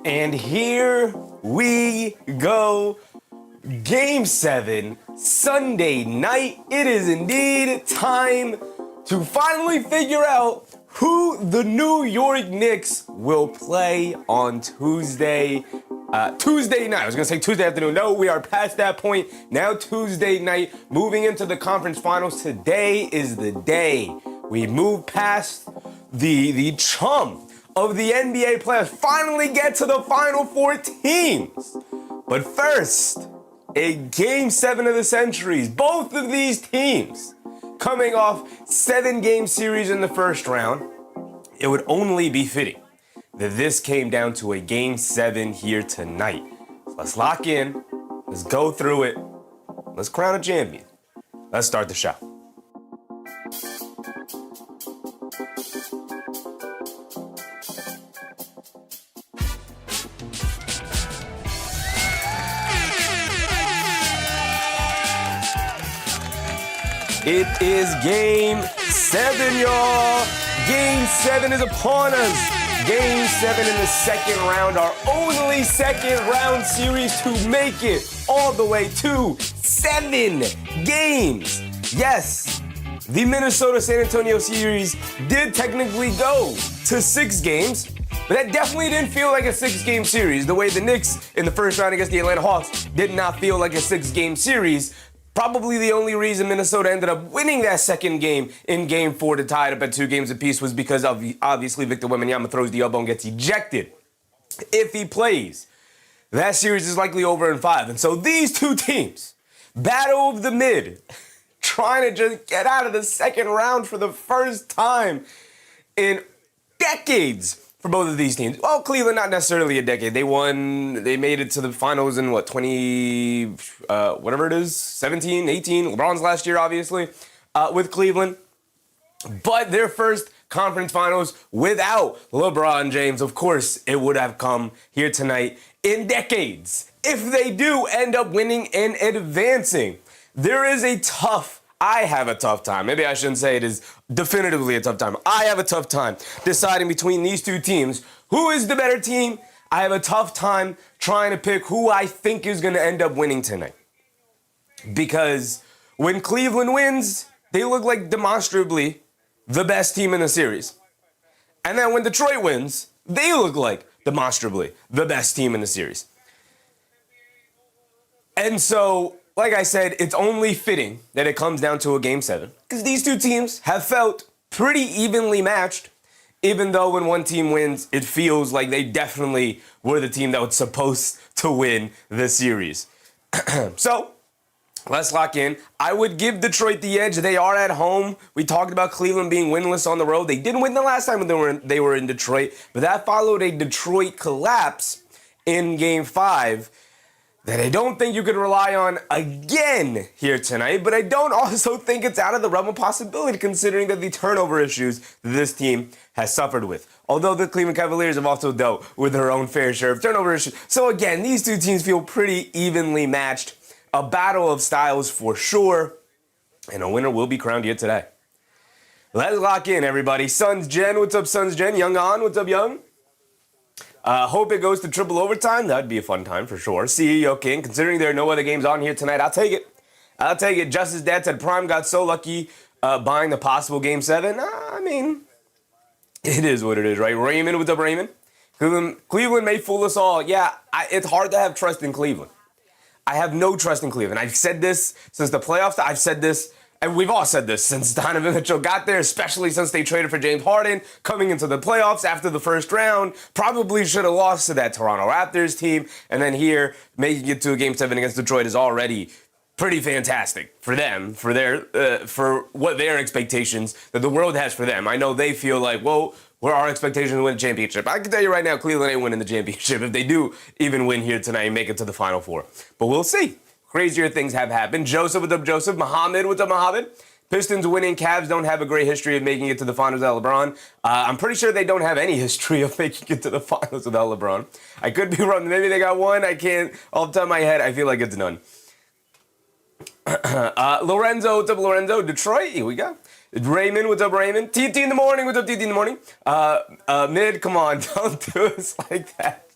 And here we go. Game 7, Sunday night. It is indeed time to finally figure out who the New York Knicks will play on Tuesday night. I was going to say Tuesday afternoon. No, we are past that point. Now Tuesday night, moving into the conference finals. Today is the day we move past the chum of the NBA playoffs. Finally get to the final four teams. But first, a game 7 of the centuries. Both of these teams coming off 7-game series in the first round. It would only be fitting that this came down to a game 7 here tonight. So let's lock in. Let's go through it. Let's crown a champion. Let's start the show. It is game 7, y'all. Game 7 is upon us. Game 7 in the second round, our only second round series to make it all the way to 7 games. Yes, the Minnesota-San Antonio series did technically go to 6 games, but that definitely didn't feel like a 6-game series. The way the Knicks in the first round against the Atlanta Hawks did not feel like a 6-game series. Probably the only reason Minnesota ended up winning that second game in game 4 to tie it up at 2 games apiece was because of obviously Victor Wembanyama throws the elbow and gets ejected. If he plays, that series is likely over in 5. And so these two teams, battle of the mid, trying to just get out of the second round for the first time in decades for both of these teams. Well, Cleveland, not necessarily a decade. They made it to the finals in 17, 18, LeBron's last year, obviously, with Cleveland. But their first conference finals without LeBron James, of course, it would have come here tonight in decades. If they do end up winning and advancing, I have a tough time. Maybe I shouldn't say it is definitively a tough time. I have a tough time deciding between these two teams. Who is the better team? I have a tough time trying to pick who I think is going to end up winning tonight. Because when Cleveland wins, they look like demonstrably the best team in the series. And then when Detroit wins, they look like demonstrably the best team in the series. And so, like I said, it's only fitting that it comes down to a game 7 because these two teams have felt pretty evenly matched, even though when one team wins, it feels like they definitely were the team that was supposed to win the series. So, let's lock in. I would give Detroit the edge. They are at home. We talked about Cleveland being winless on the road. They didn't win the last time they were in Detroit, but that followed a Detroit collapse in game 5. That I don't think you could rely on again here tonight, but I don't also think it's out of the realm of possibility considering that the turnover issues that this team has suffered with. Although the Cleveland Cavaliers have also dealt with their own fair share of turnover issues. So again, these two teams feel pretty evenly matched. A battle of styles for sure, and a winner will be crowned here today. Let's lock in, everybody. Suns Jen, what's up, Suns Jen? Young On, what's up, Young? Hope it goes to triple overtime. That'd be a fun time for sure. CEO King, considering there are no other games on here tonight, I'll take it. Justice Dad said Prime got so lucky buying the possible game 7. I mean, it is what it is, right? Raymond, what's up, Raymond? Cleveland may fool us all. Yeah, it's hard to have trust in Cleveland. I have no trust in Cleveland. I've said this since the playoffs. I've said this. And we've all said this since Donovan Mitchell got there, especially since they traded for James Harden coming into the playoffs after the first round. Probably should have lost to that Toronto Raptors team. And then here, making it to a game 7 against Detroit is already pretty fantastic for them, for what their expectations that the world has for them. I know they feel like, well, what are our expectations to win a championship? I can tell you right now, Cleveland ain't winning the championship if they do even win here tonight and make it to the Final Four. But we'll see. Crazier things have happened. Joseph, what's up, Joseph? Muhammad, what's up, Muhammad? Pistons winning. Cavs don't have a great history of making it to the finals without LeBron. I'm pretty sure they don't have any history of making it to the finals without LeBron. I could be wrong. Maybe they got one. I can't. Off the top of my head, I feel like it's none. Lorenzo, what's up, Lorenzo? Detroit, here we go. Raymond, what's up, Raymond? TT in the morning, what's up, TT in the morning? Mid, come on, don't do us like that.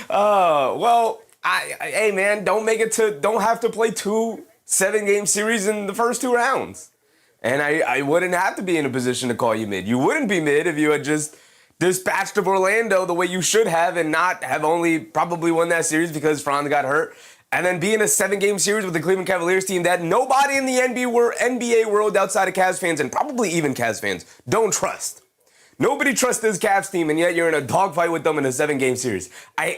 Well, hey man, don't have to play 2 7-game series in the first 2 rounds. And I wouldn't have to be in a position to call you mid. You wouldn't be mid if you had just dispatched of Orlando the way you should have and not have only probably won that series because Franz got hurt. And then be in a 7-game series with the Cleveland Cavaliers team that nobody in the NBA world outside of Cavs fans and probably even Cavs fans don't trust. Nobody trusts this Cavs team, and yet you're in a dogfight with them in a 7-game series. I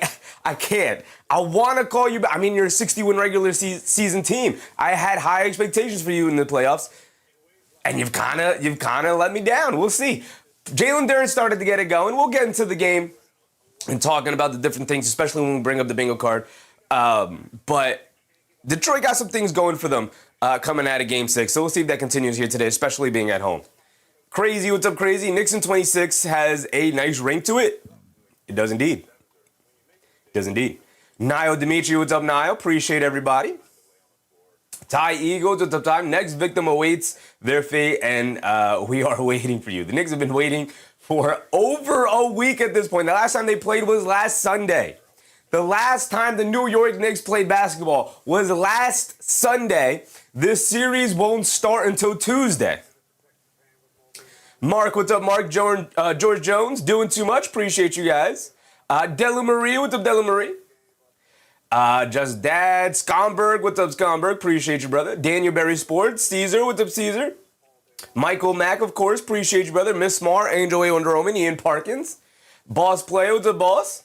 can't. I want to call you back. I mean, you're a 60-win regular season team. I had high expectations for you in the playoffs, and you've kind of let me down. We'll see. Jalen Duren started to get it going. We'll get into the game and talking about the different things, especially when we bring up the bingo card. But Detroit got some things going for them coming out of Game 6. So we'll see if that continues here today, especially being at home. Crazy, what's up, Crazy? Nixon 26 has a nice ring to it. It does indeed. It does indeed. Niall Dimitri, what's up, Niall? Appreciate everybody. Ty Eagles, what's up, Ty? Next victim awaits their fate, and we are waiting for you. The Knicks have been waiting for over a week at this point. The last time they played was last Sunday. The last time the New York Knicks played basketball was last Sunday. This series won't start until Tuesday. Mark, what's up, Mark? George Jones, doing too much. Appreciate you guys. Della Marie, what's up, Della Marie? Just Dad. Scomberg, what's up, Scomberg? Appreciate you, brother. Daniel Berry Sports. Caesar, what's up, Caesar? Michael Mack, of course. Appreciate you, brother. Miss Smart, Angel A. Wonder Woman, Ian Parkins. Boss Player, what's up, boss?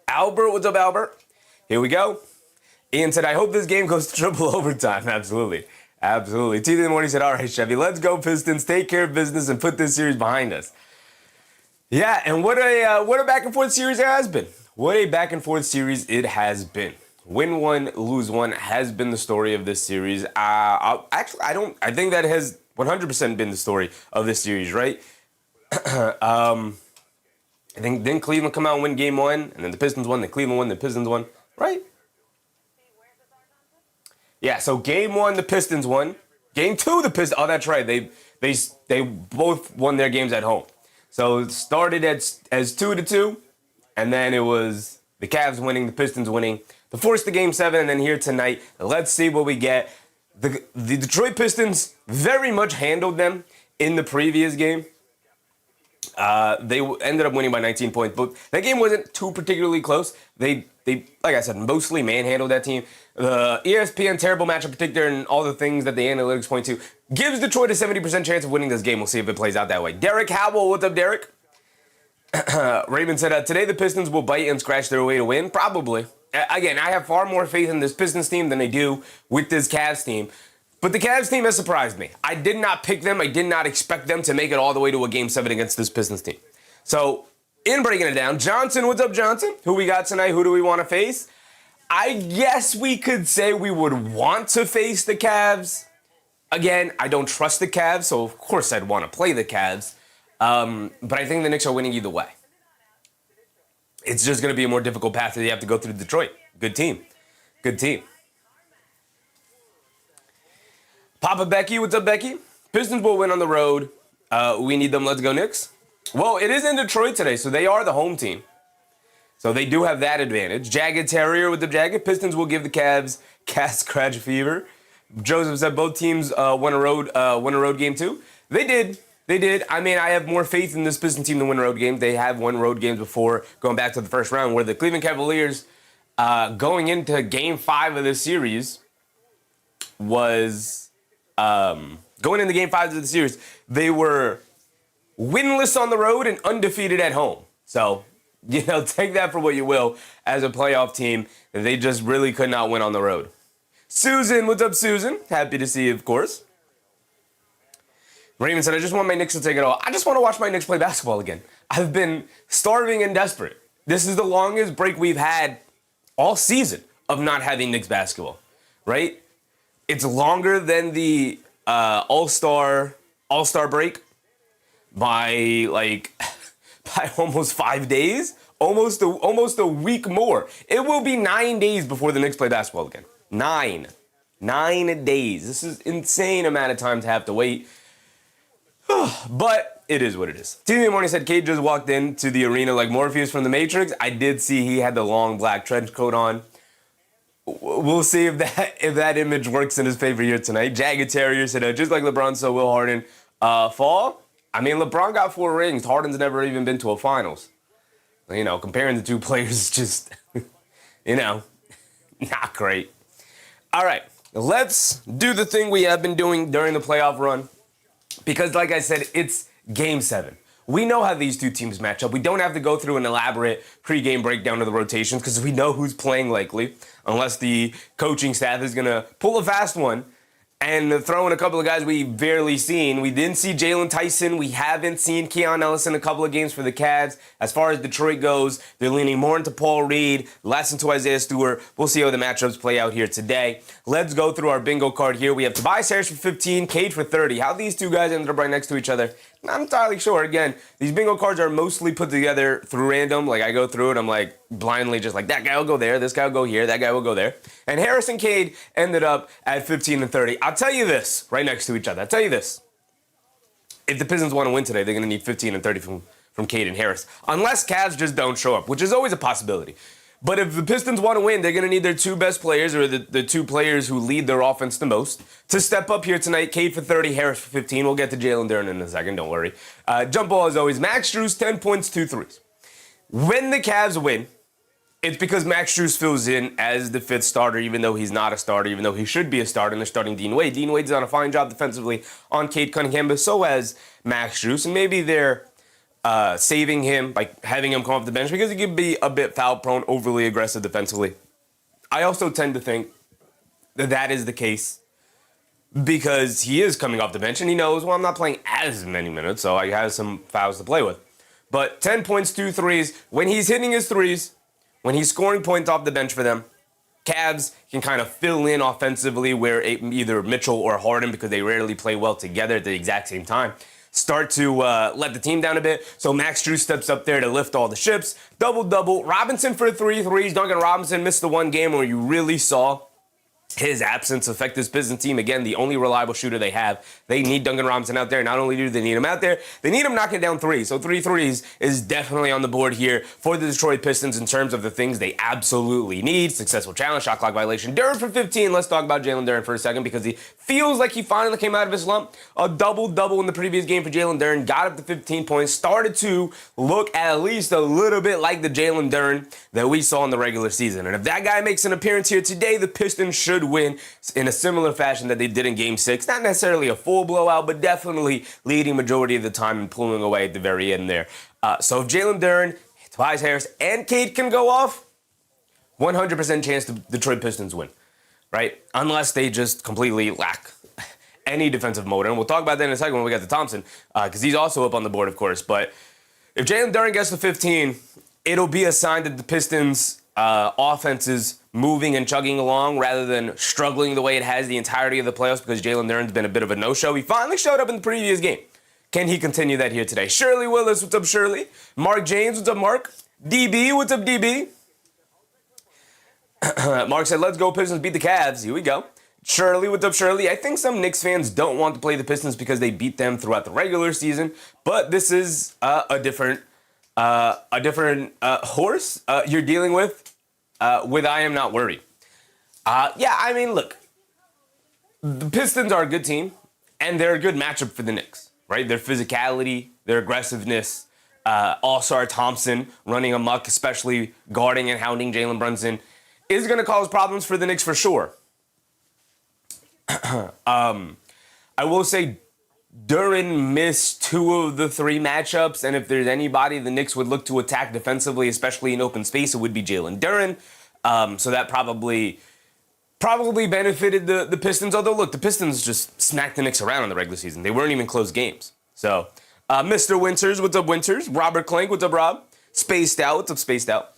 Albert, what's up, Albert? Here we go. Ian said, I hope this game goes to triple overtime. Absolutely. Absolutely. T in the morning said, all right, Chevy, let's go, Pistons. Take care of business and put this series behind us. Yeah, and what a back and forth series it has been. What a back and forth series it has been. Win one, lose one has been the story of this series. I think that has 100% been the story of this series, right? I think then Cleveland come out and win game 1, and then the Pistons won, then Cleveland won, then Pistons won, right? Yeah, so game 1, the Pistons won. Game 2, the Pistons. Oh, that's right. They both won their games at home. So it started as 2-2, and then it was the Cavs winning, the Pistons winning. To force the game 7, and then here tonight, let's see what we get. The Detroit Pistons very much handled them in the previous game. They ended up winning by 19 points, but that game wasn't too particularly close. They like I said, mostly manhandled that team. The ESPN terrible matchup predictor and all the things that the analytics point to gives Detroit a 70% chance of winning this game. We'll see if it plays out that way. Derek Howell, what's up, Derek? Raymond said, today the Pistons will bite and scratch their way to win. Probably. Again, I have far more faith in this Pistons team than I do with this Cavs team. But the Cavs team has surprised me. I did not pick them. I did not expect them to make it all the way to a Game 7 against this Pistons team. So, in breaking it down, Johnson, what's up, Johnson? Who we got tonight? Who do we want to face? I guess we could say we would want to face the Cavs. Again, I don't trust the Cavs, so of course I'd want to play the Cavs. But I think the Knicks are winning either way. It's just going to be a more difficult path that you have to go through Detroit. Good team. Good team. Papa Becky, what's up, Becky? Pistons will win on the road. We need them. Let's go, Knicks. Well, it is in Detroit today, so they are the home team. So they do have that advantage. Jagged Terrier with the Jagged. Pistons will give the Cavs cat scratch fever. Joseph said both teams won a road game too. They did. They did. I mean, I have more faith in this Pistons team to win a road game. They have won road games before, going back to the first round, where the Cleveland Cavaliers, going into Game 5 of this series, was going into Game 5 of the series, they were winless on the road and undefeated at home. So, take that for what you will. As a playoff team, they just really could not win on the road. Susan, what's up, Susan? Happy to see you, of course. Raymond said, I just want my Knicks to take it all. I just want to watch my Knicks play basketball again. I've been starving and desperate. This is the longest break we've had all season of not having Knicks basketball, right? It's longer than the All-Star break by almost 5 days, almost a week more. It will be 9 days before the Knicks play basketball again. 9 days. This is insane amount of time to have to wait. But it is what it is. TV Morning said Cade just walked into the arena like Morpheus from the Matrix. I did see he had the long black trench coat on. We'll see if that image works in his favor here tonight. Jagged Terrier said, just like LeBron, so will Harden fall. I mean, LeBron got 4 rings. Harden's never even been to a finals. You know, comparing the two players is just, not great. All right, let's do the thing we have been doing during the playoff run. Because, like I said, it's Game 7. We know how these two teams match up. We don't have to go through an elaborate pregame breakdown of the rotations because we know who's playing likely, unless the coaching staff is going to pull a fast one and throw in a couple of guys we've barely seen. We didn't see Jalen Tyson. We haven't seen Keon Ellis in a couple of games for the Cavs. As far as Detroit goes, they're leaning more into Paul Reed, less into Isaiah Stewart. We'll see how the matchups play out here today. Let's go through our bingo card here. We have Tobias Harris for 15, Cade for 30. How these two guys ended up right next to each other, not entirely sure. Again, these bingo cards are mostly put together through random. Like, I go through it, I'm like blindly just like, that guy will go there, this guy will go here, that guy will go there. And Harris and Cade ended up at 15 and 30. I'll tell you this, right next to each other. I'll tell you this. If the Pistons want to win today, they're going to need 15 and 30 from Cade and Harris. Unless Cavs just don't show up, which is always a possibility. But if the Pistons want to win, they're going to need their two best players, or the two players who lead their offense the most, to step up here tonight. Cade for 30, Harris for 15. We'll get to Jalen Duren in a second, don't worry. Jump ball as always. Max Strus, 10 points, 2 threes. When the Cavs win, it's because Max Strus fills in as the 5th starter, even though he's not a starter, even though he should be a starter, and they're starting Dean Wade. Dean Wade's done a fine job defensively on Cade Cunningham, but so has Max Strus, and maybe they're saving him by having him come off the bench because he could be a bit foul-prone, overly aggressive defensively. I also tend to think that is the case because he is coming off the bench and he knows, well, I'm not playing as many minutes, so I have some fouls to play with. But 10 points, 2 threes. When he's hitting his threes, when he's scoring points off the bench for them, Cavs can kind of fill in offensively where either Mitchell or Harden, because they rarely play well together at the exact same time, start to let the team down a bit. So Max Strus steps up there to lift all the ships. Double-double. Robinson for 3 threes. Duncan Robinson missed the one game where you really saw his absence affect this Pistons team. Again, the only reliable shooter they have. They need Duncan Robinson out there. Not only do they need him out there, they need him knocking down threes. So 3 threes is definitely on the board here for the Detroit Pistons in terms of the things they absolutely need. Successful challenge, shot clock violation. Duren for 15. Let's talk about Jalen Duren for a second because he feels like he finally came out of his slump. A double-double in the previous game for Jalen Duren. Got up to 15 points. Started to look at least a little bit like the Jalen Duren that we saw in the regular season. And if that guy makes an appearance here today, the Pistons should win in a similar fashion that they did in Game 6. Not necessarily a full blowout, but definitely leading majority of the time and pulling away at the very end there. So if Jalen Duren, Tobias Harris, and Cade can go off, 100% chance the Detroit Pistons win, right? Unless they just completely lack any defensive motor. And we'll talk about that in a second when we get to Thompson, because he's also up on the board, of course. But if Jalen Duren gets to 15, it'll be a sign that the Pistons' offense is moving and chugging along rather than struggling the way it has the entirety of the playoffs because Jalen Duren's been a bit of a no-show. He finally showed up in the previous game. Can he continue that here today? Shirley Willis, what's up, Shirley? Mark James, what's up, Mark? DB, what's up, DB? Mark said, let's go Pistons, beat the Cavs. Here we go. Shirley, what's up, Shirley? I think some Knicks fans don't want to play the Pistons because they beat them throughout the regular season, but this is a different horse you're dealing with I am not worried. Yeah, I mean, look, the Pistons are a good team, and they're a good matchup for the Knicks, right? Their physicality, their aggressiveness, all-star Thompson running amok, especially guarding and hounding Jalen Brunson, is going to cause problems for the Knicks for sure. I will say Duren missed 2 of the 3 matchups, and if there's anybody the Knicks would look to attack defensively, especially in open space, it would be Jalen Duren. So that probably benefited the Pistons. Although, look, the Pistons just smacked the Knicks around in the regular season. They weren't even close games. So, Mr. Winters, what's up, Winters? Robert Clank, what's up, Rob? Spaced Out, what's up, Spaced Out?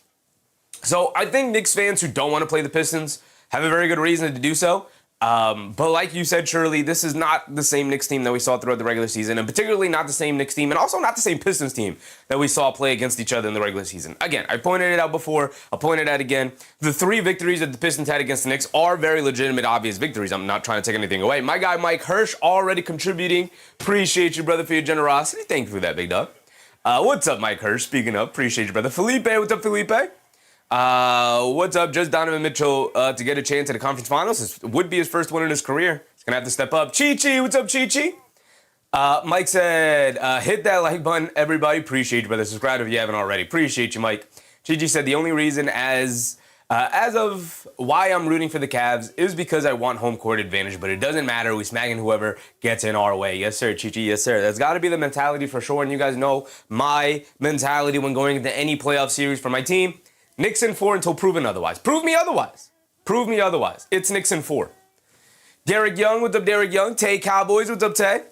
So I think Knicks fans who don't want to play the Pistons have a very good reason to do so. But like you said, Shirley, this is not the same Knicks team that we saw throughout the regular season, and particularly not the same Knicks team, and also not the same Pistons team that we saw play against each other in the regular season. Again, I pointed it out before. I'll point it out again. The 3 victories that the Pistons had against the Knicks are very legitimate, obvious victories. I'm not trying to take anything away. My guy, Mike Hirsch, already contributing. Appreciate you, brother, for your generosity. Thank you for that, big dog. What's up, Mike Hirsch? Speaking of, appreciate you, brother. Felipe, what's up, Felipe? What's up? Just Donovan Mitchell to get a chance at the conference finals. This would be his first win in his career. He's going to have to step up. Chi-Chi, what's up, Chi-Chi? Mike said, hit that like button, everybody. Appreciate you, brother. Subscribe if you haven't already. Appreciate you, Mike. Chi-Chi said, the only reason as of why I'm rooting for the Cavs is because I want home court advantage, but it doesn't matter. We smacking whoever gets in our way. Yes, sir, Chi-Chi. Yes, sir. That's got to be the mentality for sure. And you guys know my mentality when going into any playoff series for my team. Knicks in 4 until proven otherwise. Prove me otherwise. Prove me otherwise. It's Knicks in 4. Derek Young, what's up, Derek Young? Tay Cowboys, what's up, Tay?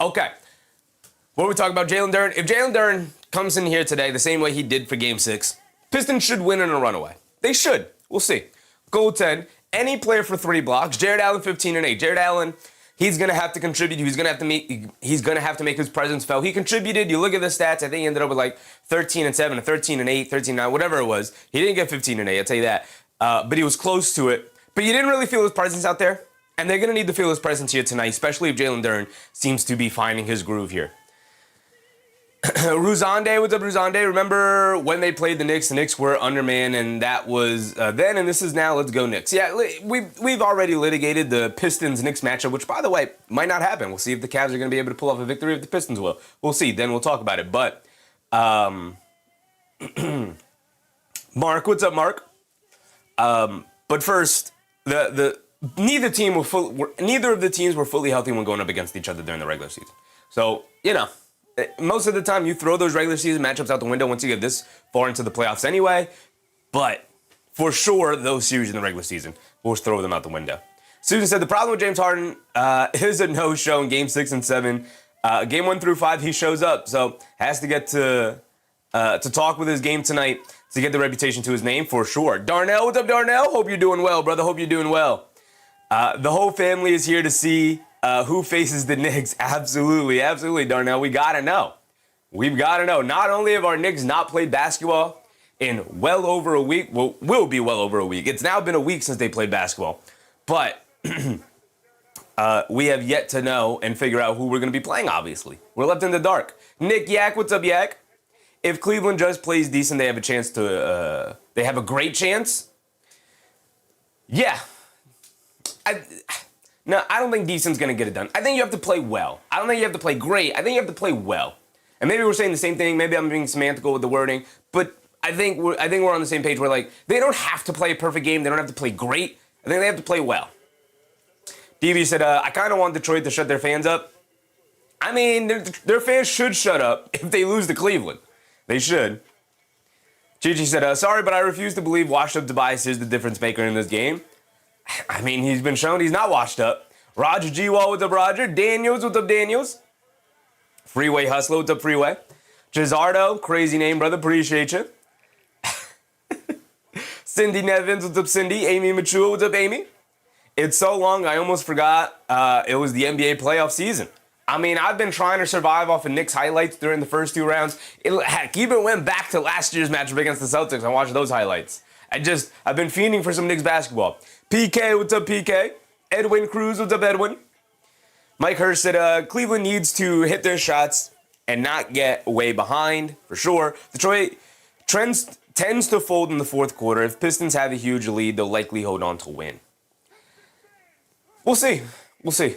Okay. What are we talking about? Jalen Duren. If Jalen Duren comes in here today the same way he did for Game 6, Pistons should win in a runaway. They should. We'll see. Goaltend, any player for 3 blocks. Jared Allen, 15 and 8. Jared Allen, he's going to have to contribute. He's going to have to make his presence felt. He contributed. You look at the stats. I think he ended up with like 13 and 7, or 13 and 8, 13 and 9, whatever it was. He didn't get 15 and 8, I'll tell you that. But he was close to it. But you didn't really feel his presence out there. And they're going to need to feel his presence here tonight, especially if Jalen Duren seems to be finding his groove here. Ruzande, what's up, Ruzande? Remember when they played the Knicks were undermanned, and that was then, and this is now. Let's go Knicks. Yeah, we've already litigated the Pistons-Knicks matchup, which, by the way, might not happen. We'll see if the Cavs are going to be able to pull off a victory, if the Pistons will. We'll see. Then we'll talk about it. But, Mark, what's up, Mark? But first, neither of the teams were fully healthy when going up against each other during the regular season. So, you know, most of the time you throw those regular season matchups out the window once you get this far into the playoffs anyway. But for sure, those series in the regular season, we'll throw them out the window. Susan said the problem with James Harden is a no-show in Game 6 and 7. Game 1 through 5, he shows up. So has to get to talk with his game tonight to get the reputation to his name for sure. Darnell, what's up, Darnell? Hope you're doing well, brother. Hope you're doing well. The whole family is here to see who faces the Knicks. Absolutely, absolutely, Darnell. We got to know. We've got to know. Not only have our Knicks not played basketball in well over a week, well, will be well over a week. It's now been a week since they played basketball. But we have yet to know and figure out who we're going to be playing, obviously. We're left in the dark. Nick Yak, what's up, Yak? If Cleveland just plays decent, they have a chance to, they have a great chance. Yeah. No, I don't think decent's going to get it done. I think you have to play well. I don't think you have to play great. I think you have to play well. And maybe we're saying the same thing. Maybe I'm being semantical with the wording. But I think we're on the same page where, like, they don't have to play a perfect game. They don't have to play great. I think they have to play well. DV said, I kind of want Detroit to shut their fans up. I mean, their fans should shut up if they lose to Cleveland. They should. Chichi said, sorry, but I refuse to believe washed-up Tobias is the difference maker in this game. I mean, he's been shown he's not washed up. Roger G-Wall, what's up, Roger? Daniels, what's up, Daniels? Freeway Hustler, what's up, Freeway? Gisardo, crazy name, brother, appreciate you. Cindy Nevins, what's up, Cindy? Amy Machua, what's up, Amy? It's so long, I almost forgot it was the NBA playoff season. I mean, I've been trying to survive off of Knicks highlights during the first 2 rounds. Heck, even went back to last year's matchup against the Celtics and watched those highlights. I've been fiending for some Knicks basketball. PK, what's up, PK? Edwin Cruz, what's up, Edwin? Mike Hirsch said, Cleveland needs to hit their shots and not get way behind, for sure. Detroit tends to fold in the fourth quarter. If Pistons have a huge lead, they'll likely hold on to win. We'll see. We'll see.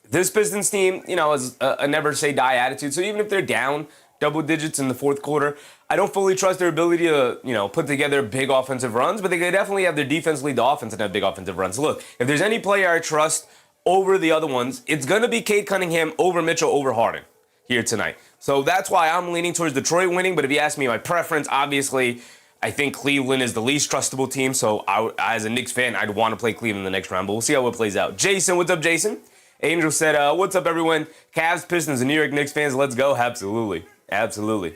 This Pistons team, you know, is a never-say-die attitude. So even if they're down double digits in the fourth quarter, I don't fully trust their ability to, you know, put together big offensive runs, but they could definitely have their defense lead the offense and have big offensive runs. Look, if there's any player I trust over the other ones, it's going to be Cade Cunningham over Mitchell over Harden here tonight. So that's why I'm leaning towards Detroit winning, but if you ask me my preference, obviously, I think Cleveland is the least trustable team, so as a Knicks fan, I'd want to play Cleveland in the next round, but we'll see how it plays out. Jason, what's up, Jason? Angel said, what's up, everyone? Cavs, Pistons, and New York Knicks fans, let's go. Absolutely. Absolutely.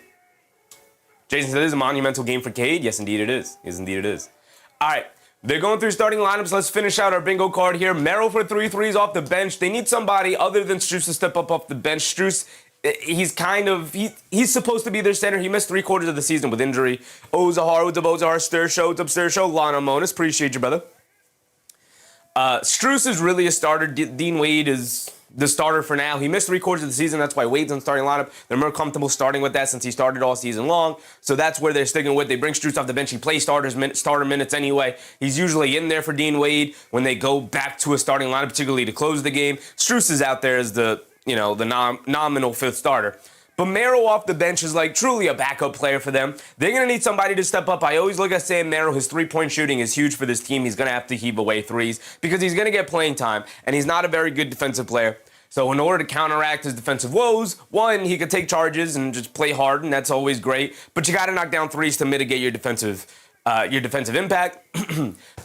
Jason said, it is a monumental game for Cade. Yes, indeed it is. Yes, indeed it is. All right. They're going through starting lineups. Let's finish out our bingo card here. Merrill for 3 threes off the bench. They need somebody other than Strus to step up off the bench. Strus, he's supposed to be their center. He missed 3/4 of the season with injury. Ozahar, Stir Show, Lana Monis. Appreciate you, brother. Strus is really a starter. Dean Wade is the starter for now. He missed 3/4 of the season. That's why Wade's on starting lineup. They're more comfortable starting with that since he started all season long. So that's where they're sticking with. They bring Strus off the bench. He plays starter minutes anyway. He's usually in there for Dean Wade when they go back to a starting lineup, particularly to close the game. Strus is out there as the nominal fifth starter. But Merrill off the bench is like truly a backup player for them. They're going to need somebody to step up. I always look at Sam Merrill. His three-point shooting is huge for this team. He's going to have to heave away threes because he's going to get playing time, and he's not a very good defensive player. So in order to counteract his defensive woes, one, he could take charges and just play hard, and that's always great. But you got to knock down threes to mitigate your defensive impact.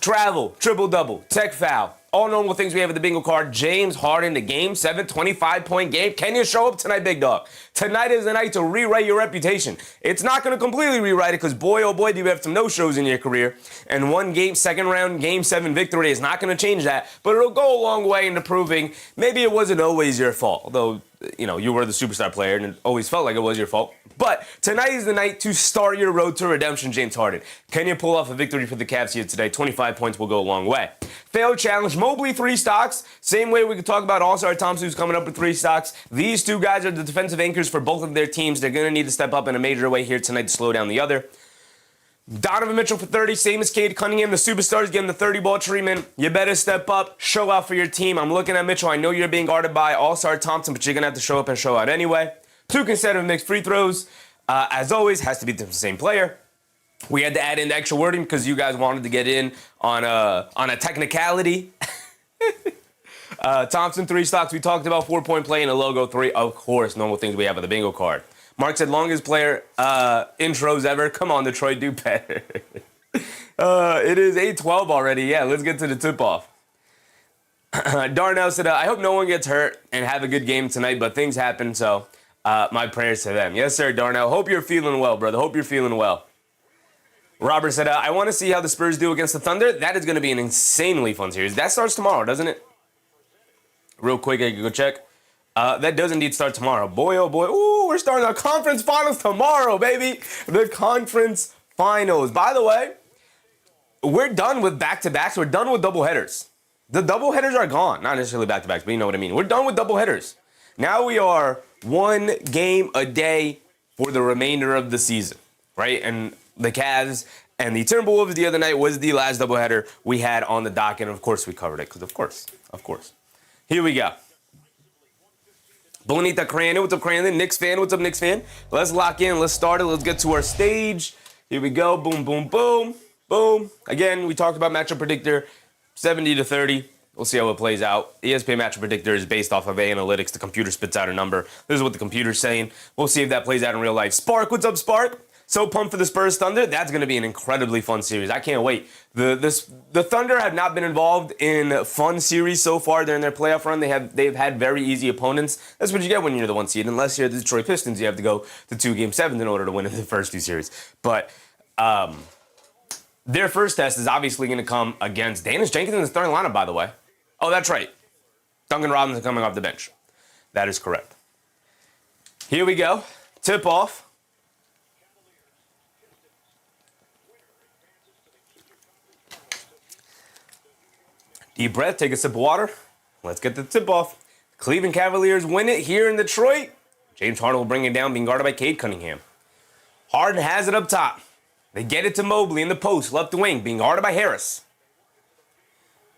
Travel, triple-double, tech foul. All normal things we have at the bingo card. James Harden, the Game 7, 25-point game. Can you show up tonight, big dog? Tonight is the night to rewrite your reputation. It's not going to completely rewrite it because, boy, oh boy, do you have some no-shows in your career. And one game, second round, Game 7 victory is not going to change that. But it'll go a long way into proving maybe it wasn't always your fault. Although, you were the superstar player and it always felt like it was your fault. But tonight is the night to start your road to redemption, James Harden. Can you pull off a victory for the Cavs here today? 25 points will go a long way. Failed challenge, Mobley 3 stocks. Same way we could talk about All-Star Thompson, who's coming up with 3 stocks. These two guys are the defensive anchors for both of their teams. They're going to need to step up in a major way here tonight to slow down the other. Donovan Mitchell for 30, same as Cade Cunningham. The superstars getting the 30-ball treatment. You better step up, show out for your team. I'm looking at Mitchell. I know you're being guarded by All-Star Thompson, but you're going to have to show up and show out anyway. 2 consecutive mixed free throws. As always, has to be the same player. We had to add in the extra wording because you guys wanted to get in on a technicality. Thompson 3 stocks. We talked about 4-point play and a logo 3. Of course, normal things we have on the bingo card. Mark said longest player intros ever. Come on, Detroit, do better. It is 8:12 already. Yeah, let's get to the tip-off. Darnell said, I hope no one gets hurt and have a good game tonight, but things happen, so my prayers to them. Yes, sir, Darnell. Hope you're feeling well, brother. Hope you're feeling well. Robert said, I want to see how the Spurs do against the Thunder. That is going to be an insanely fun series. That starts tomorrow, doesn't it? Real quick, I can go check. That does indeed start tomorrow. Boy, oh boy. Ooh, we're starting the conference finals tomorrow, baby. The conference finals. By the way, we're done with back-to-backs. We're done with doubleheaders. The doubleheaders are gone. Not necessarily back-to-backs, but you know what I mean. We're done with doubleheaders. Now we are 1 game a day for the remainder of the season, right? And the Cavs and the Timberwolves the other night was the last doubleheader we had on the docket. And of course we covered it, because of course. Here we go. Bonita Crandon, what's up, Crandon? Knicks fan, what's up, Knicks fan? Let's lock in, let's start it, let's get to our stage. Here we go, boom, boom, boom, boom. Again, we talked about matchup predictor, 70-30. We'll see how it plays out. ESPN matchup predictor is based off of analytics. The computer spits out a number. This is what the computer's saying. We'll see if that plays out in real life. Spark, what's up, Spark? So pumped for the Spurs Thunder. That's going to be an incredibly fun series. I can't wait. The Thunder have not been involved in fun series so far during their playoff run. They've had very easy opponents. That's what you get when you're the 1 seed. Unless you're the Detroit Pistons, you have to go to 2 Game 7s in order to win in the first 2 series. But their first test is obviously going to come against Danis Jenkins in the starting lineup, by the way. Oh, that's right. Duncan Robinson coming off the bench. That is correct. Here we go. Tip off. Deep breath, take a sip of water. Let's get the tip off. Cleveland Cavaliers win it here in Detroit. James Harden will bring it down, being guarded by Cade Cunningham. Harden has it up top. They get it to Mobley in the post, left wing, being guarded by Harris.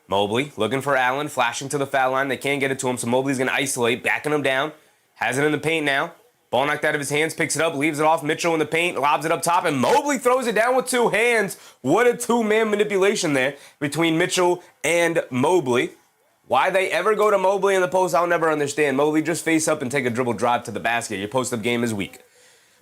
Mobley looking for Allen, flashing to the foul line. They can't get it to him, so Mobley's going to isolate, backing him down. Has it in the paint now. Ball knocked out of his hands, picks it up, leaves it off. Mitchell in the paint, lobs it up top, and Mobley throws it down with 2 hands. What a 2-man manipulation there between Mitchell and Mobley. Why they ever go to Mobley in the post, I'll never understand. Mobley, just face up and take a dribble drive to the basket. Your post-up game is weak.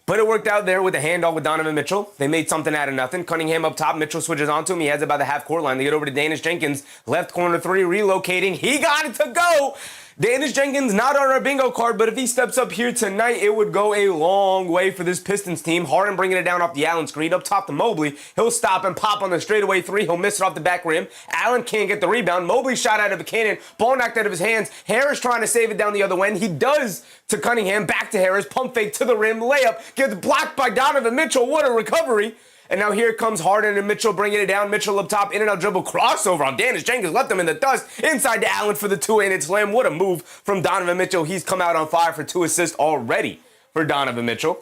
But it worked out there with the handoff with Donovan Mitchell. They made something out of nothing. Cunningham up top. Mitchell switches onto him. He has it by the half-court line. They get over to Danis Jenkins. Left corner 3, relocating. He got it to go. Danish Jenkins not on our bingo card, but if he steps up here tonight, it would go a long way for this Pistons team. Harden bringing it down off the Allen screen, up top to Mobley. He'll stop and pop on the straightaway three. He'll miss it off the back rim. Allen can't get the rebound. Mobley shot out of a cannon. Ball knocked out of his hands. Harris trying to save it down the other end. He does to Cunningham. Back to Harris. Pump fake to the rim. Layup. Gets blocked by Donovan Mitchell. What a recovery. And now here comes Harden and Mitchell bringing it down. Mitchell up top, in and out dribble, crossover on Danish Jenkins. Left him in the dust. Inside to Allen for the two-handed slam. What a move from Donovan Mitchell. He's come out on fire for 2 assists already for Donovan Mitchell.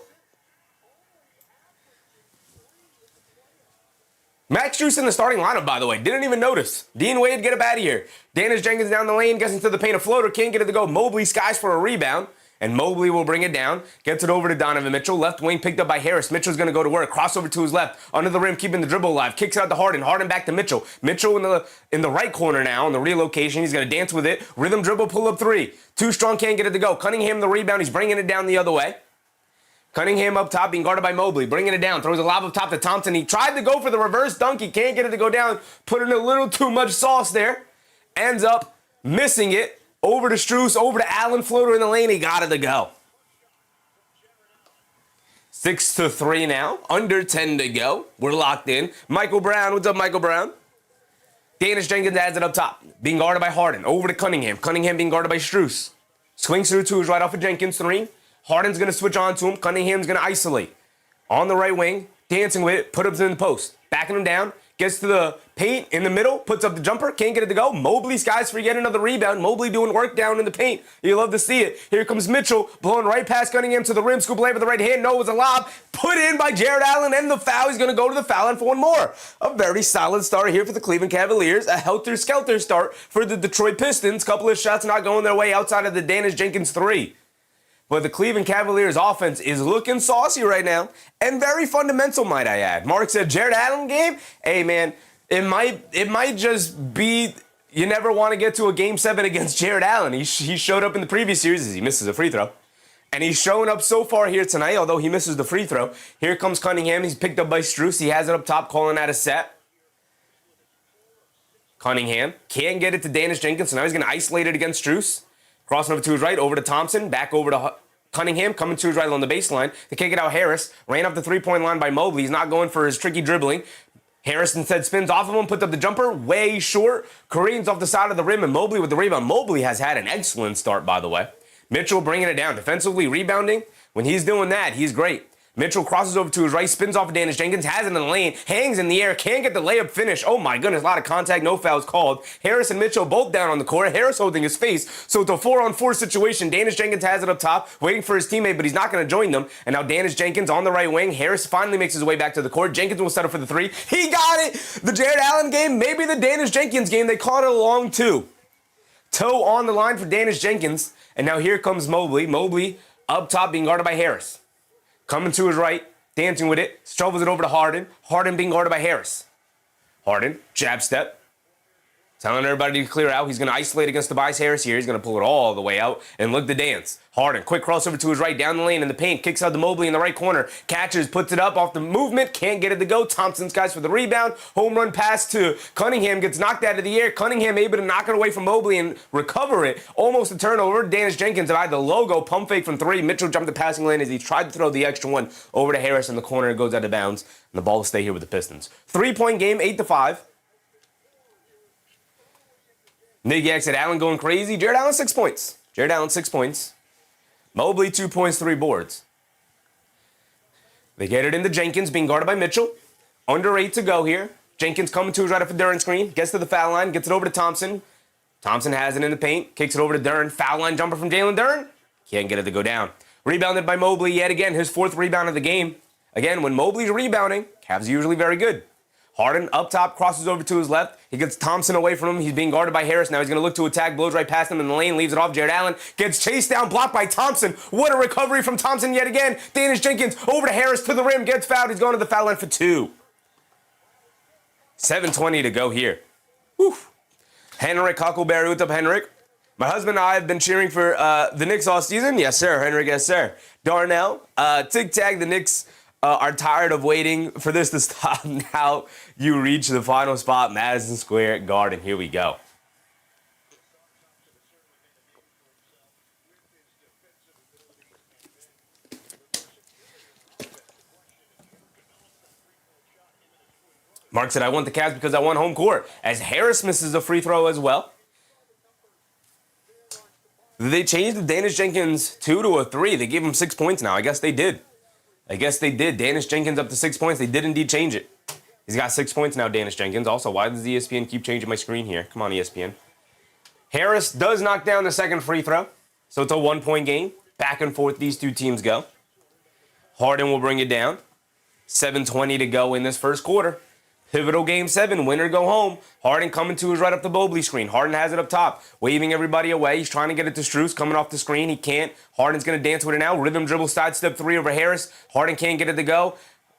Max Strus in the starting lineup, by the way. Didn't even notice. Dean Wade, get up out of here. Danish Jenkins down the lane, gets into the paint, a floater. Can't get it to go. Mobley skies for a rebound. And Mobley will bring it down, gets it over to Donovan Mitchell. Left wing picked up by Harris. Mitchell's going to go to work. Crossover to his left. Under the rim, keeping the dribble alive. Kicks out to Harden. Harden back to Mitchell. Mitchell in the right corner now on the relocation. He's going to dance with it. Rhythm dribble, pull up three. Too strong, can't get it to go. Cunningham the rebound. He's bringing it down the other way. Cunningham up top, being guarded by Mobley. Bringing it down. Throws a lob up top to Thompson. He tried to go for the reverse dunk. He can't get it to go down. Put in a little too much sauce there. Ends up missing it. Over to Strus. Over to Allen. Floater in the lane. He got it to go. 6-3 now. Under 10 to go. We're locked in. Michael Brown. What's up, Michael Brown? Danish Jenkins adds it up top. Being guarded by Harden. Over to Cunningham. Cunningham being guarded by Strus. Swings through twos right off of Jenkins. 3. Harden's going to switch on to him. Cunningham's going to isolate. On the right wing. Dancing with it. Put up in the post. Backing him down. Gets to the paint in the middle. Puts up the jumper. Can't get it to go. Mobley skies for yet another rebound. Mobley doing work down in the paint. You love to see it. Here comes Mitchell. Blowing right past Cunningham to the rim. Scoop away with the right hand. No, it was a lob. Put in by Jared Allen. And the foul. He's going to go to the foul line for one more. A very solid start here for the Cleveland Cavaliers. A helter-skelter start for the Detroit Pistons. Couple of shots not going their way outside of the Danish Jenkins 3. But the Cleveland Cavaliers offense is looking saucy right now. And very fundamental, might I add. Mark said, Jared Allen game? Hey, man, it might just be you never want to get to a Game 7 against Jared Allen. He showed up in the previous series as he misses a free throw. And he's showing up so far here tonight, although he misses the free throw. Here comes Cunningham. He's picked up by Strus. He has it up top, calling out a set. Cunningham can't get it to Danish Jenkins, so now he's going to isolate it against Strus. Crossing over to his right, over to Thompson, back over to Cunningham, coming to his right on the baseline. They kick it out Harris, ran up the three-point line by Mobley. He's not going for his tricky dribbling. Harris instead spins off of him, puts up the jumper, way short. Careens off the side of the rim, and Mobley with the rebound. Mobley has had an excellent start, by the way. Mitchell bringing it down, defensively rebounding. When he's doing that, he's great. Mitchell crosses over to his right, spins off of Danish Jenkins, has it in the lane, hangs in the air, can't get the layup finish. Oh my goodness, a lot of contact, no fouls called. Harris and Mitchell both down on the court. Harris holding his face. So it's a 4-on-4 situation. Danish Jenkins has it up top, waiting for his teammate, but he's not going to join them. And now Danish Jenkins on the right wing. Harris finally makes his way back to the court. Jenkins will settle for the 3. He got it! The Jared Allen game, maybe the Danish Jenkins game. They called it a long 2. Toe on the line for Danish Jenkins. And now here comes Mobley. Mobley up top being guarded by Harris. Coming to his right. Dancing with it, shovels it over to Harden. Harden being guarded by Harris. Harden, jab step. Telling everybody to clear out. He's going to isolate against Tobias Harris here. He's going to pull it all the way out and look to dance. Harden, quick crossover to his right, down the lane in the paint. Kicks out to Mobley in the right corner. Catches, puts it up off the movement. Can't get it to go. Thompson skies for the rebound. Home run pass to Cunningham. Gets knocked out of the air. Cunningham able to knock it away from Mobley and recover it. Almost a turnover. Danish Jenkins had the logo. Pump fake from 3. Mitchell jumped the passing lane as he tried to throw the extra one over to Harris in the corner. It goes out of bounds. And the ball will stay here with the Pistons. 3-point game, 8-5. Nick Yak said Allen going crazy. Jared Allen 6 points. Jared Allen 6 points. Mobley 2 points, 3 boards. They get it into Jenkins being guarded by Mitchell. Under 8 to go here. Jenkins coming to his right off the Duran screen. Gets to the foul line. Gets it over to Thompson. Thompson has it in the paint. Kicks it over to Duran. Foul line jumper from Jalen Duran. Can't get it to go down. Rebounded by Mobley yet again. His 4th rebound of the game. Again, when Mobley's rebounding, Cavs are usually very good. Harden up top, crosses over to his left. He gets Thompson away from him. He's being guarded by Harris. Now he's going to look to attack, blows right past him in the lane, leaves it off. Jared Allen gets chased down, blocked by Thompson. What a recovery from Thompson yet again. Danish Jenkins over to Harris to the rim, gets fouled. He's going to the foul line for 2. 7:20 to go here. Whew. Henrik Huckleberry, what's up, Henrik? My husband and I have been cheering for the Knicks all season. Yes, sir, Henrik, yes, sir. Darnell, Tic Tac, the Knicks are tired of waiting for this to stop. Now you reach the final spot, Madison Square Garden. Here we go. Mark said, I want the Cavs because I want home court. As Harris misses a free throw as well. They changed the Danish Jenkins 2 to a 3. They gave him 6 points now. I guess they did. Danish Jenkins up to 6 points. They did indeed change it. He's got 6 points now, Danish Jenkins. Also, why does ESPN keep changing my screen here? Come on, ESPN. Harris does knock down the second free throw. So it's a 1-point game. Back and forth these two teams go. Harden will bring it down. 7:20 to go in this first quarter. Pivotal game 7, winner go home. Harden coming to his right up the Mobley screen. Harden has it up top, waving everybody away. He's trying to get it to Strus, coming off the screen. He can't. Harden's going to dance with it now. Rhythm dribble, sidestep 3 over Harris. Harden can't get it to go.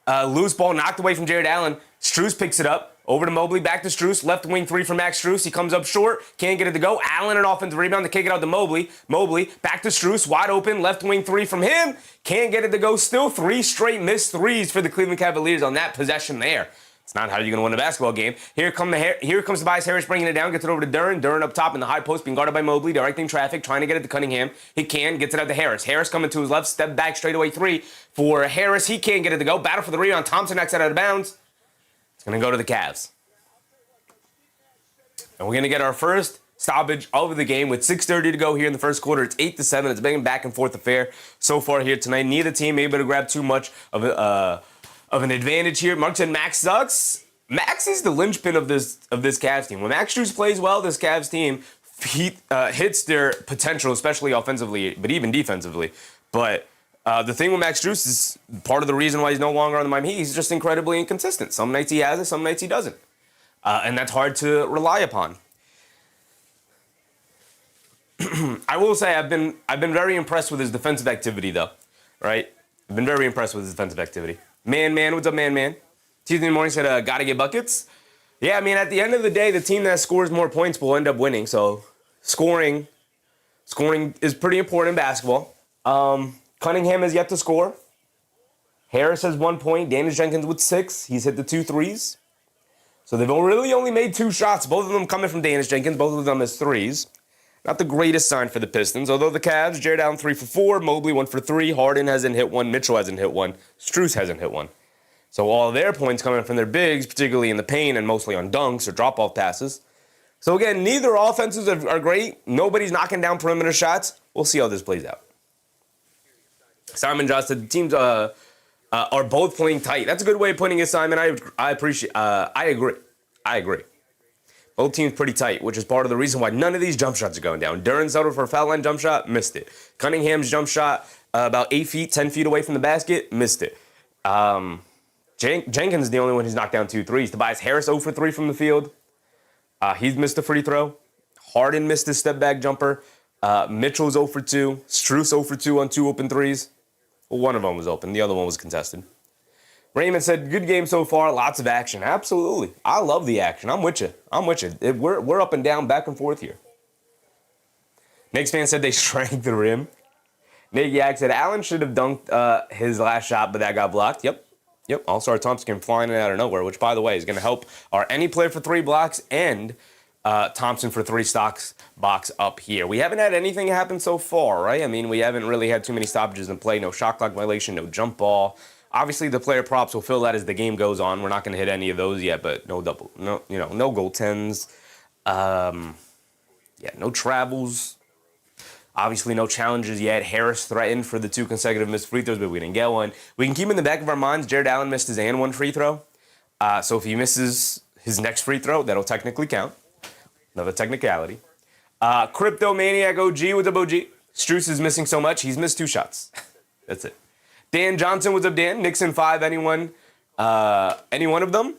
Loose ball knocked away from Jared Allen. Strus picks it up. Over to Mobley, back to Strus. Left wing 3 for Max Strus. He comes up short, can't get it to go. Allen an offensive rebound to kick it out to Mobley. Mobley, back to Strus, wide open. Left wing 3 from him. Can't get it to go. Still 3 straight missed threes for the Cleveland Cavaliers on that possession there. It's not how you're going to win a basketball game. Here comes Tobias Harris bringing it down, gets it over to Duren. Duren up top in the high post, being guarded by Mobley, directing traffic, trying to get it to Cunningham. He can, gets it out to Harris. Harris coming to his left, step back, straightaway 3 for Harris. He can't get it to go. Battle for the rebound. Thompson knocks it out of bounds. It's going to go to the Cavs. And we're going to get our first stoppage of the game with 6:30 to go here in the first quarter. It's 8-7. It's been a back and forth affair so far here tonight. Neither team able to grab too much of an advantage here. Mark said Max sucks. Max is the linchpin of this Cavs team. When Max Strus plays well, this Cavs team hits their potential, especially offensively, but even defensively. But the thing with Max Strus is part of the reason why he's no longer on the Miami Heat. He's just incredibly inconsistent. Some nights he has it, some nights he doesn't. And that's hard to rely upon. I will say I've been very impressed with his defensive activity, though. Right? I've been very impressed with his defensive activity. Man, what's up, man? Tuesday morning said, gotta get buckets. Yeah, I mean, at the end of the day, the team that scores more points will end up winning. So scoring is pretty important in basketball. Cunningham has yet to score. Harris has 1 point. Daniel Jenkins with 6. He's hit the 2 threes. So they've really only made 2 shots, both of them coming from Daniel Jenkins, both of them as threes. Not the greatest sign for the Pistons, although the Cavs, Jared Allen 3 for 4, Mobley 1 for 3, Harden hasn't hit 1, Mitchell hasn't hit 1, Strus hasn't hit 1. So all their points coming from their bigs, particularly in the paint and mostly on dunks or drop-off passes. So again, neither offenses are great. Nobody's knocking down perimeter shots. We'll see how this plays out. Simon Josh said the teams are both playing tight. That's a good way of putting it, Simon. I appreciate. I agree. Both teams pretty tight, which is part of the reason why none of these jump shots are going down. Duren settled for a foul line jump shot, missed it. Cunningham's jump shot about 8 feet, 10 feet away from the basket, missed it. Jenkins is the only one who's knocked down 2 threes. Tobias Harris 0 for 3 from the field. He's missed a free throw. Harden missed his step back jumper. Mitchell's 0 for 2. Strus 0 for 2 on 2 open threes. Well, one of them was open. The other one was contested. Raymond said, good game so far. Lots of action. Absolutely. I love the action. I'm with you. We're up and down, back and forth here. Knicks fan said they shrank the rim. Nick Yak said Allen should have dunked his last shot, but that got blocked. Yep. All-Star Thompson came flying in out of nowhere, which, by the way, is going to help our any player for 3 blocks and Thompson for 3 stocks box up here. We haven't had anything happen so far, right? I mean, we haven't really had too many stoppages in play. No shot clock violation, no jump ball. Obviously, the player props will fill that as the game goes on. We're not going to hit any of those yet, but no goaltends. No travels. Obviously, no challenges yet. Harris threatened for the 2 consecutive missed free throws, but we didn't get one. We can keep in the back of our minds, Jared Allen missed his and 1 free throw. So if he misses his next free throw, that'll technically count. Another technicality. Crypto Maniac OG, what's up, OG? Strus is missing so much, he's missed 2 shots. That's it. Dan Johnson, what's up, Dan? Nixon 5, any one of them?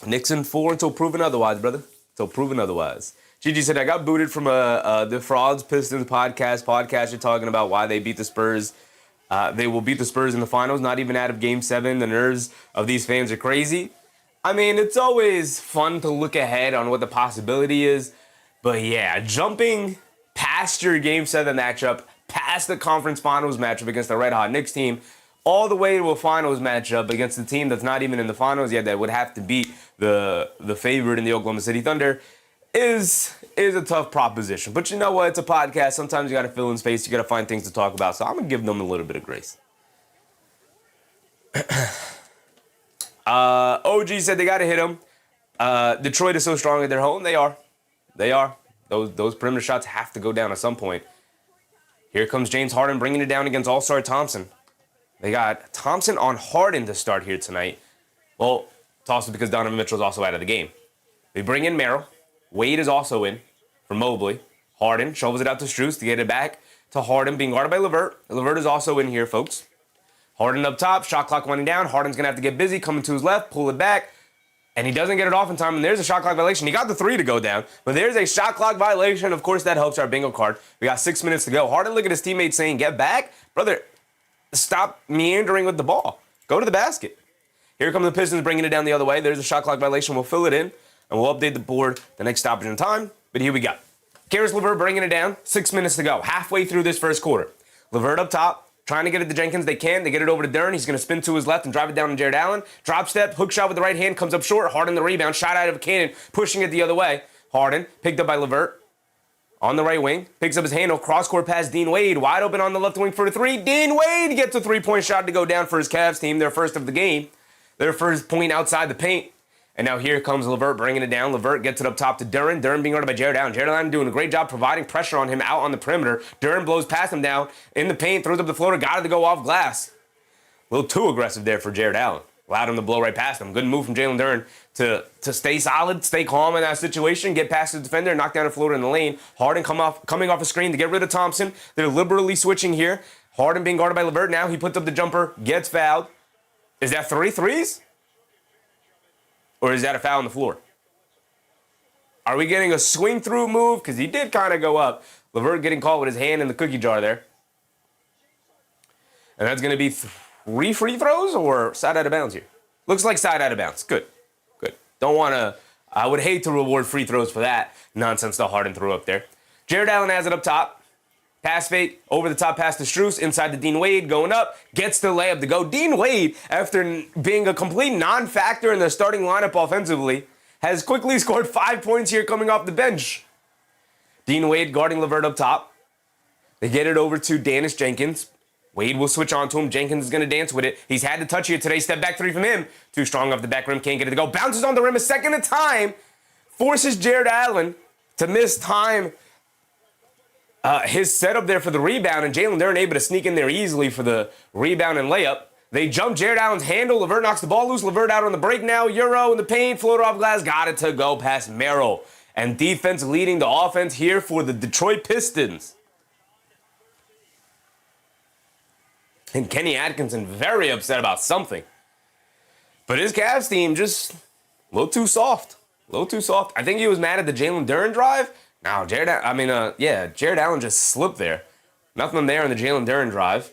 Nixon 4 until proven otherwise, brother. Until proven otherwise. Gigi said, I got booted from the Frauds Pistons podcast. You're talking about why they beat the Spurs. They will beat the Spurs in the finals, not even out of Game 7. The nerves of these fans are crazy. I mean, it's always fun to look ahead on what the possibility is. But yeah, jumping past your Game 7 matchup, past the conference finals matchup against the Red Hot Knicks team, all the way to a finals matchup against a team that's not even in the finals yet that would have to beat the favorite in the Oklahoma City Thunder, is a tough proposition. But you know what? It's a podcast. Sometimes you got to fill in space. You got to find things to talk about. So I'm going to give them a little bit of grace. OG said they got to hit him. Detroit is so strong at their home. They are. They are. Those perimeter shots have to go down at some point. Here comes James Harden bringing it down against All-Star Thompson. They got Thompson on Harden to start here tonight. Well, it's also because Donovan Mitchell's also out of the game. They bring in Merrill. Wade is also in for Mobley. Harden shovels it out to Strus to get it back to Harden, being guarded by LeVert. LeVert is also in here, folks. Harden up top, shot clock winding down. Harden's going to have to get busy, coming to his left, pull it back. And he doesn't get it off in time, and there's a shot clock violation. He got the 3 to go down, but there's a shot clock violation. Of course, that helps our bingo card. We got 6 minutes to go. Harden look at his teammates saying, get back. Brother, stop meandering with the ball. Go to the basket. Here come the Pistons bringing it down the other way. There's a shot clock violation. We'll fill it in, and we'll update the board the next stoppage in time. But here we go. Caris LeVert bringing it down. 6 minutes to go. Halfway through this first quarter. LeVert up top. Trying to get it to Jenkins. They can. They get it over to Duren. He's going to spin to his left and drive it down to Jared Allen. Drop step, hook shot with the right hand, comes up short. Harden the rebound. Shot out of a cannon, pushing it the other way. Harden, picked up by LeVert. On the right wing, picks up his handle. Cross-court pass, Dean Wade. Wide open on the left wing for a 3. Dean Wade gets a 3-point shot to go down for his Cavs team. Their first of the game. Their first point outside the paint. And now here comes LeVert bringing it down. LeVert gets it up top to Duren. Duren being guarded by Jared Allen. Jared Allen doing a great job providing pressure on him out on the perimeter. Duren blows past him down in the paint, throws up the floater, got it to go off glass. A little too aggressive there for Jared Allen. Allowed him to blow right past him. Good move from Jalen Duren to stay solid, stay calm in that situation, get past the defender, knock down a floater in the lane. Harden coming off a screen to get rid of Thompson. They're liberally switching here. Harden being guarded by LeVert now. He puts up the jumper, gets fouled. Is that 3 threes? Or is that a foul on the floor? Are we getting a swing-through move? Because he did kind of go up. LeVert getting caught with his hand in the cookie jar there. And that's going to be 3 free throws or side out of bounds here? Looks like side out of bounds. Good. Good. Don't want to... I would hate to reward free throws for that nonsense that Harden threw up there. Jared Allen has it up top. Pass fake, over the top pass to Strus, inside to Dean Wade, going up, gets the layup to go. Dean Wade, after being a complete non-factor in the starting lineup offensively, has quickly scored 5 points here coming off the bench. Dean Wade guarding LeVert up top. They get it over to Dennis Jenkins. Wade will switch on to him. Jenkins is going to dance with it. He's had to touch here today. Step back 3 from him. Too strong off the back rim, can't get it to go. Bounces on the rim a second at a time. Forces Jared Allen to miss time. His setup there for the rebound, and Jalen Duren able to sneak in there easily for the rebound and layup. They jump Jared Allen's handle. LeVert knocks the ball loose. LeVert out on the break now. Euro in the paint. Floater off glass. Got it to go past Merrill. And defense leading the offense here for the Detroit Pistons. And Kenny Atkinson very upset about something. But his Cavs team just a little too soft. A little too soft. I think he was mad at the Jalen Duren drive. No, Jared Allen just slipped there. Nothing there on the Jalen Duren drive.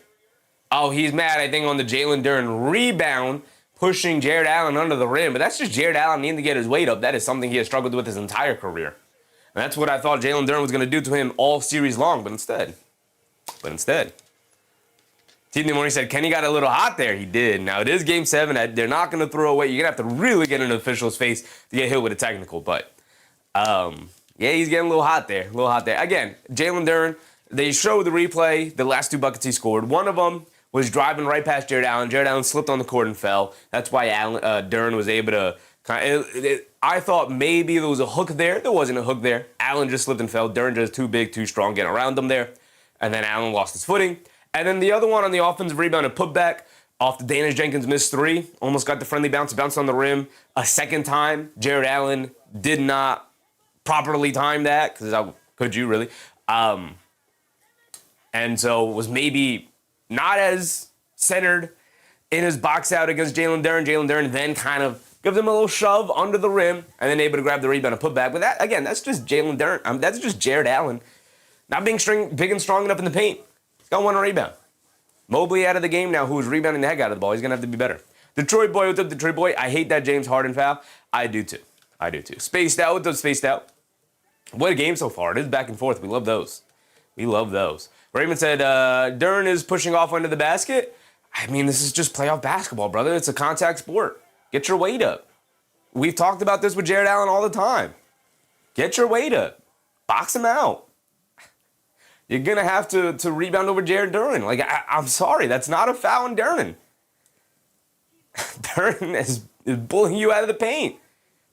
Oh, he's mad, I think, on the Jalen Duren rebound, pushing Jared Allen under the rim. But that's just Jared Allen needing to get his weight up. That is something he has struggled with his entire career. And that's what I thought Jalen Duren was going to do to him all series long. But instead, T.D. Morning said, Kenny got a little hot there. He did. Now, it is Game 7. They're not going to throw away. You're going to have to really get in an official's face to get hit with a technical. But, yeah, he's getting a little hot there. Again, Jalen Duren, they showed the replay, the last 2 buckets he scored. One of them was driving right past Jared Allen. Jared Allen slipped on the court and fell. That's why Duren was able to I thought maybe there was a hook there. There wasn't a hook there. Allen just slipped and fell. Duren just too big, too strong, getting around him there. And then Allen lost his footing. And then the other one on the offensive rebound and putback off the Dennis Jenkins missed 3. Almost got the friendly bounce. Bounced on the rim a second time. Jared Allen did not properly time that, because how could you really? And so was maybe not as centered in his box out against Jalen Duren. Jalen Duren then kind of gives him a little shove under the rim and then able to grab the rebound and put back. But that, again, that's just Jalen Duren. That's just Jared Allen not being big and strong enough in the paint. He's got 1 rebound. Mobley out of the game now, who was rebounding the heck out of the ball. He's going to have to be better. Detroit boy, what's up, Detroit boy? I hate that James Harden foul. I do too. Spaced out, what's up, spaced out? What a game so far. It is back and forth. We love those. Raymond said, Duren is pushing off under the basket. I mean, this is just playoff basketball, brother. It's a contact sport. Get your weight up. We've talked about this with Jared Allen all the time. Get your weight up. Box him out. You're going to have to rebound over Jared Duren. Like, I'm sorry. That's not a foul on Duren. Duren is bullying you out of the paint.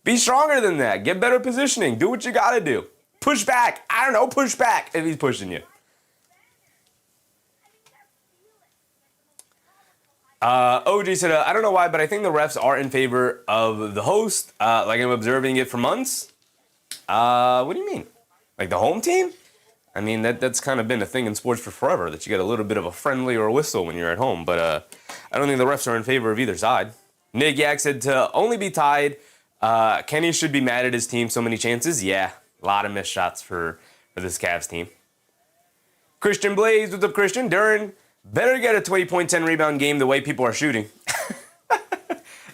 Be stronger than that. Get better positioning. Do what you got to do. Push back. I don't know. Push back if he's pushing you. OG said, I don't know why, but I think the refs are in favor of the host. Like I'm observing it for months. What do you mean? Like the home team? I mean, that's kind of been a thing in sports for forever, that you get a little bit of a friendly or a whistle when you're at home. But I don't think the refs are in favor of either side. Nick Yak said, to only be tied, Kenny should be mad at his team. So many chances. Yeah, a lot of missed shots for this Cavs team. Christian Blaze, what's up, Christian? Duran better get a 20-point, 10-rebound game the way people are shooting.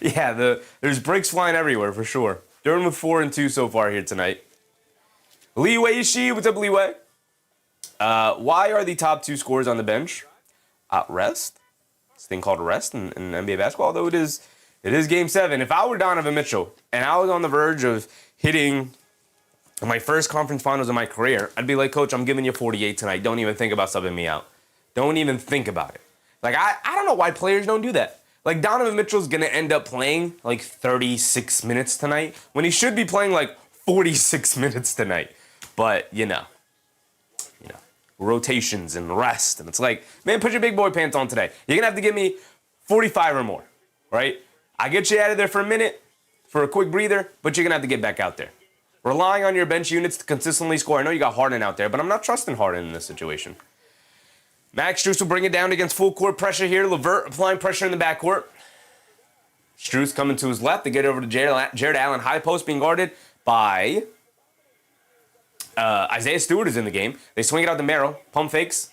Yeah, there's bricks flying everywhere for sure. Duran with 4 and 2 so far here tonight. Lee Wei Shi, what's up, Lee Wei? Why are the top 2 scorers on the bench? Rest. This thing called rest in NBA basketball, although it is Game 7. If I were Donovan Mitchell and I was on the verge of hitting my first conference finals of my career, I'd be like, Coach, I'm giving you 48 tonight. Don't even think about subbing me out. Don't even think about it. Like, I don't know why players don't do that. Like, Donovan Mitchell's going to end up playing like 36 minutes tonight when he should be playing like 46 minutes tonight. But, you know, rotations and rest. And it's like, man, put your big boy pants on today. You're going to have to give me 45 or more, right? I get you out of there for a minute, for a quick breather, but you're going to have to get back out there. Relying on your bench units to consistently score. I know you got Harden out there, but I'm not trusting Harden in this situation. Max Strus will bring it down against full court pressure here. LeVert applying pressure in the backcourt. Strus coming to his left to get over to Jared Allen. High post being guarded by Isaiah Stewart is in the game. They swing it out to Merrill. Pump fakes.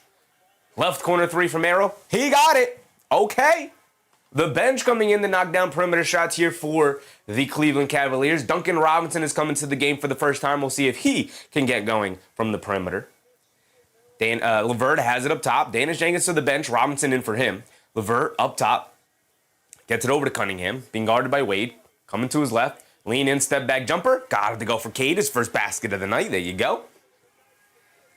Left corner 3 for Merrill. He got it. Okay. The bench coming in to knock down perimeter shots here for the Cleveland Cavaliers. Duncan Robinson is coming to the game for the first time. We'll see if he can get going from the perimeter. LeVert has it up top. Danish Jenkins to the bench. Robinson in for him. LeVert up top. Gets it over to Cunningham. Being guarded by Wade. Coming to his left. Lean in, step back jumper. Got it to go for Cade. His first basket of the night. There you go.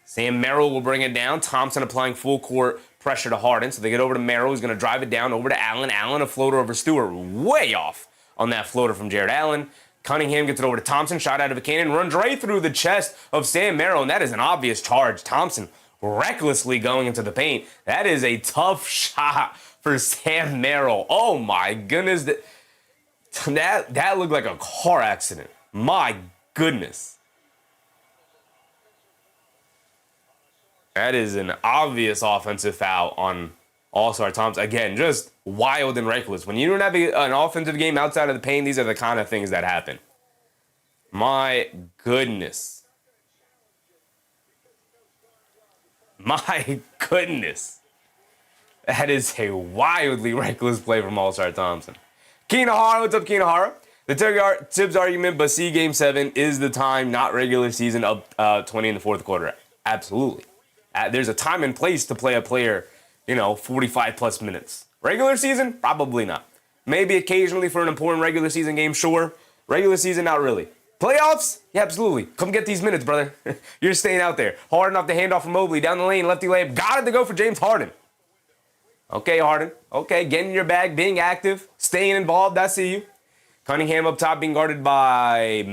Sam Merrill will bring it down. Thompson applying full court pressure to Harden. So they get over to Merrill. He's going to drive it down over to Allen. Allen a floater over Stewart. Way off on that floater from Jared Allen. Cunningham gets it over to Thompson. Shot out of a cannon. Runs right through the chest of Sam Merrill. And that is an obvious charge. Thompson recklessly going into the paint. That is a tough shot for Sam Merrill. Oh my goodness. That looked like a car accident. My goodness. That is an obvious offensive foul on All-Star Thompson. Again, just wild and reckless. When you don't have an offensive game outside of the paint, these are the kind of things that happen. My goodness. My goodness. That is a wildly reckless play from All-Star Thompson. Keenahara, what's up, Keenahara? The Tibbs argument, but see, Game 7 is the time, not regular season, up 20 in the fourth quarter. Absolutely. There's a time and place to play a player, 45-plus minutes. Regular season? Probably not. Maybe occasionally for an important regular season game, sure. Regular season, not really. Playoffs? Yeah, absolutely. Come get these minutes, brother. You're staying out there. Harden off the handoff from Mobley. Down the lane, lefty layup. Got it to go for James Harden. Okay, Harden. Okay, getting in your bag, being active, staying involved. I see you. Cunningham up top being guarded by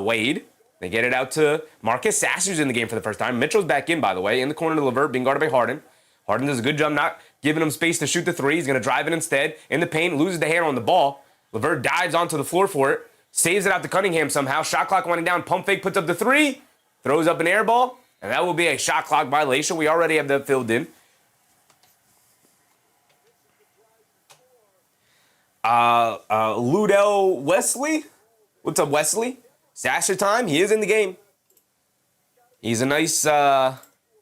Wade. They get it out to Marcus Sasser's in the game for the first time. Mitchell's back in, by the way, in the corner to LeVert, being guarded by Harden. Harden does a good job not giving him space to shoot the 3. He's going to drive it instead. In the paint, loses the hand on the ball. LeVert dives onto the floor for it. Saves it out to Cunningham somehow. Shot clock winding down. Pump fake, puts up the 3. Throws up an air ball. And that will be a shot clock violation. We already have that filled in. Ludell Wesley. What's up, Wesley? Sasser time. He is in the game. He's a nice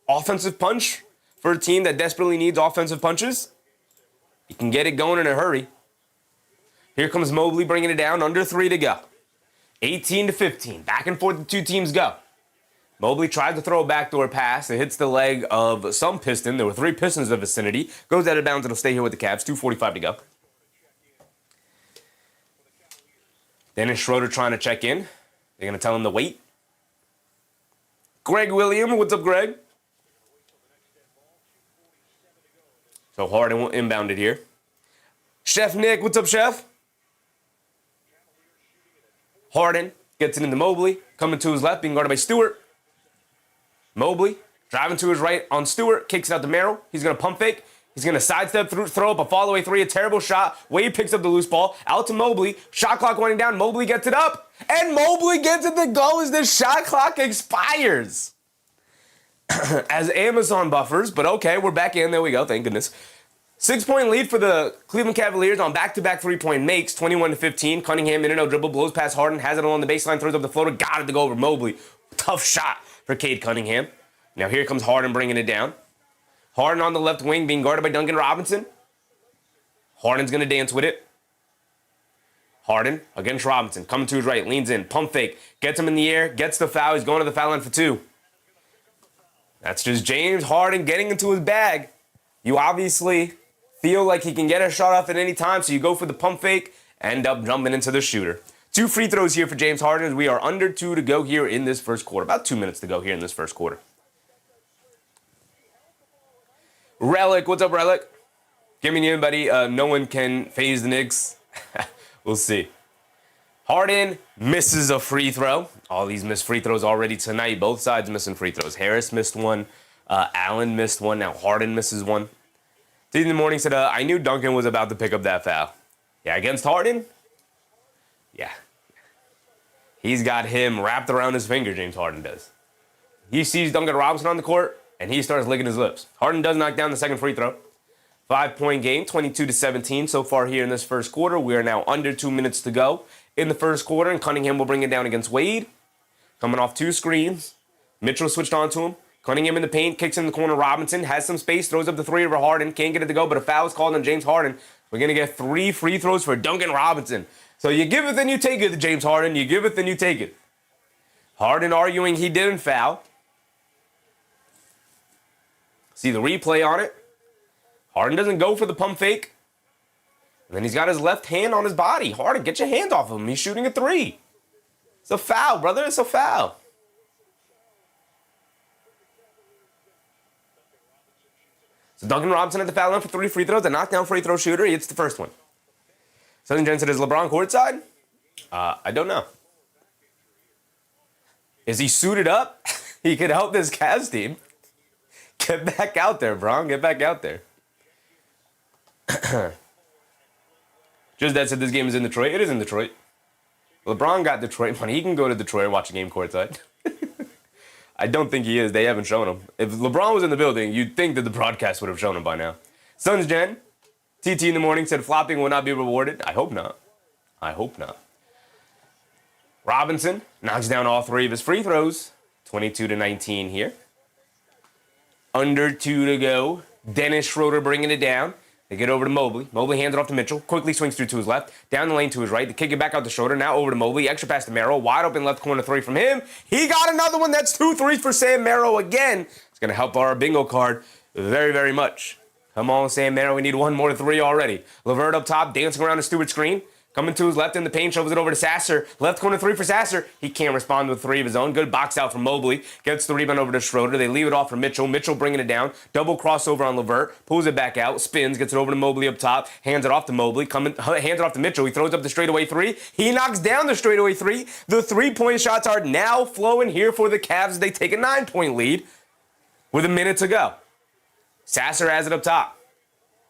offensive punch for a team that desperately needs offensive punches. He can get it going in a hurry. Here comes Mobley bringing it down. Under 3 to go. 18-15. Back and forth the two teams go. Mobley tried to throw a backdoor pass. It hits the leg of some Piston. There were 3 Pistons in the vicinity. Goes out of bounds. It'll stay here with the Cavs. 2:45 to go. Dennis Schroeder trying to check in. They're going to tell him to wait. Greg Williams. What's up, Greg? So Harden will inbound it here. Chef Nick. What's up, Chef? Harden gets it into Mobley, coming to his left, being guarded by Stewart. Mobley driving to his right on Stewart, kicks it out to Merrill. He's going to pump fake. He's going to sidestep through, throw up a fall-away three, a terrible shot. Wade picks up the loose ball, out to Mobley. Shot clock winding down. Mobley gets it up, and Mobley gets it to go as the shot clock expires. As Amazon buffers, but okay, we're back in. There we go. Thank goodness. 6-point lead for the Cleveland Cavaliers on back-to-back three-point makes, 21-15. Cunningham in and out dribble, blows past Harden, has it along the baseline, throws up the floater, got it to go over Mobley. Tough shot for Cade Cunningham. Now here comes Harden bringing it down. Harden on the left wing being guarded by Duncan Robinson. Harden's going to dance with it. Harden against Robinson, coming to his right, leans in, pump fake, gets him in the air, gets the foul. He's going to the foul line for two. That's just James Harden getting into his bag. You obviously feel like he can get a shot off at any time, so you go for the pump fake, end up jumping into the shooter. 2 free throws here for James Harden. We are under 2 to go here in this first quarter. About 2 minutes to go here in this first quarter. Relic, what's up, Relic? Give me anybody. No one can phase the Knicks. We'll see. Harden misses a free throw. All these missed free throws already tonight. Both sides missing free throws. Harris missed one. Allen missed one. Now Harden misses one. T in the morning said, I knew Duncan was about to pick up that foul. Yeah, against Harden? Yeah. He's got him wrapped around his finger, James Harden does. He sees Duncan Robinson on the court, and he starts licking his lips. Harden does knock down the second free throw. 5-point game, 22-17 so far here in this first quarter. We are now under 2 minutes to go in the first quarter, and Cunningham will bring it down against Wade. Coming off 2 screens. Mitchell switched on to him. Cunningham in the paint, kicks in the corner. Robinson has some space, throws up the three over Harden. Can't get it to go, but a foul is called on James Harden. We're going to get 3 free throws for Duncan Robinson. So you give it, then you take it, James Harden. You give it, then you take it. Harden arguing he didn't foul. See the replay on it. Harden doesn't go for the pump fake. And then he's got his left hand on his body. Harden, get your hand off of him. He's shooting a 3. It's a foul, brother. It's a foul. So Duncan Robinson at the foul line for 3 free throws. A knockdown free throw shooter. He hits the first one. Southern Jen said, is LeBron courtside? I don't know. Is he suited up? He could help this Cavs team. Get back out there, Bron. Get back out there. Just that said this game is in Detroit. It is in Detroit. LeBron got Detroit money. He can go to Detroit and watch a game courtside. I don't think he is. They haven't shown him. If LeBron was in the building, you'd think that the broadcast would have shown him by now. Suns Jen, TT in the morning said flopping will not be rewarded. I hope not. I hope not. Robinson knocks down all 3 of his free throws. 22-19 here. Under 2 to go. Dennis Schroeder bringing it down. They get over to Mobley. Mobley hands it off to Mitchell. Quickly swings through to his left. Down the lane to his right. They kick it back out to Schroeder. Now over to Mobley. Extra pass to Merrill. Wide open left corner 3 from him. He got another one. That's 2 threes for Sam Merrill again. It's going to help our bingo card very, very much. Come on, Sam Merrill. We need 1 more 3 already. LeVert up top, dancing around the Stewart screen. Coming to his left in the paint, shoves it over to Sasser. Left corner 3 for Sasser. He can't respond with 3 of his own. Good box out from Mobley. Gets the rebound over to Schroeder. They leave it off for Mitchell. Mitchell bringing it down. Double crossover on LeVert. Pulls it back out. Spins. Gets it over to Mobley up top. Hands it off to Mobley. Hands it off to Mitchell. He throws up the straightaway 3. He knocks down the straightaway 3. The 3-point shots are now flowing here for the Cavs. They take a 9-point lead with a minute to go. Sasser has it up top.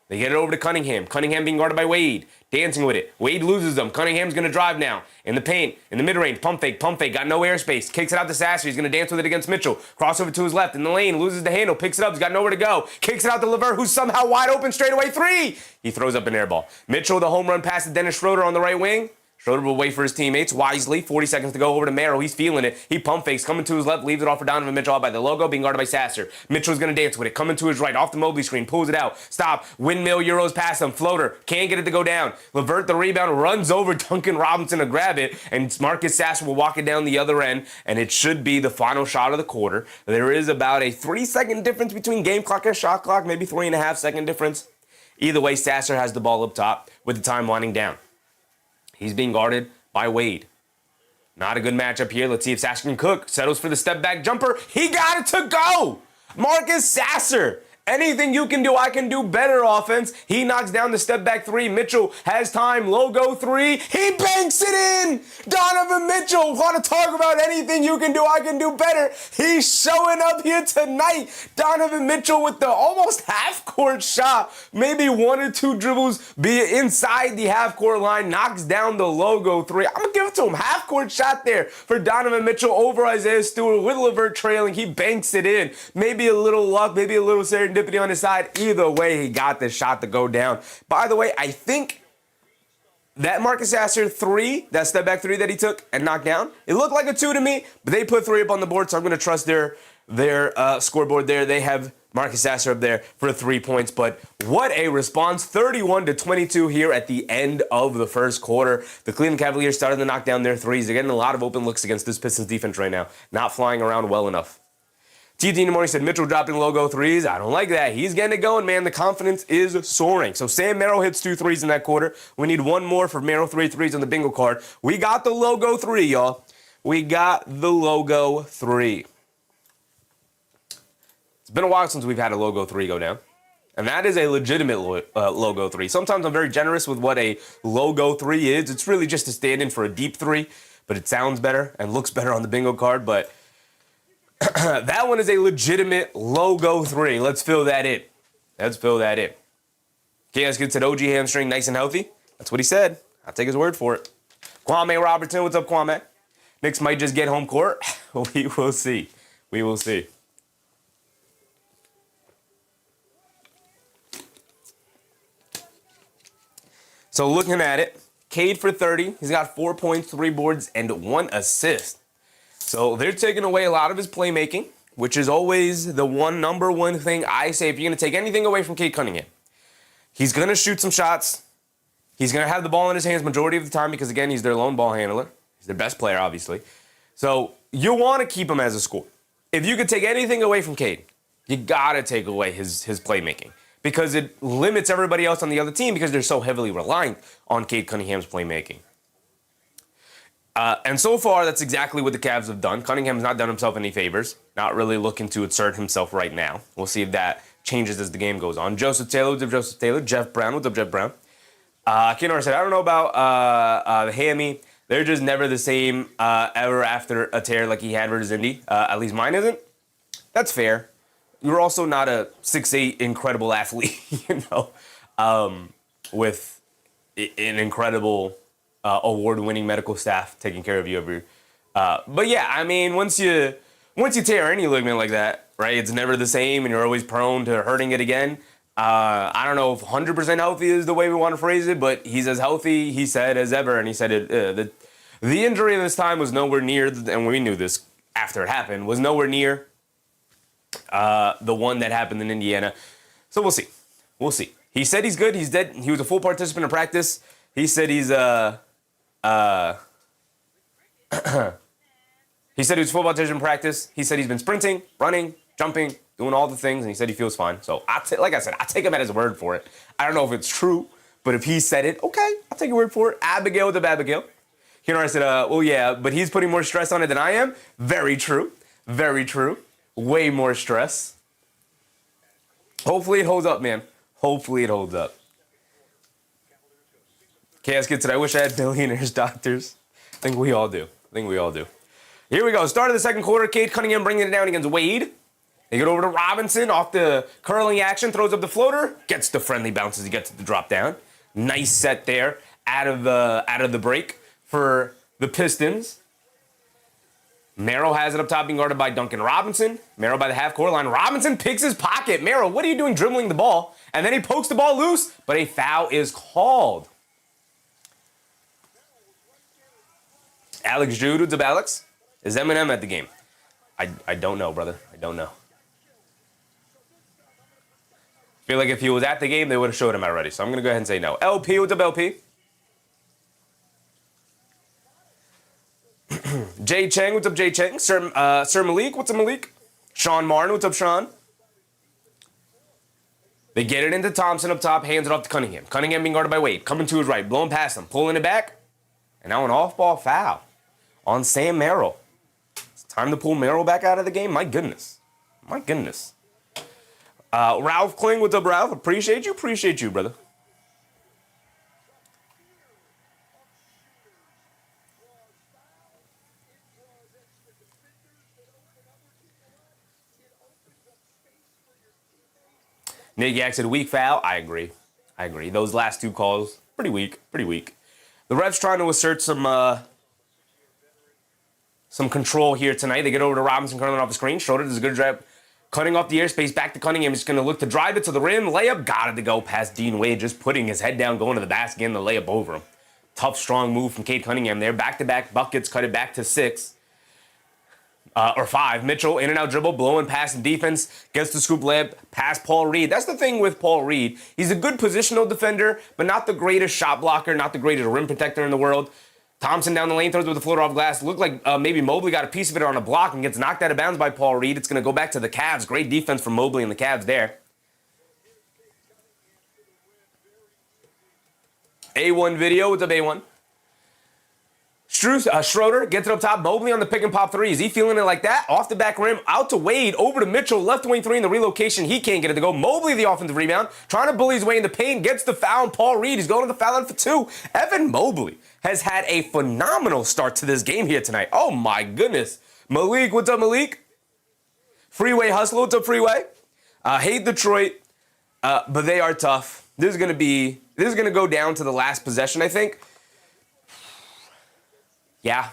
They get it over to Cunningham. Cunningham being guarded by Wade. Dancing with it. Wade loses them. Cunningham's going to drive now. In the paint. In the mid-range. Pump fake. Pump fake. Got no airspace. Kicks it out to Sasser. He's going to dance with it against Mitchell. Crossover to his left. In the lane. Loses the handle. Picks it up. He's got nowhere to go. Kicks it out to LeVert, who's somehow wide open. Straightaway 3. He throws up an air ball. Mitchell, the home run pass to Dennis Schroeder on the right wing. Schroeder will wait for his teammates wisely. 40 seconds to go over to Merrill. He's feeling it. He pump fakes. Coming to his left. Leaves it off for Donovan Mitchell out by the logo. Being guarded by Sasser. Mitchell's going to dance with it. Coming to his right. Off the Mobley screen. Pulls it out. Stop. Windmill. Euros past him. Floater. Can't get it to go down. LeVert the rebound. Runs over Duncan Robinson to grab it. And Marcus Sasser will walk it down the other end. And it should be the final shot of the quarter. There is about a 3-second difference between game clock and shot clock. Maybe 3.5-second difference. Either way, Sasser has the ball up top with the time winding down. He's being guarded by Wade. Not a good matchup here. Let's see if Sasser can cook. Settles for the step back jumper. He got it to go. Marcus Sasser Anything you can do, I can do better offense. He knocks down the step back three. Mitchell has time. Logo three. He banks it in. Donovan Mitchell, want to talk about anything you can do, I can do better. He's showing up here tonight. Donovan Mitchell with the almost half-court shot. Maybe one or two dribbles, be it inside the half-court line, knocks down the logo three. I'm going to give it to him. Half-court shot there for Donovan Mitchell over Isaiah Stewart with LeVert trailing. He banks it in. Maybe a little luck, maybe a little serendipity on his side. Either way, he got the shot to go down. By the way, I think that Marcus Gasser three, that step back three that he took and knocked down, it looked like a two to me, but they put three up on the board, so I'm going to trust their scoreboard there. They have Marcus Gasser up there for 3 points, but what a response. 31-22 here at the end of the first quarter. The Cleveland Cavaliers started to knock down their threes. They're getting a lot of open looks against this Pistons defense right now. Not flying around well enough. TT in the morning said, Mitchell dropping logo threes. I don't like that. He's getting it going, man. The confidence is soaring. So Sam Merrill hits 2 threes in that quarter. We need one more for Merrill, 3 threes on the bingo card. We got the logo three, y'all. We got the logo three. It's been a while since we've had a logo three go down. And that is a legitimate logo three. Sometimes I'm very generous with what a logo three is. It's really just a stand-in for a deep three, but it sounds better and looks better on the bingo card. But that one is a legitimate logo three. Let's fill that in. Let's fill that in. KS gets an OG hamstring nice and healthy. That's what he said. I'll take his word for it. Kwame Robertson, what's up, Kwame? Knicks might just get home court. We will see. We will see. So looking at it, Cade for 30. He's got 4 points, 3 boards, and 1 assist. So they're taking away a lot of his playmaking, which is always the number one thing I say if you're going to take anything away from Cade Cunningham. He's going to shoot some shots. He's going to have the ball in his hands majority of the time because, again, he's their lone ball handler. He's their best player, obviously. So you want to keep him as a scorer. If you could take anything away from Cade, you got to take away his playmaking because it limits everybody else on the other team because they're so heavily reliant on Cade Cunningham's playmaking. And so far, that's exactly what the Cavs have done. Cunningham's not done himself any favors. Not really looking to assert himself right now. We'll see if that changes as the game goes on. Joseph Taylor, what's up, Joseph Taylor? Jeff Brown, what's up, Jeff Brown? Kinnor said, I don't know about the hammy. They're just never the same ever after a tear like he had versus Indy. At least mine isn't. That's fair. You're also not a 6'8" incredible athlete, with an incredible award-winning medical staff taking care of you every. But yeah, I mean, once you tear any ligament like that, right, it's never the same, and you're always prone to hurting it again. I don't know if 100% healthy is the way we want to phrase it, but he's as healthy, he said, as ever, and he said the injury this time was nowhere near, and we knew this after it happened, was nowhere near the one that happened in Indiana. So we'll see. We'll see. He said he's good. He's dead. He was a full participant in practice. He said he's he said he was a full participant in practice. He said he's been sprinting, running, jumping, doing all the things, and he said he feels fine. So like I said, I take him at his word for it. I don't know if it's true, but if he said it, okay, I'll take your word for it. Abigail with the Abigail. You know, I said, well, yeah, but he's putting more stress on it than I am. Very true. Very true. Way more stress. Hopefully it holds up, man. Hopefully it holds up. KS gets it. I wish I had billionaires doctors. I think we all do. Here we go. Start of the second quarter. Cade Cunningham bringing it down against Wade. They get over to Robinson off the curling action. Throws up the floater. Gets the friendly bounces. He gets it to drop down. Nice set there out of the break for the Pistons. Merrill has it up top being guarded by Duncan Robinson. Merrill by the half-court line. Robinson picks his pocket. Merrill, what are you doing dribbling the ball? And then he pokes the ball loose, but a foul is called. Alex Jude, what's up, Alex? Is Eminem at the game? I don't know, brother. I don't know. Feel like if he was at the game, they would have showed him already. So I'm going to go ahead and say no. LP, what's up, LP? Jay Cheng, what's up, Jay Cheng? Sir Malik, what's up, Malik? Sean Martin, what's up, Sean? They get it into Thompson up top, hands it off to Cunningham. Cunningham being guarded by Wade, coming to his right, blowing past him, pulling it back. And now an off-ball foul on Sam Merrill. It's time to pull Merrill back out of the game. My goodness. Ralph Kling, what's up, Ralph? Appreciate you, brother. Nick Yak said weak foul. I agree. Those last two calls, pretty weak. The refs trying to assert some control here tonight. They get over to Robinson, curling off the screen. Schroeder does a good job cutting off the airspace. Back to Cunningham. He's going to look to drive it to the rim. Layup. Got it to go past Dean Wade. Just putting his head down, going to the basket, and the layup over him. Tough, strong move from Cade Cunningham there. Back-to-back buckets. Cut it back to 6. Or 5. Mitchell, in and out dribble, blowing past the defense, gets the scoop layup past Paul Reed. That's the thing with Paul Reed. He's a good positional defender, but not the greatest shot blocker, not the greatest rim protector in the world. Thompson down the lane, throws with the floater off glass. Looked like maybe Mobley got a piece of it on a block and gets knocked out of bounds by Paul Reed. It's going to go back to the Cavs. Great defense from Mobley and the Cavs there. A1 video. What's up, A1? Schroeder gets it up top. Mobley on the pick and pop 3. Is he feeling it like that? Off the back rim, out to Wade, over to Mitchell, left wing 3 in the relocation. He can't get it to go. Mobley, the offensive rebound, trying to bully his way in the paint, gets the foul, and Paul Reed is going to the foul line for 2. Evan Mobley has had a phenomenal start to this game here tonight. Oh my goodness. Malik, what's up, Malik? Freeway Hustle, what's up, Freeway? Hate Detroit, but they are tough. This is going to go down to the last possession, I think. Yeah,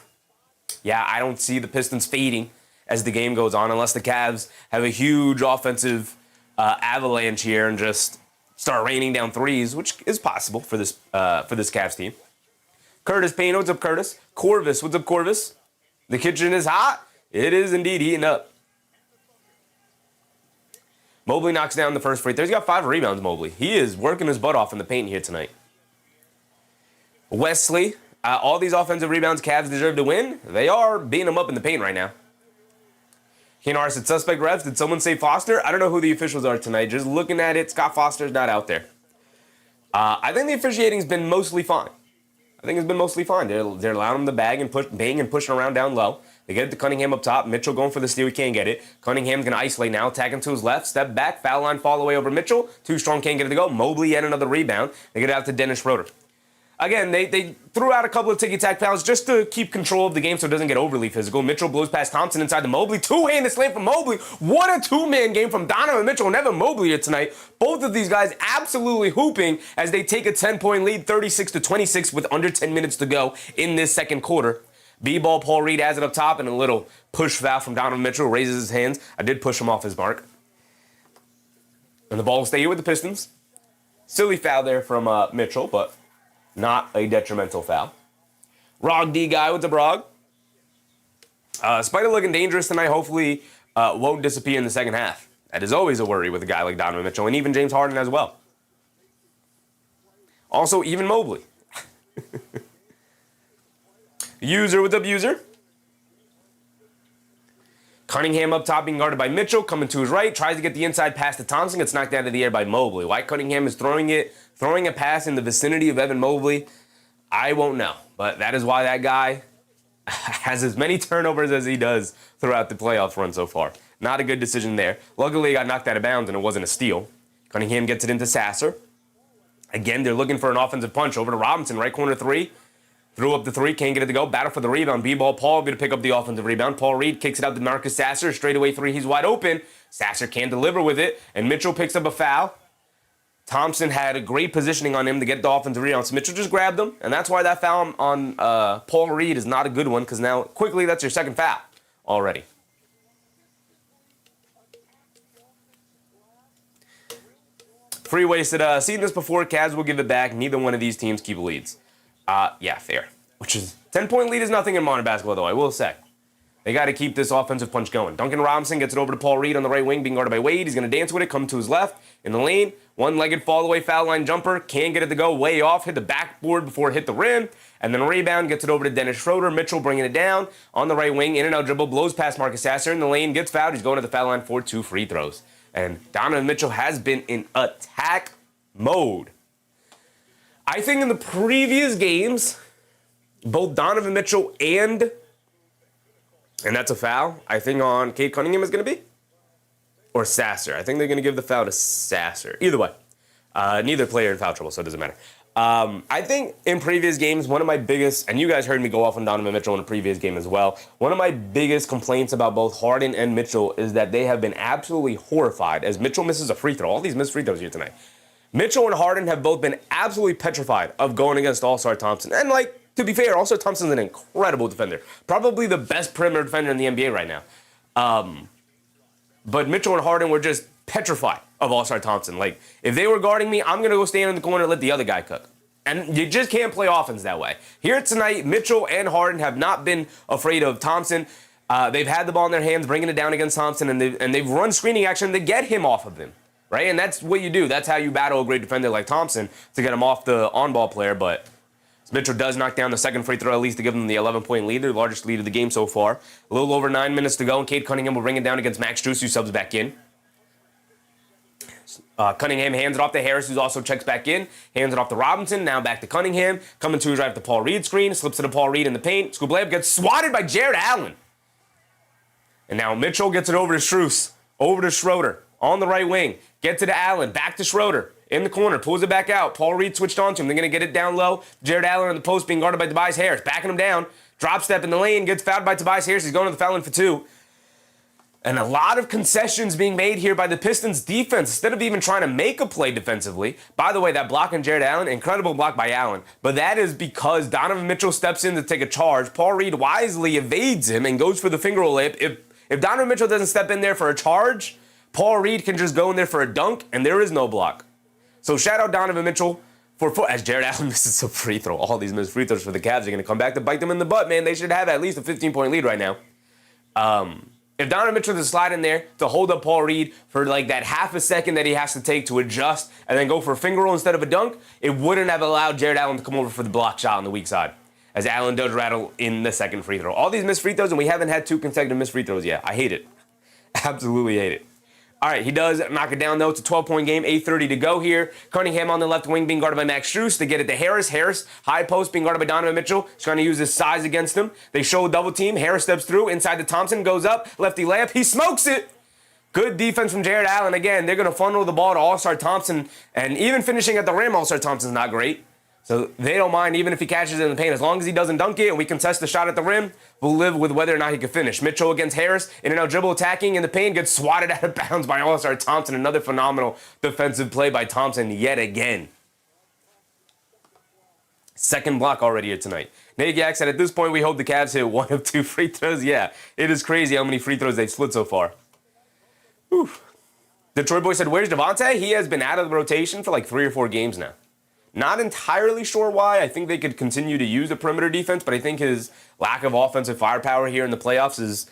I don't see the Pistons fading as the game goes on unless the Cavs have a huge offensive avalanche here and just start raining down threes, which is possible for this Cavs team. Curtis Payne, what's up, Curtis? Corvus, what's up, Corvus? The kitchen is hot. It is indeed heating up. Mobley knocks down the first free throw. He's got 5 rebounds, Mobley. He is working his butt off in the paint here tonight. Wesley. All these offensive rebounds Cavs deserve to win. They are beating them up in the paint right now. Kenar said, suspect refs. Did someone say Foster? I don't know who the officials are tonight. Just looking at it, Scott Foster's not out there. I think the officiating's been mostly fine. They're allowing him to bang and pushing around down low. They get it to Cunningham up top. Mitchell going for the steal. He can't get it. Cunningham's going to isolate now. Tag him to his left. Step back. Foul line fall away over Mitchell. Too strong. Can't get it to go. Mobley yet another rebound. They get it out to Dennis Schroeder. Again, they threw out a couple of ticky-tack fouls just to keep control of the game so it doesn't get overly physical. Mitchell blows past Thompson inside to Mobley. Two-handed slam from Mobley. What a two-man game from Donovan Mitchell and Evan Mobley here tonight. Both of these guys absolutely hooping as they take a 10-point lead, 36-26 with under 10 minutes to go in this second quarter. B-ball, Paul Reed has it up top, and a little push foul from Donovan Mitchell. Raises his hands. I did push him off his mark. And the ball will stay here with the Pistons. Silly foul there from Mitchell, but not a detrimental foul. Rog D guy with the Brog. Spider looking dangerous tonight. Hopefully won't disappear in the second half. That is always a worry with a guy like Donovan Mitchell, and even James Harden as well. Also, even Mobley. User, what's up, User? Cunningham up top being guarded by Mitchell, coming to his right, tries to get the inside pass to Thompson, gets knocked out of the air by Mobley. Why Cunningham is throwing a pass in the vicinity of Evan Mobley, I won't know. But that is why that guy has as many turnovers as he does throughout the playoff run so far. Not a good decision there. Luckily, he got knocked out of bounds and it wasn't a steal. Cunningham gets it into Sasser. Again, they're looking for an offensive punch over to Robinson, right corner 3. Threw up the 3, can't get it to go. Battle for the rebound. B-ball, Paul going to pick up the offensive rebound. Paul Reed kicks it out to Marcus Sasser. Straightaway 3, he's wide open. Sasser can't deliver with it, and Mitchell picks up a foul. Thompson had a great positioning on him to get the offensive rebound, so Mitchell just grabbed him, and that's why that foul on Paul Reed is not a good one, because now, quickly, that's your second foul already. Freeway said, seen this before, Cavs will give it back. Neither one of these teams keep leads. Yeah, fair. Which is 10-point lead is nothing in modern basketball, though, I will say. They got to keep this offensive punch going. Duncan Robinson gets it over to Paul Reed on the right wing, being guarded by Wade. He's going to dance with it, come to his left in the lane. One-legged fall-away foul line jumper. Can't get it to go way off. Hit the backboard before it hit the rim. And then rebound, gets it over to Dennis Schroeder. Mitchell bringing it down on the right wing. In and out dribble, blows past Marcus Sasser in the lane, gets fouled. He's going to the foul line for 2 free throws. And Donovan Mitchell has been in attack mode. I think in the previous games, both Donovan Mitchell and that's a foul, I think on Cade Cunningham is going to be. or Sasser. I think they're going to give the foul to Sasser. Either way, neither player in foul trouble, so it doesn't matter. I think in previous games, one of my biggest, and you guys heard me go off on Donovan Mitchell in a previous game as well, one of my biggest complaints about both Harden and Mitchell is that they have been absolutely horrified as Mitchell misses a free throw. All these missed free throws here tonight. Mitchell and Harden have both been absolutely petrified of going against All-Star Thompson. And, like, to be fair, All-Star Thompson's an incredible defender. Probably the best perimeter defender in the NBA right now. But Mitchell and Harden were just petrified of All-Star Thompson. Like, if they were guarding me, I'm going to go stand in the corner and let the other guy cook. And you just can't play offense that way. Here tonight, Mitchell and Harden have not been afraid of Thompson. They've had the ball in their hands, bringing it down against Thompson, and they've run screening action to get him off of them, right? And that's what you do. That's how you battle a great defender like Thompson to get him off the on-ball player. But Mitchell does knock down the second free throw, at least to give them the 11-point lead, the largest lead of the game so far. A little over 9 minutes to go, and Cade Cunningham will bring it down against Max Strus, who subs back in. Cunningham hands it off to Harris, who also checks back in. Hands it off to Robinson. Now back to Cunningham. Coming to his right at the Paul Reed screen. Slips it to Paul Reed in the paint. Scoop layup gets swatted by Jared Allen. And now Mitchell gets it over to Strus. Over to Schroeder. On the right wing. Gets it to Allen. Back to Schroeder. In the corner. Pulls it back out. Paul Reed switched on to him. They're going to get it down low. Jared Allen in the post being guarded by Tobias Harris. Backing him down. Drop step in the lane. Gets fouled by Tobias Harris. He's going to the foul line for 2. And a lot of concessions being made here by the Pistons defense instead of even trying to make a play defensively. By the way, that block on Jared Allen, incredible block by Allen. But that is because Donovan Mitchell steps in to take a charge. Paul Reed wisely evades him and goes for the finger roll layup. If Donovan Mitchell doesn't step in there for a charge, Paul Reed can just go in there for a dunk, and there is no block. So shout out Donovan Mitchell as Jared Allen misses a free throw. All these missed free throws for the Cavs are going to come back to bite them in the butt, man. They should have at least a 15-point lead right now. If Donovan Mitchell does slide in there to hold up Paul Reed for like that half a second that he has to take to adjust and then go for a finger roll instead of a dunk, it wouldn't have allowed Jared Allen to come over for the block shot on the weak side, as Allen does rattle in the second free throw. All these missed free throws, and we haven't had 2 consecutive missed free throws yet. I hate it. Absolutely hate it. All right, he does knock it down, though. It's a 12-point game, 8:30 to go here. Cunningham on the left wing being guarded by Max Strus to get it to Harris. Harris, high post, being guarded by Donovan Mitchell. He's trying to use his size against him. They show a double team. Harris steps through. Inside to Thompson, goes up. Lefty layup. He smokes it. Good defense from Jared Allen. Again, they're going to funnel the ball to All-Star Thompson. And even finishing at the rim, All-Star Thompson's not great. So they don't mind even if he catches it in the paint. As long as he doesn't dunk it and we contest the shot at the rim, we'll live with whether or not he can finish. Mitchell against Harris, in and out dribble attacking in the paint, gets swatted out of bounds by All-Star Thompson. Another phenomenal defensive play by Thompson yet again. Second block already here tonight. Nate Yak said, at this point, we hope the Cavs hit 1 of 2 free throws. Yeah, it is crazy how many free throws they've split so far. Whew. Detroit boy said, where's Devontae? He has been out of the rotation for like 3 or 4 games now. Not entirely sure why. I think they could continue to use the perimeter defense, but I think his lack of offensive firepower here in the playoffs has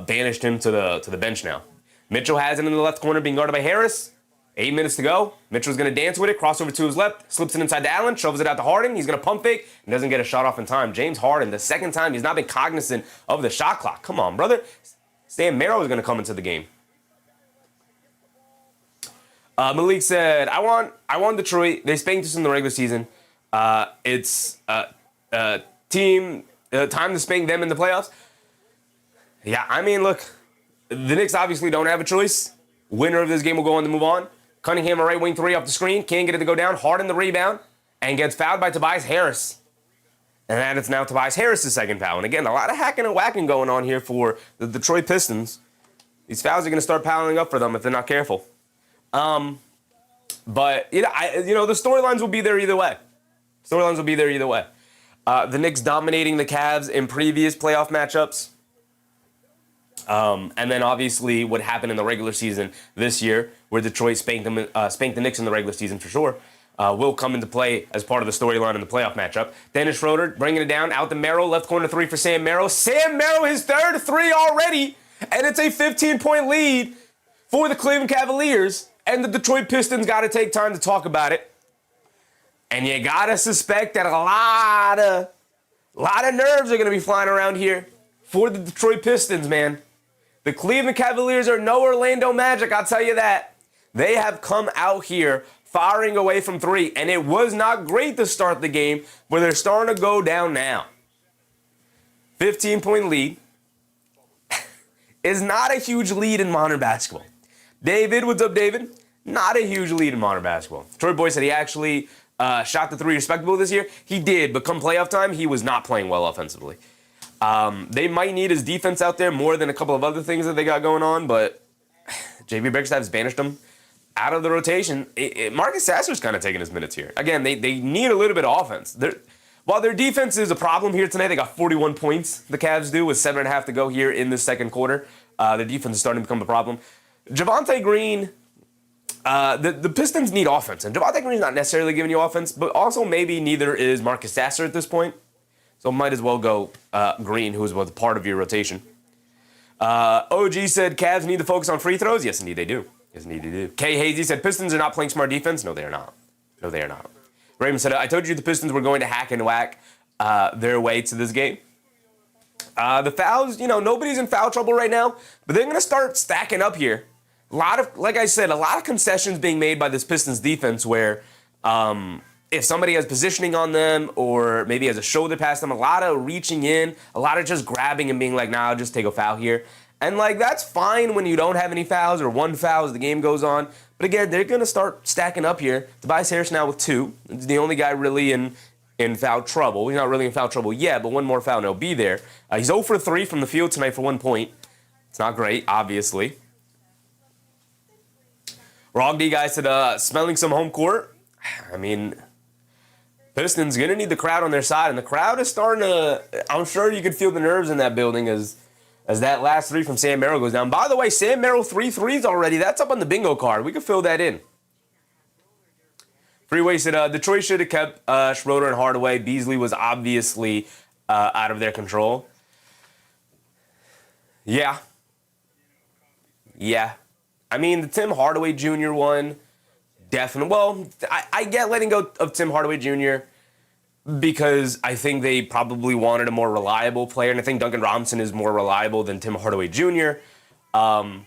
banished him to the bench now. Mitchell has it in the left corner being guarded by Harris. 8 minutes to go. Mitchell's going to dance with it, crossover to his left, slips it inside to Allen, shovels it out to Harden. He's going to pump fake and doesn't get a shot off in time. James Harden, the second time he's not been cognizant of the shot clock. Come on, brother. Sam Merrill is going to come into the game. Malik said, I want Detroit. They spanked us in the regular season. It's time to spank them in the playoffs. Yeah, I mean, look, the Knicks obviously don't have a choice. Winner of this game will go on to move on. Cunningham, a right wing 3 off the screen. Can't get it to go down. Harden the rebound and gets fouled by Tobias Harris. And then it's now Tobias Harris' second foul. And again, a lot of hacking and whacking going on here for the Detroit Pistons. These fouls are going to start piling up for them if they're not careful. But the storylines will be there either way. The Knicks dominating the Cavs in previous playoff matchups. And then obviously what happened in the regular season this year, where Detroit spanked the Knicks in the regular season for sure, will come into play as part of the storyline in the playoff matchup. Dennis Schroeder bringing it down, out to Merrill, left corner 3 for Sam Merrill. Sam Merrill, his third 3 already, and it's a 15-point lead for the Cleveland Cavaliers. And the Detroit Pistons got to take time to talk about it. And you got to suspect that a lot of nerves are going to be flying around here for the Detroit Pistons, man. The Cleveland Cavaliers are no Orlando Magic, I'll tell you that. They have come out here firing away from 3, and it was not great to start the game, but they're starting to go down now. 15-point lead is not a huge lead in modern basketball. David, what's up, David? Not a huge lead in modern basketball. Troy Boy said he actually shot the three respectable this year. He did, but come playoff time, he was not playing well offensively. They might need his defense out there more than a couple of other things that they got going on, but JB Bickerstaff's banished him out of the rotation. Marcus Sasser's kind of taking his minutes here. Again, they need a little bit of offense. While their defense is a problem here tonight, they got 41 points, the Cavs do, with 7.5 to go here in the second quarter. Their defense is starting to become a problem. Javonte Green, the Pistons need offense, and Javonte Green's not necessarily giving you offense, but also maybe neither is Marcus Sasser at this point. So might as well go Green, who was part of your rotation. OG said Cavs need to focus on free throws. Yes, indeed they do. Yes, indeed they do. K. Hazy said Pistons are not playing smart defense. No, they are not. No, they are not. Raymond said, I told you the Pistons were going to hack and whack their way to this game. The fouls, nobody's in foul trouble right now, but they're going to start stacking up here. Like I said, a lot of concessions being made by this Pistons defense where if somebody has positioning on them or maybe has a shoulder past them, a lot of reaching in, a lot of just grabbing and being like, nah, I'll just take a foul here. And that's fine when you don't have any fouls or one foul as the game goes on. But again, they're going to start stacking up here. Tobias Harris now with 2. He's the only guy really in foul trouble. He's not really in foul trouble yet, but one more foul and he'll be there. He's 0 for 3 from the field tonight for 1 point. It's not great, obviously. Rog D guy said, smelling some home court. I mean, Pistons going to need the crowd on their side, and the crowd is starting to, I'm sure you could feel the nerves in that building as that last 3 from Sam Merrill goes down. By the way, Sam Merrill 3 threes already. That's up on the bingo card. We could fill that in. Freeway said, Detroit should have kept Schroeder and Hardaway. Beasley was obviously out of their control. Yeah. I mean, the Tim Hardaway Jr. one, definitely. Well, I get letting go of Tim Hardaway Jr. because I think they probably wanted a more reliable player, and I think Duncan Robinson is more reliable than Tim Hardaway Jr. But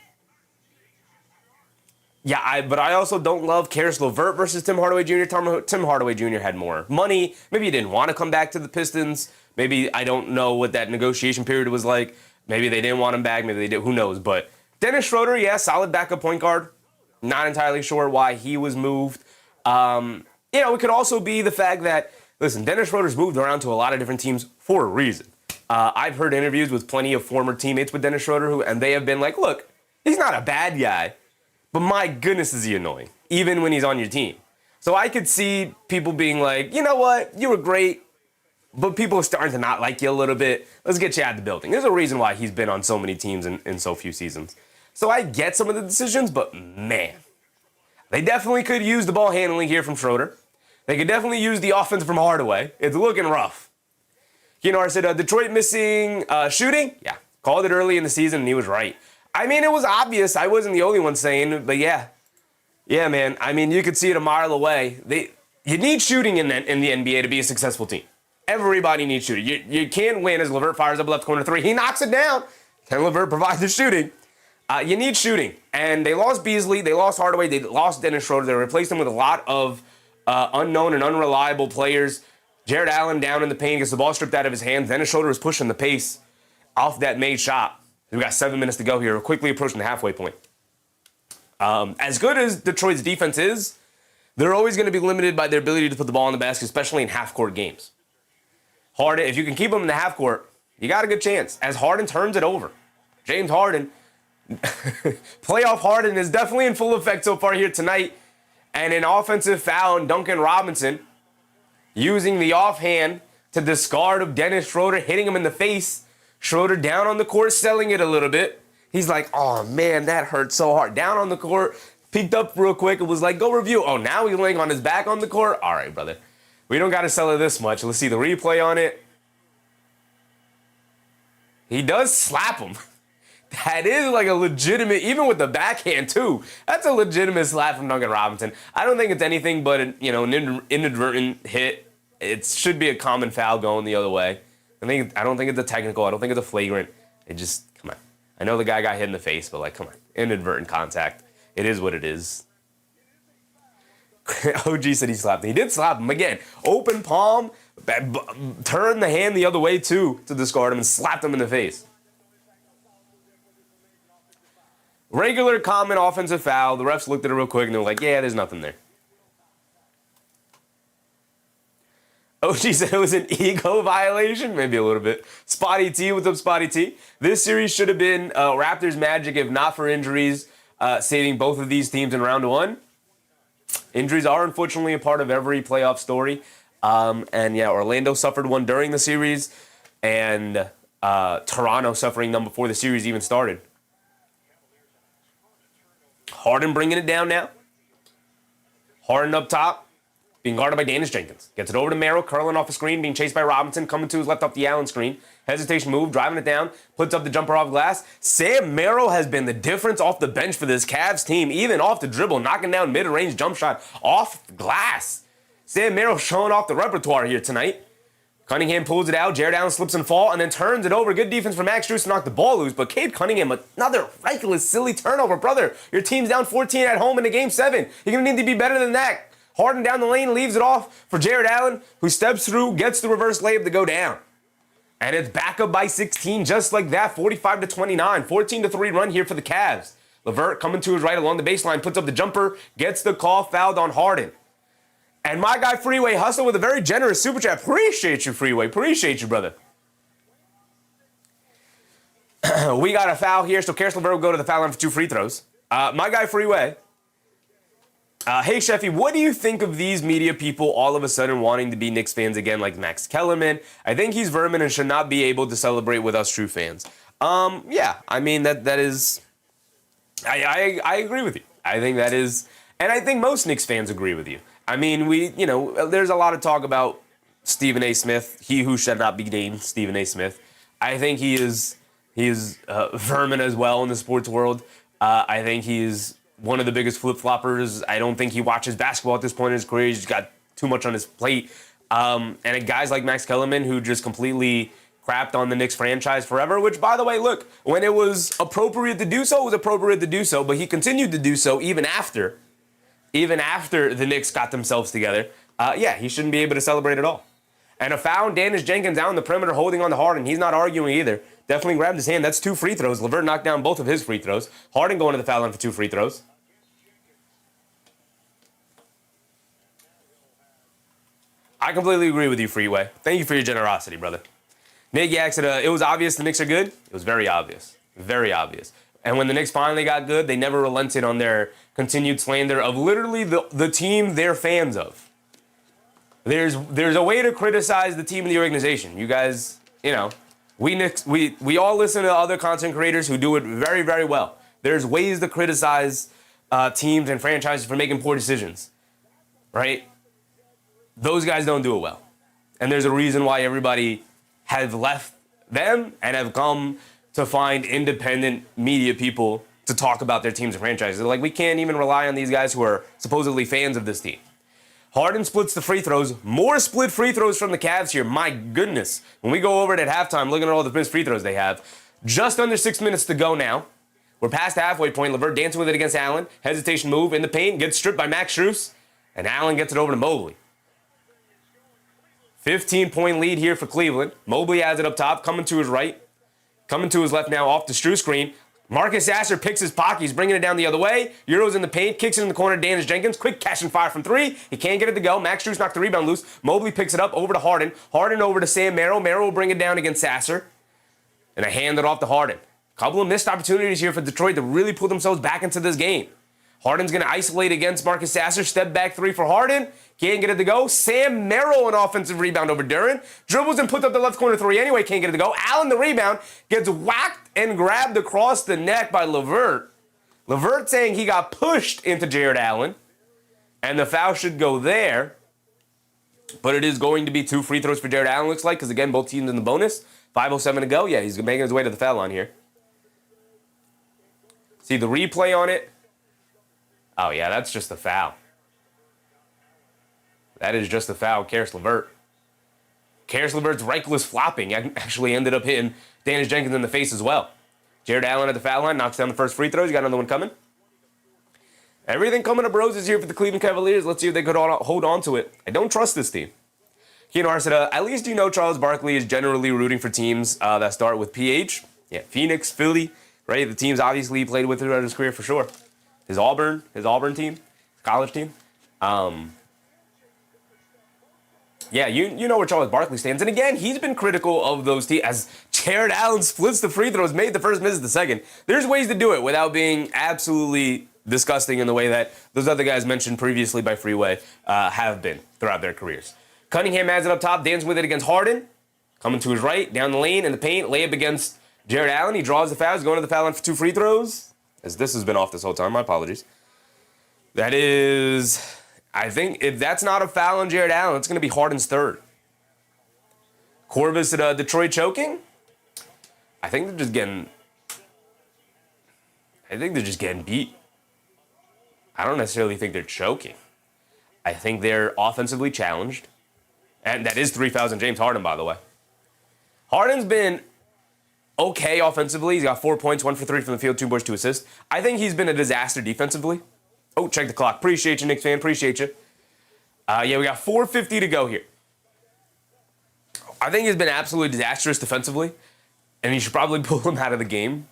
I also don't love Karis LeVert versus Tim Hardaway Jr. Tim Hardaway Jr. had more money. Maybe he didn't want to come back to the Pistons. Maybe I don't know what that negotiation period was like. Maybe they didn't want him back. Maybe they did. Who knows? But Dennis Schroeder, solid backup point guard. Not entirely sure why he was moved. It could also be the fact that, listen, Dennis Schroeder's moved around to a lot of different teams for a reason. I've heard interviews with plenty of former teammates with Dennis Schroeder, and they have been like, look, he's not a bad guy, but my goodness is he annoying, even when he's on your team. So I could see people being like, you know what, you were great, but people are starting to not like you a little bit. Let's get you out of the building. There's a reason why he's been on so many teams in so few seasons. So I get some of the decisions, but man, they definitely could use the ball handling here from Schroeder. They could definitely use the offense from Hardaway. It's looking rough. Keanar said, Detroit missing shooting? Yeah, called it early in the season, and he was right. I mean, it was obvious. I wasn't the only one saying, but yeah. Yeah, man. I mean, you could see it a mile away. You need shooting in the NBA to be a successful team. Everybody needs shooting. You can't win as LeVert fires up left corner 3. He knocks it down. Can LeVert provide the shooting? You need shooting. And they lost Beasley. They lost Hardaway. They lost Dennis Schroeder. They replaced him with a lot of unknown and unreliable players. Jared Allen down in the paint, gets the ball stripped out of his hands. Dennis Schroeder was pushing the pace off that made shot. We've got 7 minutes to go here. We're quickly approaching the halfway point. As good as Detroit's defense is, they're always going to be limited by their ability to put the ball in the basket, especially in half-court games. Harden, if you can keep them in the half court, you got a good chance. As Harden turns it over. James Harden, playoff Harden is definitely in full effect so far here tonight. And an offensive foul on Duncan Robinson, using the offhand to discard of Dennis Schroeder, hitting him in the face. Schroeder down on the court, selling it a little bit. He's like, oh man, that hurt so hard. Down on the court, peeked up real quick. It was like, go review. Oh, now he's laying on his back on the court? All right, brother. We don't got to sell it this much. Let's see the replay on it. He does slap him. That is like a legitimate, even with the backhand too, that's a legitimate slap from Duncan Robinson. I don't think it's anything but an inadvertent hit. It should be a common foul going the other way. I don't think it's a technical. I don't think it's a flagrant. It just, come on. I know the guy got hit in the face, but come on. Inadvertent contact. It is what it is. OG said he slapped him. He did slap him. Again, open palm, turned the hand the other way too to discard him and slapped him in the face. Regular, common offensive foul. The refs looked at it real quick and they were like, yeah, there's nothing there. OG said it was an ego violation. Maybe a little bit. Spotty T, what's up, Spotty T? This series should have been Raptors Magic if not for injuries, saving both of these teams in round one. Injuries are unfortunately a part of every playoff story. And yeah, Orlando suffered one during the series, and Toronto suffering none before the series even started. Harden bringing it down now. Harden up top, being guarded by Dennis Jenkins. Gets it over to Merrill, curling off a screen, being chased by Robinson, coming to his left off the Allen screen. Hesitation move, driving it down, puts up the jumper off glass. Sam Merrill has been the difference off the bench for this Cavs team, even off the dribble, knocking down mid-range jump shot off the glass. Sam Merrill showing off the repertoire here tonight. Cunningham pulls it out, Jared Allen slips and fall, and then turns it over. Good defense from Max Strus to knock the ball loose, but Cade Cunningham, another reckless, silly turnover. Brother, your team's down 14 at home in a Game 7. You're going to need to be better than that. Harden down the lane, leaves it off for Jared Allen, who steps through, gets the reverse layup to go down. And it's back up by 16, just like that, 45-29. 14-3 run here for the Cavs. LeVert coming to his right along the baseline, puts up the jumper, gets the call, fouled on Harden. And my guy Freeway Hustle with a very generous super chat. Appreciate you, Freeway. Appreciate you, brother. We got a foul here, so Karis LeVert will go to the foul line for 2 free throws. My guy Freeway. Hey, Sheffy, what do you think of these media people all of a sudden wanting to be Knicks fans again like Max Kellerman? I think he's vermin and should not be able to celebrate with us true fans. Yeah, I mean, that is... I agree with you. I think that is... And I think most Knicks fans agree with you. I mean, there's a lot of talk about Stephen A. Smith, he who should not be named Stephen A. Smith. I think he is vermin as well in the sports world. I think he's one of the biggest flip-floppers. I don't think he watches basketball at this point in his career. He's got too much on his plate. And guys like Max Kellerman, who just completely crapped on the Knicks franchise forever, which, by the way, look, when it was appropriate to do so, it was appropriate to do so, but he continued to do so even after the Knicks got themselves together. Yeah, he shouldn't be able to celebrate at all. And a foul, Dennis Jenkins out in the perimeter holding on to Harden. He's not arguing either. Definitely grabbed his hand. That's 2 free throws. LeVert knocked down both of his free throws. Harden going to the foul line for 2 free throws. I completely agree with you, Freeway. Thank you for your generosity, brother. Nick Yak said, it was obvious the Knicks are good. It was very obvious. Very obvious. And when the Knicks finally got good, they never relented on their continued slander of literally the team they're fans of. There's a way to criticize the team and the organization. You guys, we all listen to other content creators who do it very, very well. There's ways to criticize teams and franchises for making poor decisions, right? Those guys don't do it well. And there's a reason why everybody has left them and have come to find independent media people to talk about their teams and franchises. They're like, we can't even rely on these guys who are supposedly fans of this team. Harden splits the free throws. More split free throws from the Cavs here. My goodness. When we go over it at halftime, looking at all the missed free throws they have. Just under 6 minutes to go now. We're past the halfway point. LeVert dancing with it against Allen. Hesitation move in the paint. Gets stripped by Max Strus. And Allen gets it over to Mobley. 15-point lead here for Cleveland. Mobley has it up top. Coming to his right. Coming to his left now off the Strus screen. Marcus Sasser picks his pocket. He's bringing it down the other way. Euro's in the paint. Kicks it in the corner. Dennis Jenkins. Quick catch and fire from 3. He can't get it to go. Max Strus knocked the rebound loose. Mobley picks it up over to Harden. Harden over to Sam Merrill. Merrill will bring it down against Sasser. And a hand it off to Harden. Couple of missed opportunities here for Detroit to really pull themselves back into this game. Harden's going to isolate against Marcus Sasser. Step back 3 for Harden. Can't get it to go. Sam Merrill, an offensive rebound over Duren. Dribbles and puts up the left corner 3 anyway. Can't get it to go. Allen, the rebound, gets whacked and grabbed across the neck by LeVert. LeVert saying he got pushed into Jared Allen. And the foul should go there. But it is going to be 2 free throws for Jared Allen, looks like, because, again, both teams in the bonus. 5:07 to go. Yeah, he's making his way to the foul line here. See the replay on it. Oh, yeah, that's just a foul. That is just a foul, Karis LeVert. Karis LeVert's reckless flopping actually ended up hitting Dennis Jenkins in the face as well. Jared Allen at the foul line, knocks down the first free throws. You got another one coming. Everything coming up roses here for the Cleveland Cavaliers. Let's see if they could hold on to it. I don't trust this team. Keenan Arceta, at least you know Charles Barkley is generally rooting for teams that start with PH. Yeah, Phoenix, Philly, right? The teams obviously he played with throughout his career for sure. His Auburn team, college team. Yeah, you know where Charles Barkley stands. And again, he's been critical of those teams as Jared Allen splits the free throws, made the first, misses the second. There's ways to do it without being absolutely disgusting in the way that those other guys mentioned previously by Freeway have been throughout their careers. Cunningham has it up top, dancing with it against Harden. Coming to his right, down the lane in the paint, layup against Jared Allen. He draws the foul, he's going to the foul line for 2 free throws. As this has been off this whole time, my apologies. That is, I think if that's not a foul on Jared Allen, it's going to be Harden's third. Corvus at Detroit choking. I think they're just getting beat. I don't necessarily think they're choking. I think they're offensively challenged. And that is 3 fouls on James Harden, by the way. Harden's been okay offensively. He's got 4 points, 1 for 3 from the field, 2 boards, 2 assists. I think he's been a disaster defensively. Oh, check the clock. Appreciate you, Knicks fan. Appreciate you. Yeah, we got 4:50 to go here. I think he's been absolutely disastrous defensively, and you should probably pull him out of the game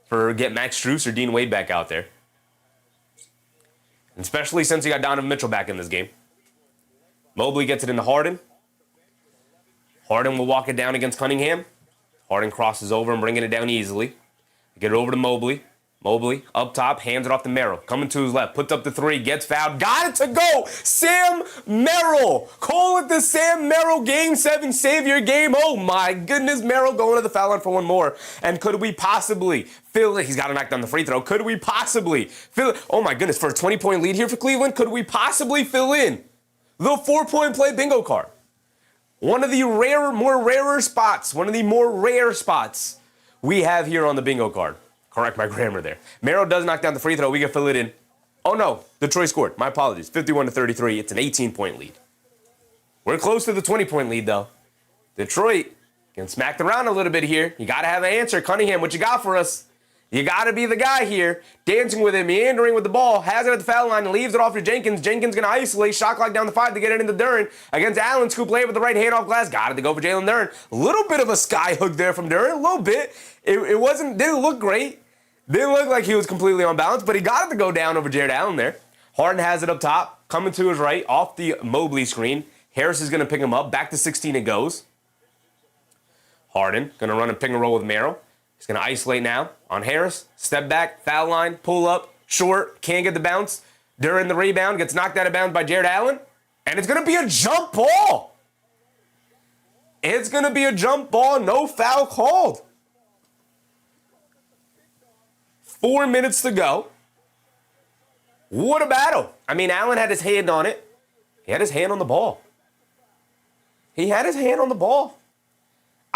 for get Max Strus or Dean Wade back out there. And especially since you got Donovan Mitchell back in this game. Mobley gets it into Harden. Harden will walk it down against Cunningham. Harden crosses over and bringing it down easily. Get it over to Mobley. Mobley up top, hands it off to Merrill. Coming to his left, puts up the 3, gets fouled. Got it to go! Sam Merrill! Call it the Sam Merrill Game 7 savior game. Oh my goodness, Merrill going to the foul line for 1 more. And could we possibly fill it? He's got to knock down the free throw. Could we possibly fill it? Oh my goodness, for a 20-point lead here for Cleveland, could we possibly fill in the 4-point play bingo card? One of the more rare spots we have here on the bingo card. Correct my grammar there. Merrill does knock down the free throw. We can fill it in. Oh no, Detroit scored. My apologies. 51-33. It's an 18-point lead. We're close to the 20-point lead though. Detroit getting smacked around a little bit here. You got to have an answer. Cunningham, what you got for us? You got to be the guy here. Dancing with it, meandering with the ball. Has it at the foul line, leaves it off to Jenkins. Jenkins going to isolate. Shot clock down the 5 to get it into Duren. Against Allen. Scoop lay with the right hand off glass. Got it to go for Jalen Duren. A little bit of a sky hook there from Duren. A little bit. It didn't look great. Didn't look like he was completely unbalanced, but he got it to go down over Jared Allen there. Harden has it up top. Coming to his right off the Mobley screen. Harris is going to pick him up. Back to 16 it goes. Harden going to run a pick and roll with Merrill. He's going to isolate now on Harris. Step back, foul line, pull up, short, can't get the bounce. During the rebound, gets knocked out of bounds by Jared Allen. And it's going to be a jump ball. It's going to be a jump ball, no foul called. 4 minutes to go. What a battle. I mean, Allen had his hand on it. He had his hand on the ball.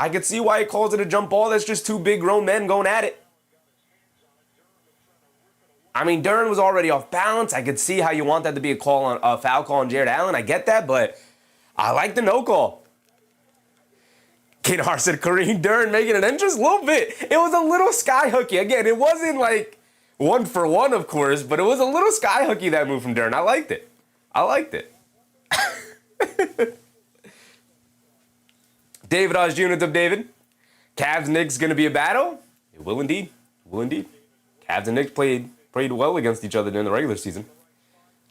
I could see why he calls it a jump ball. That's just 2 big grown men going at it. I mean, Duren was already off balance. I could see how you want that to be a foul call on Jared Allen. I get that, but I like the no call. Kid said Kareem Duren making an entrance a little bit. It was a little sky hooky. Again, it wasn't like 1 for 1, of course, but it was a little sky hooky, that move from Duren. I liked it. David Oz Jr. What's up, David? Cavs Knicks going to be a battle? It will indeed. Cavs and Knicks played well against each other during the regular season.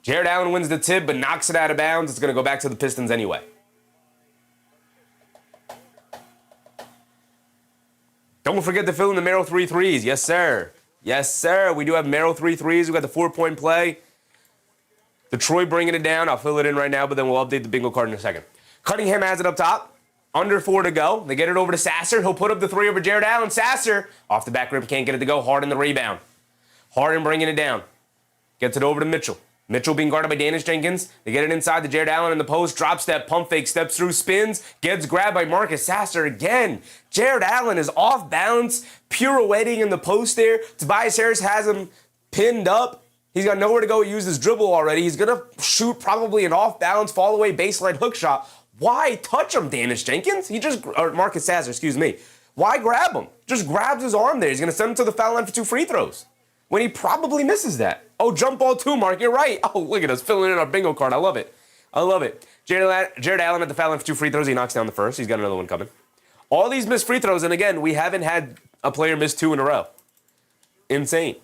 Jared Allen wins the tip, but knocks it out of bounds. It's going to go back to the Pistons anyway. Don't forget to fill in the Merrill 3 threes. Yes, sir. We do have Merrill 3 threes. We got the 4-point play. Detroit bringing it down. I'll fill it in right now, but then we'll update the bingo card in a second. Cunningham has it up top. Under 4 to go. They get it over to Sasser. He'll put up the 3 over Jared Allen. Sasser off the back rim. Can't get it to go. Harden the rebound. Harden bringing it down. Gets it over to Mitchell. Mitchell being guarded by Dennis Jenkins. They get it inside to Jared Allen in the post. Drop step, pump fake, steps through, spins. Gets grabbed by Marcus Sasser again. Jared Allen is off balance, pirouetting in the post there. Tobias Harris has him pinned up. He's got nowhere to go. He used his dribble already. He's going to shoot probably an off balance, fall away baseline hook shot. Why touch him, Dennis Jenkins? Or Marcus Sasser, excuse me. Why grab him? Just grabs his arm there. He's going to send him to the foul line for 2 free throws when he probably misses that. Oh, jump ball 2, Mark. You're right. Oh, look at us filling in our bingo card. I love it. Jared Allen at the foul line for 2 free throws. He knocks down the first. He's got another one coming. All these missed free throws, and again, we haven't had a player miss 2 in a row. Insane.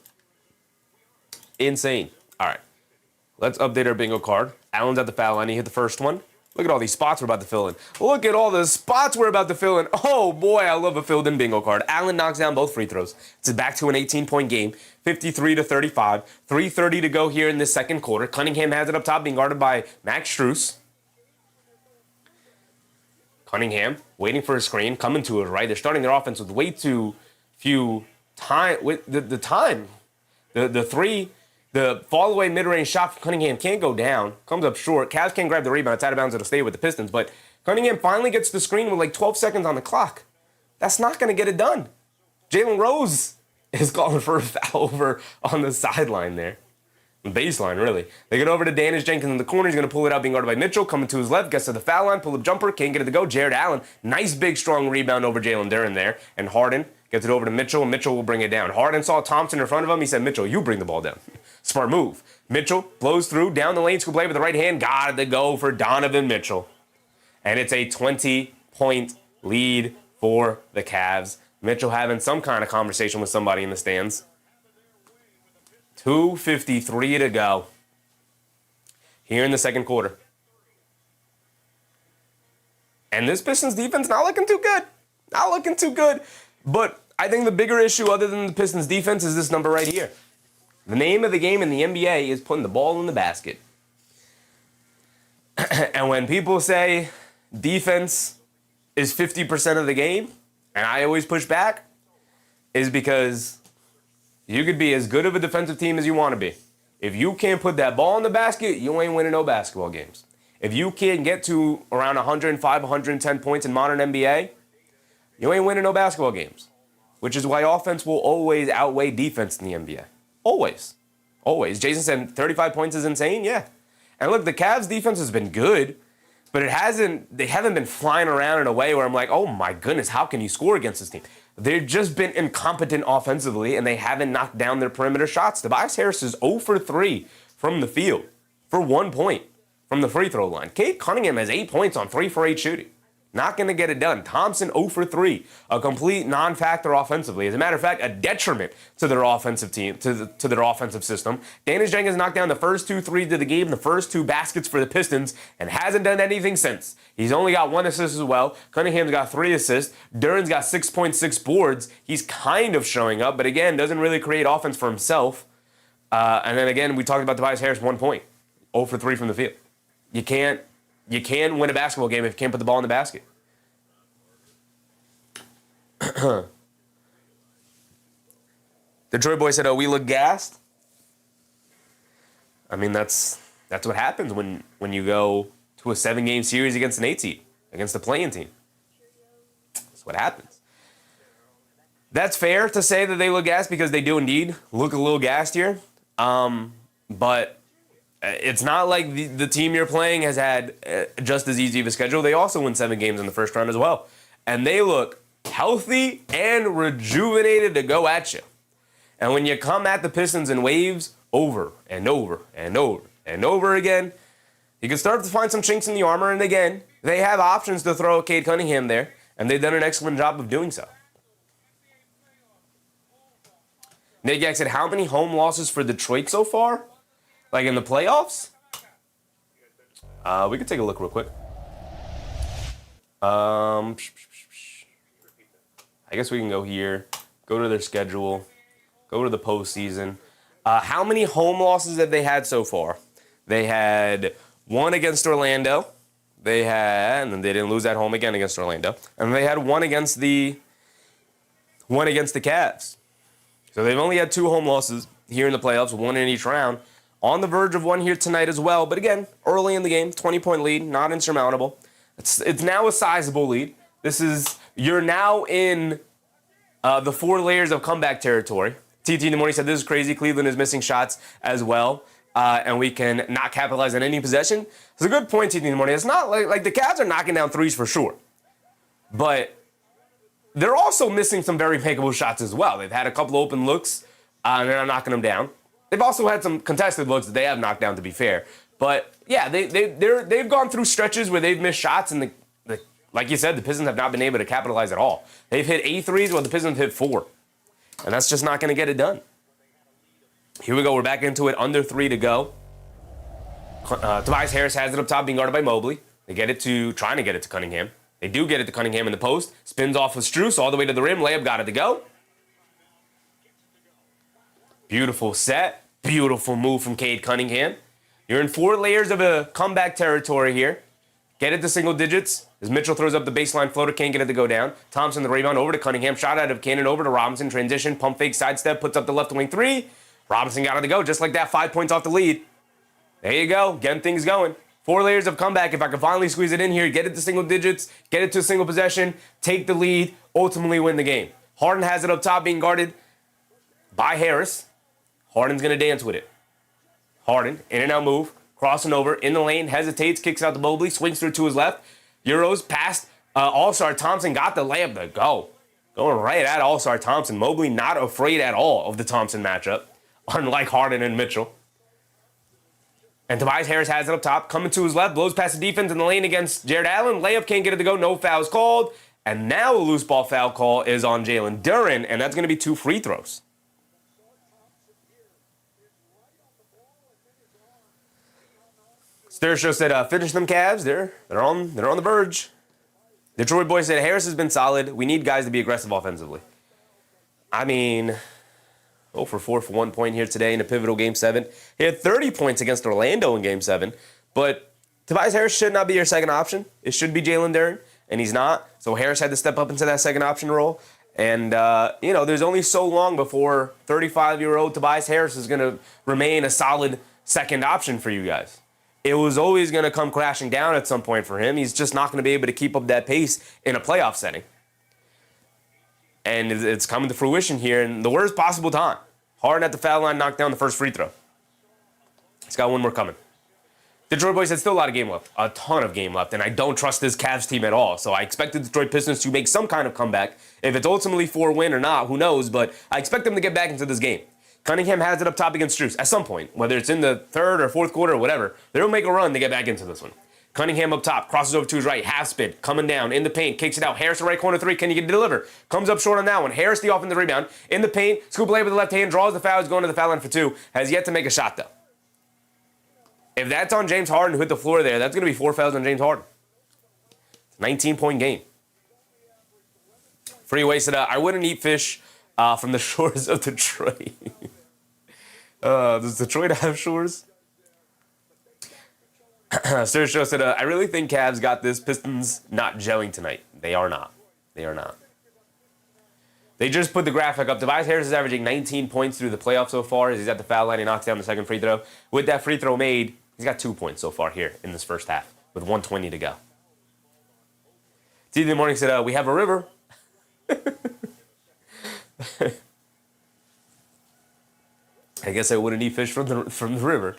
Insane. All right. Let's update our bingo card. Allen's at the foul line. He hit the first one. Look at all these spots we're about to fill in. Look at all the spots we're about to fill in. Oh, boy, I love a filled-in bingo card. Allen knocks down both free throws. It's back to an 18-point game, 53-35. 3:30 to go here in the second quarter. Cunningham has it up top, being guarded by Max Strus. Cunningham waiting for a screen, coming to his right. They're starting their offense with way too few time. With the time. The fall-away mid-range shot from Cunningham can't go down. Comes up short. Cavs can't grab the rebound. It's out of bounds. It'll stay with the Pistons. But Cunningham finally gets the screen with like 12 seconds on the clock. That's not going to get it done. Jalen Rose is calling for a foul over on the sideline there. Baseline, really. They get over to Danish Jenkins in the corner. He's going to pull it out, being guarded by Mitchell. Coming to his left, gets to the foul line. Pull-up jumper. Can't get it to go. Jared Allen. Nice, big, strong rebound over Jalen Duren there. And Harden gets it over to Mitchell, and Mitchell will bring it down. Harden saw Thompson in front of him. He said, Mitchell, you bring the ball down. Smart move. Mitchell blows through, down the lane, scoop play with the right hand. Got to go for Donovan Mitchell. And it's a 20-point lead for the Cavs. Mitchell having some kind of conversation with somebody in the stands. 2:53 to go here in the second quarter. And this Pistons defense not looking too good. Not looking too good. But I think the bigger issue other than the Pistons defense is this number right here. The name of the game in the NBA is putting the ball in the basket. And when people say defense is 50% of the game, and I always push back, is because you could be as good of a defensive team as you want to be. If you can't put that ball in the basket, you ain't winning no basketball games. If you can't get to around 105, 110 points in modern NBA, you ain't winning no basketball games. Which is why offense will always outweigh defense in the NBA. Always. Always. Jason said 35 points is insane. Yeah. And look, the Cavs defense has been good, but they haven't been flying around in a way where I'm like, oh my goodness, how can you score against this team? They've just been incompetent offensively, and they haven't knocked down their perimeter shots. Tobias Harris is 0 for 3 from the field for 1 point from the free throw line. Cade Cunningham has 8 points on 3 for 8 shooting. Not going to get it done. Thompson 0 for 3, a complete non-factor offensively. As a matter of fact, a detriment to their offensive team, to their offensive system. Danish Jenkins knocked down the first 2 threes of the game, the first 2 baskets for the Pistons, and hasn't done anything since. He's only got 1 assist as well. Cunningham's got 3 assists. Duren's got 6.6 boards. He's kind of showing up, but again, doesn't really create offense for himself. And then again, we talked about Tobias Harris, 1 point, 0 for 3 from the field. You can't win a basketball game if you can't put the ball in the basket. Detroit boy said, oh, we look gassed. I mean, that's what happens when you go to a 7-game series against an 8 seed, against a play-in team. That's what happens. That's fair to say that they look gassed because they do indeed look a little gassed here. But it's not like the team you're playing has had just as easy of a schedule. They also win 7 games in the first round as well. And they look healthy and rejuvenated to go at you. And when you come at the Pistons in waves over and over and over and over again, you can start to find some chinks in the armor. And again, they have options to throw Cade Cunningham there, and they've done an excellent job of doing so. Nick Yak said, how many home losses for Detroit so far? Like in the playoffs? We could take a look real quick. I guess we can go here, go to their schedule, go to the postseason. How many home losses have they had so far? They had 1 against Orlando. And then they didn't lose at home again against Orlando. And they had 1 against the Cavs. So they've only had 2 home losses here in the playoffs, 1 in each round. On the verge of 1 here tonight as well. But again, early in the game, 20-point lead, not insurmountable. It's now a sizable lead. You're now in the 4 layers of comeback territory. TT in the morning said, this is crazy. Cleveland is missing shots as well. And we can not capitalize on any possession. It's a good point, TT in the morning. It's not like the Cavs are knocking down threes for sure. But they're also missing some very makeable shots as well. They've had a couple open looks, and they're not knocking them down. They've also had some contested looks that they have knocked down, to be fair. But yeah, they've gone through stretches where they've missed shots, and like you said, the Pistons have not been able to capitalize at all. They've hit 8 threes while the Pistons hit 4. And that's just not going to get it done. Here we go. We're back into it. Under 3 to go. Tobias Harris has it up top, being guarded by Mobley. Trying to get it to Cunningham. They do get it to Cunningham in the post. Spins off with Strus all the way to the rim. Layup got it to go. Beautiful set. Beautiful move from Cade Cunningham. You're in 4 layers of a comeback territory here. Get it to single digits. As Mitchell throws up the baseline floater, can't get it to go down. Thompson the rebound over to Cunningham. Shot out of cannon over to Robinson. Transition, pump fake, sidestep, puts up the left wing 3. Robinson got it to go just like that. 5 points off the lead. There you go. Getting things going. 4 layers of comeback. If I can finally squeeze it in here, get it to single digits, get it to a single possession, take the lead, ultimately win the game. Harden has it up top being guarded by Harris. Harden's going to dance with it. Harden, in and out move, crossing over, in the lane, hesitates, kicks out to Mobley, swings through to his left. Euros past All-Star Thompson, got the layup to go. Going right at All-Star Thompson. Mobley not afraid at all of the Thompson matchup, unlike Harden and Mitchell. And Tobias Harris has it up top, coming to his left, blows past the defense in the lane against Jared Allen. Layup can't get it to go, no fouls called. And now a loose ball foul call is on Jalen Duren, and that's going to be 2 free throws. Show said, finish them Cavs. They're on the verge. Detroit boy said, Harris has been solid. We need guys to be aggressive offensively. I mean, 0 for 4 for 1 point here today in a pivotal Game 7. He had 30 points against Orlando in Game 7. But Tobias Harris should not be your second option. It should be Jalen Duren, and he's not. So Harris had to step up into that second option role. And, there's only so long before 35-year-old Tobias Harris is going to remain a solid second option for you guys. It was always going to come crashing down at some point for him. He's just not going to be able to keep up that pace in a playoff setting. And it's coming to fruition here in the worst possible time. Harden at the foul line knocked down the first free throw. He's got one more coming. Detroit boys said still a lot of game left. A ton of game left. And I don't trust this Cavs team at all. So I expect the Detroit Pistons to make some kind of comeback. If it's ultimately 4-win or not, who knows? But I expect them to get back into this game. Cunningham has it up top against Strus at some point, whether it's in the 3rd or 4th quarter or whatever. They'll make a run to get back into this one. Cunningham up top, crosses over to his right, half spin, coming down in the paint, kicks it out. Harris the right corner 3, can you get it deliver? Comes up short on that one. Harris the offensive rebound, in the paint, scoop layup with the left hand, draws the foul, is going to the foul line for 2, has yet to make a shot though. If that's on James Harden who hit the floor there, that's going to be 4 fouls on James Harden. It's a 19-point game. Freeway said, I wouldn't eat fish from the shores of Detroit. Does Detroit have shores? Sergio said, I really think Cavs got this. Pistons not gelling tonight. They are not. They are not. They just put the graphic up. Tobias Harris is averaging 19 points through the playoffs so far. As he's at the foul line, he knocks down the second free throw. With that free throw made, he's got 2 points so far here in this first half with 1:20 to go. TV in the morning said, we have a river. I guess I wouldn't eat fish from the river.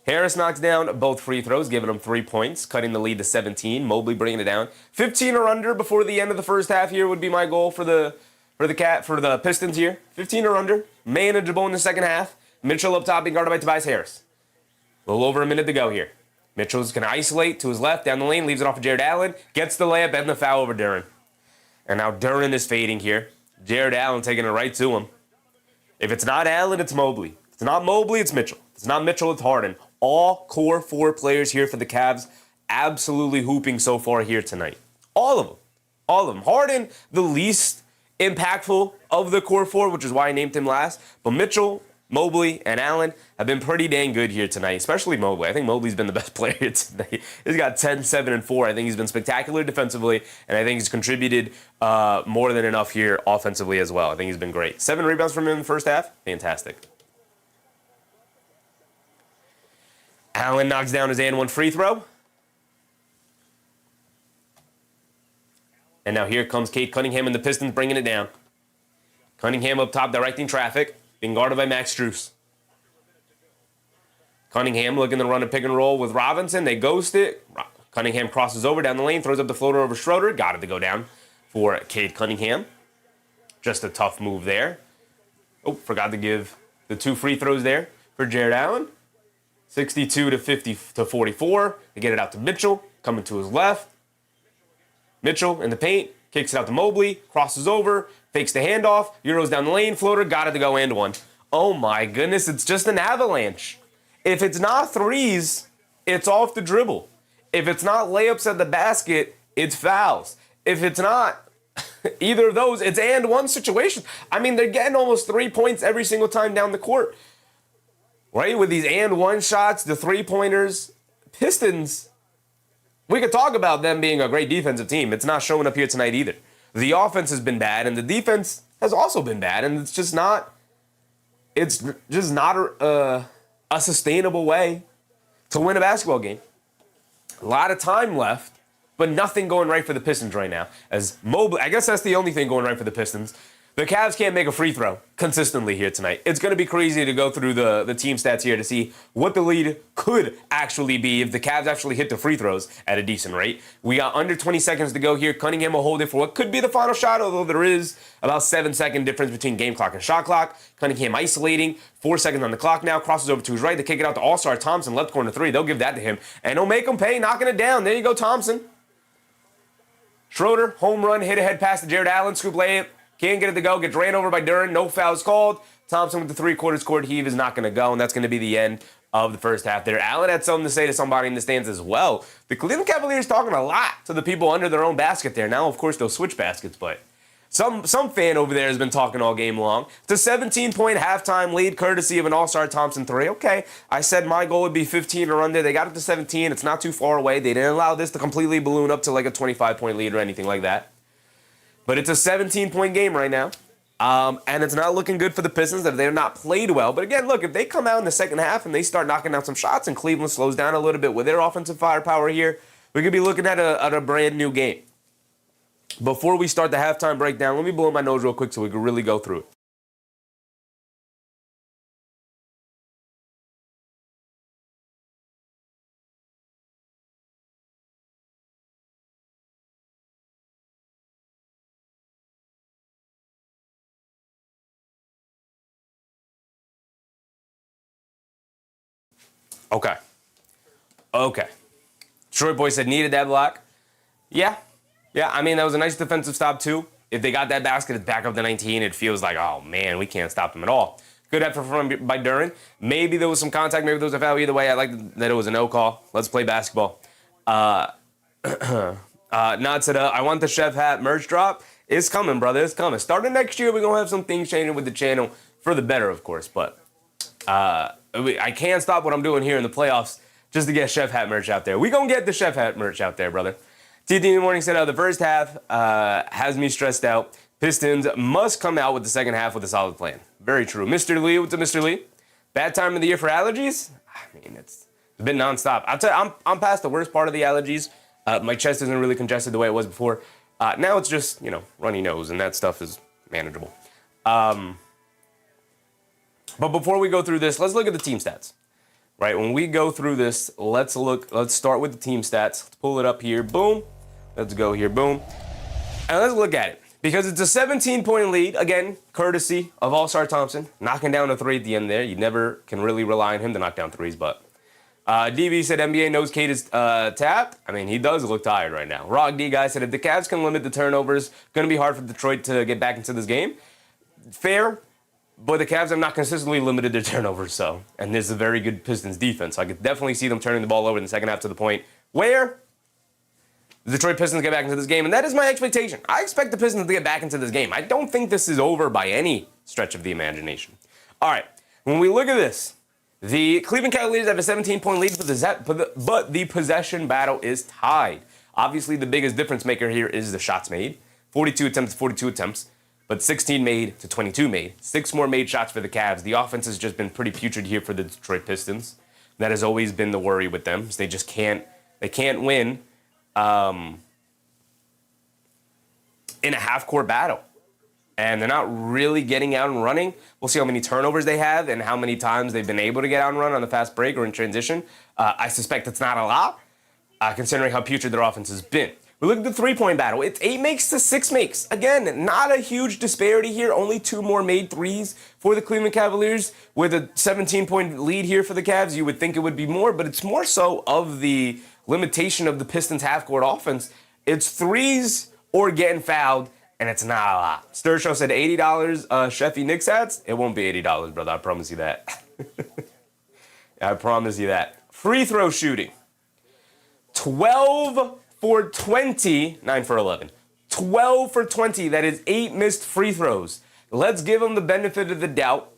Harris knocks down both free throws, giving him 3 points, cutting the lead to 17. Mobley bringing it down. 15 or under before the end of the first half here would be my goal for the Pistons here. 15 or under. Manageable in the second half. Mitchell up top being guarded by Tobias Harris. A little over a minute to go here. Mitchell's going to isolate to his left down the lane, leaves it off of Jared Allen, gets the layup and the foul over Duren. And now Duren is fading here. Jared Allen taking it right to him. If it's not Allen, it's Mobley. If it's not Mobley, it's Mitchell. If it's not Mitchell, it's Harden. All core 4 players here for the Cavs absolutely hooping so far here tonight. All of them. All of them. Harden, the least impactful of the core 4, which is why I named him last. But Mitchell, Mobley, and Allen have been pretty dang good here tonight, especially Mobley. I think Mobley's been the best player here tonight. He's got 10, 7, and 4. I think he's been spectacular defensively, and I think he's contributed more than enough here offensively as well. I think he's been great. 7 rebounds from him in the first half. Fantastic. Allen knocks down his and 1 free throw. And now here comes Cade Cunningham and the Pistons bringing it down. Cunningham up top directing traffic, being guarded by Max Strus. Cunningham looking to run a pick and roll with Robinson. They ghost it. Cunningham crosses over down the lane, throws up the floater over Schroeder. Got it to go down for Cade Cunningham. Just a tough move there. Oh, forgot to give the 2 free throws there for Jared Allen. 62 to 50 to 44. They get it out to Mitchell, coming to his left. Mitchell in the paint, kicks it out to Mobley, crosses over, fakes the handoff, Euros down the lane, floater, got it to go and 1. Oh my goodness, it's just an avalanche. If it's not threes, it's off the dribble. If it's not layups at the basket, it's fouls. If it's not either of those, it's and one situation. I mean, they're getting almost 3 points every single time down the court. Right? With these and one shots, the three-pointers. Pistons, we could talk about them being a great defensive team. It's not showing up here tonight either. The offense has been bad, and the defense has also been bad, and it's just not a sustainable way to win a basketball game. A lot of time left, but nothing going right for the Pistons right now. As Mobley, I guess that's the only thing going right for the Pistons. The Cavs can't make a free throw consistently here tonight. It's going to be crazy to go through the team stats here to see what the lead could actually be if the Cavs actually hit the free throws at a decent rate. We got under 20 seconds to go here. Cunningham will hold it for what could be the final shot, although there is about 7-second difference between game clock and shot clock. Cunningham isolating. 4 seconds on the clock now. Crosses over to his right. They kick it out to All-Star Thompson. Left corner three. They'll give that to him. And they'll make him pay, knocking it down. There you go, Thompson. Schroeder, home run, hit ahead pass to Jared Allen. Scoop layup. Can't get it to go. Gets ran over by Duran. No fouls called. Thompson with the three-quarters court heave is not going to go, and that's going to be the end of the first half there. Allen had something to say to somebody in the stands as well. The Cleveland Cavaliers talking a lot to the people under their own basket there. Now, of course, they'll switch baskets, but some fan over there has been talking all game long. It's a 17-point halftime lead, courtesy of an All-Star Thompson three. Okay, I said my goal would be 15 or under. They got it to 17. It's not too far away. They didn't allow this to completely balloon up to like a 25-point lead or anything like that. But it's a 17-point game right now. And it's not looking good for the Pistons that they're not played well. But again, look, if they come out in the second half and they start knocking down some shots and Cleveland slows down a little bit with their offensive firepower here, we could be looking at a brand new game. Before we start the halftime breakdown, let me blow my nose real quick so we can really go through it. Okay. Detroit boy said needed that block. Yeah. I mean, that was a nice defensive stop, too. If they got that basket, it's back up to 19. It feels like, oh, man, we can't stop them at all. Good effort by Duran. Maybe there was some contact. Maybe there was a foul. Either way, I like that it was a no call. Let's play basketball. Nod said, I want the chef hat merch drop. It's coming, brother. It's coming. Starting next year, we're going to have some things changing with the channel for the better, of course. But I can't stop what I'm doing here in the playoffs just to get chef hat merch out there. We going to get the chef hat merch out there, brother. TT in the morning said, the first half has me stressed out. Pistons must come out with the second half with a solid plan. Very true. Mr. Lee, what's up, Mr. Lee? Bad time of the year for allergies? I mean, it's been nonstop. I'll tell you, I'm past the worst part of the allergies. My chest isn't really congested the way it was before. Now it's just, runny nose, and that stuff is manageable. But before we go through this, let's look at the team stats. Right, when we go through this, let's start with the team stats. Let's pull it up here. Boom. Let's go here. Boom. And let's look at it. Because it's a 17-point lead, again, courtesy of All-Star Thompson, knocking down a three at the end there. You never can really rely on him to knock down threes, but DB said NBA knows Cade is tapped. I mean, he does look tired right now. Rock D guy said if the Cavs can limit the turnovers, going to be hard for Detroit to get back into this game. Fair. But the Cavs have not consistently limited their turnovers, and this is a very good Pistons defense. So I could definitely see them turning the ball over in the second half to the point where the Detroit Pistons get back into this game, and that is my expectation. I expect the Pistons to get back into this game. I don't think this is over by any stretch of the imagination. All right, when we look at this, the Cleveland Cavaliers have a 17-point lead, but the possession battle is tied. Obviously, the biggest difference maker here is the shots made. 42 attempts. But 16 made to 22 made. 6 more made shots for the Cavs. The offense has just been pretty putrid here for the Detroit Pistons. That has always been the worry with them. They just can't win in a half-court battle. And they're not really getting out and running. We'll see how many turnovers they have and how many times they've been able to get out and run on the fast break or in transition. I suspect it's not a lot, considering how putrid their offense has been. We look at the three-point battle. It's 8 makes to 6 makes. Again, not a huge disparity here. Only 2 more made threes for the Cleveland Cavaliers. With a 17-point lead here for the Cavs, you would think it would be more, but it's more so of the limitation of the Pistons' half-court offense. It's threes or getting fouled and it's not a lot. Sturshow said $80 Sheffy Knicks hats. It won't be $80, brother. I promise you that. I promise you that. Free throw shooting. 12 for 20, 9 for 11. 12 for 20, that is 8 missed free throws. Let's give them the benefit of the doubt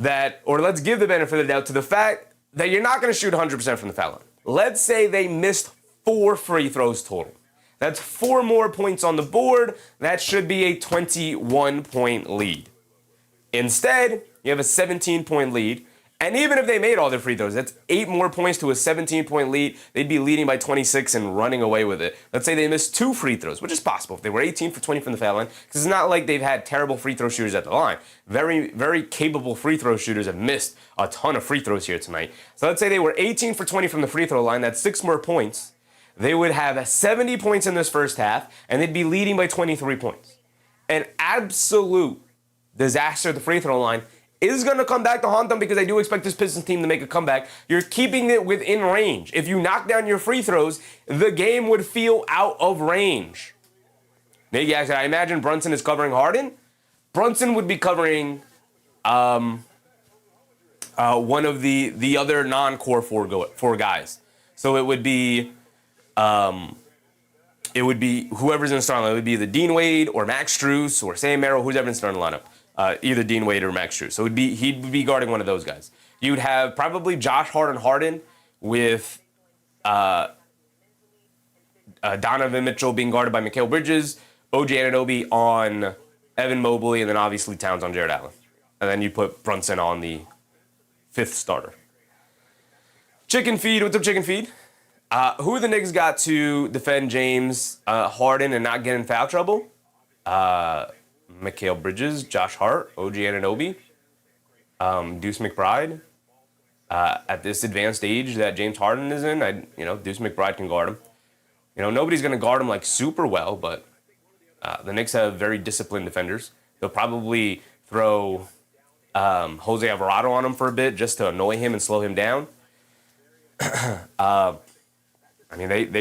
let's give the benefit of the doubt to the fact that you're not going to shoot 100% from the foul line. Let's say they missed 4 free throws total. That's 4 more points on the board. That should be a 21-point lead. Instead, you have a 17-point lead. And even if they made all their free throws, that's 8 more points to a 17-point lead. They'd be leading by 26 and running away with it. Let's say they missed 2 free throws, which is possible if they were 18 for 20 from the foul line, because it's not like they've had terrible free throw shooters at the line. Very, very capable free throw shooters have missed a ton of free throws here tonight. So let's say they were 18 for 20 from the free throw line. That's 6 more points. They would have 70 points in this first half, and they'd be leading by 23 points. An absolute disaster at the free throw line is going to come back to haunt them, because I do expect this Pistons team to make a comeback. You're keeping it within range. If you knock down your free throws, the game would feel out of range. Maybe I imagine Brunson is covering Harden. Brunson would be covering one of the other non-core four guys. So it would be whoever's in the starting lineup. It would be the Dean Wade or Max Strus or Sam Merrill, who's ever in the starting lineup. Either Dean Wade or Max Strus. So he'd be guarding one of those guys. You'd have probably Josh Harden with Donovan Mitchell being guarded by Mikal Bridges, OG Anunoby on Evan Mobley, and then obviously Towns on Jared Allen. And then you put Brunson on the 5th starter. Chicken Feed, what's up, Chicken Feed? Who the Knicks got to defend James Harden and not get in foul trouble? Mikal Bridges, Josh Hart, OG Anunoby, Deuce McBride. At this advanced age that James Harden is in, Deuce McBride can guard him. Nobody's going to guard him like super well, but the Knicks have very disciplined defenders. They'll probably throw Jose Alvarado on him for a bit just to annoy him and slow him down. They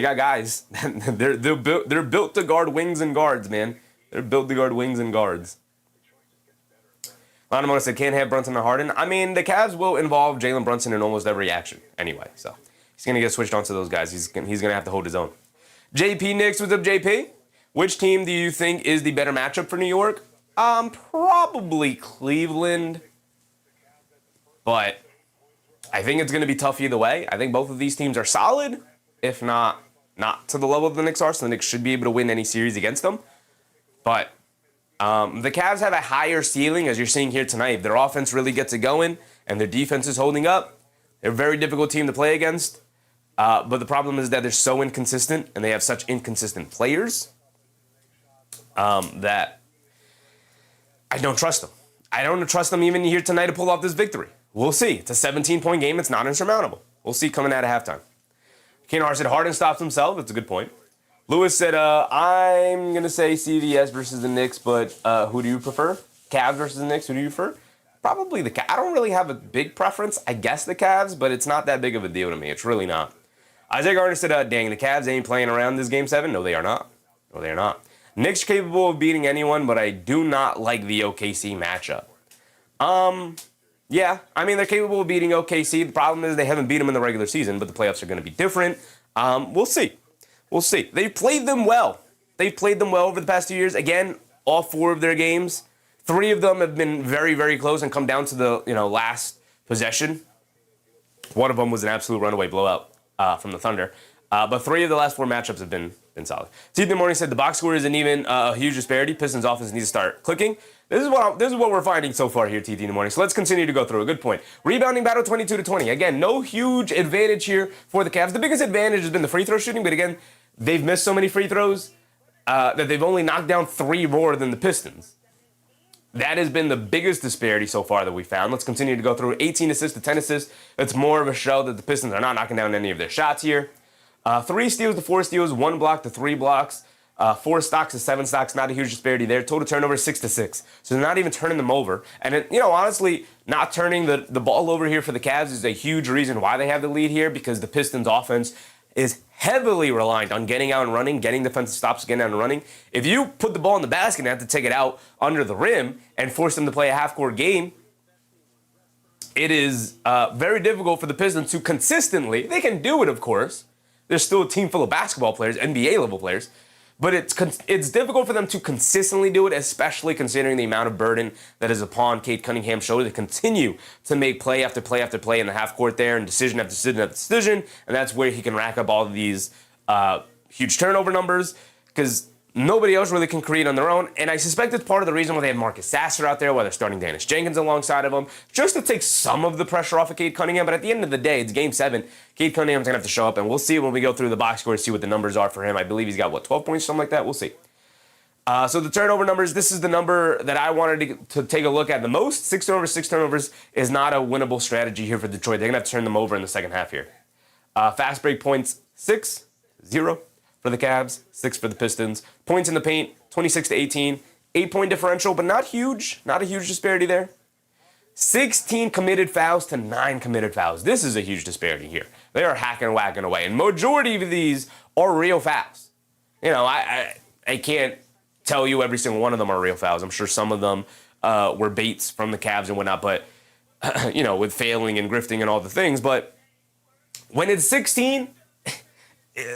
got guys. They're built to guard wings and guards, man. They're built to guard wings and guards. Lonamona said, can't have Brunson or Harden. The Cavs will involve Jalen Brunson in almost every action anyway. So he's going to get switched onto those guys. He's going to have to hold his own. JP Knicks, what's up, JP? Which team do you think is the better matchup for New York? Probably Cleveland. But I think it's going to be tough either way. I think both of these teams are solid, if not to the level the Knicks are. So the Knicks should be able to win any series against them. But the Cavs have a higher ceiling, as you're seeing here tonight. If their offense really gets it going and their defense is holding up, they're a very difficult team to play against. But the problem is that they're so inconsistent and they have such inconsistent players that I don't trust them. I don't trust them even here tonight to pull off this victory. We'll see. It's a 17-point game. It's not insurmountable. We'll see coming out of halftime. Kenar said Harden stops himself. That's a good point. Lewis said, I'm going to say CVS versus the Knicks, but who do you prefer? Cavs versus the Knicks, who do you prefer? Probably the Cavs. I don't really have a big preference. I guess the Cavs, but it's not that big of a deal to me. It's really not. Isaiah Gardner said, dang, the Cavs ain't playing around this Game 7. No, they are not. No, they are not. Knicks capable of beating anyone, but I do not like the OKC matchup. Yeah, they're capable of beating OKC. The problem is they haven't beat them in the regular season, but the playoffs are going to be different. We'll see. We'll see. They've played them well. They've played them well over the past 2 years. Again, all 4 of their games, 3 of them have been very, very close and come down to the last possession. One of them was an absolute runaway blowout from the Thunder. But 3 of the last 4 matchups have been solid. Teeth in the Morning said the box score isn't even a huge disparity. Pistons offense needs to start clicking. This is what we're finding so far here, TT in the Morning. So let's continue to go through. A good point. Rebounding battle 22-20. Again, no huge advantage here for the Cavs. The biggest advantage has been the free throw shooting, but again, they've missed so many free throws that they've only knocked down 3 more than the Pistons. That has been the biggest disparity so far that we found. Let's continue to go through. 18 assists to 10 assists. It's more of a show that the Pistons are not knocking down any of their shots here. 3 steals to 4 steals, 1 block to 3 blocks, 4 stocks to 7 stocks. Not a huge disparity there. Total turnovers 6 to 6. So they're not even turning them over. And honestly, not turning the ball over here for the Cavs is a huge reason why they have the lead here, because the Pistons offense is heavily reliant on getting out and running, getting defensive stops, getting out and running. If you put the ball in the basket and have to take it out under the rim and force them to play a half-court game, it is very difficult for the Pistons to consistently, they can do it, of course. There's still a team full of basketball players, NBA-level players, but it's difficult for them to consistently do it, especially considering the amount of burden that is upon Cade Cunningham's shoulder to continue to make play after play after play in the half court there and decision after decision after decision. And that's where he can rack up all of these huge turnover numbers because nobody else really can create on their own. And I suspect it's part of the reason why they have Marcus Sasser out there, why they're starting Dennis Jenkins alongside of him, just to take some of the pressure off of Cade Cunningham. But at the end of the day, it's Game 7. Cade Cunningham's going to have to show up, and we'll see when we go through the box score to see what the numbers are for him. I believe he's got, 12 points, something like that? We'll see. So the turnover numbers, this is the number that I wanted to take a look at the most. 6 turnovers is not a winnable strategy here for Detroit. They're going to have to turn them over in the second half here. Fast break points, 6, 0 for the Cavs, 6 for the Pistons. Points in the paint, 26-18. 8-point differential, but not huge. Not a huge disparity there. 16 committed fouls to 9 committed fouls. This is a huge disparity here. They are hacking and whacking away. And majority of these are real fouls. You know, I can't tell you every single one of them are real fouls. I'm sure some of them were baits from the Cavs and whatnot, but, you know, with failing and grifting and all the things. But when it's 16,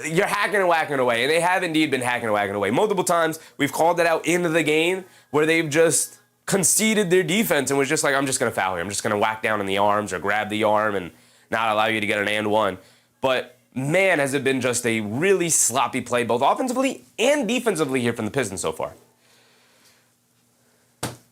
you're hacking and whacking away. And they have indeed been hacking and whacking away. Multiple times, we've called it out into the game where they've just conceded their defense and was just like, I'm just going to foul here. I'm just going to whack down in the arms or grab the arm and not allow you to get an and one. But, man, has it been just a really sloppy play, both offensively and defensively here from the Pistons so far.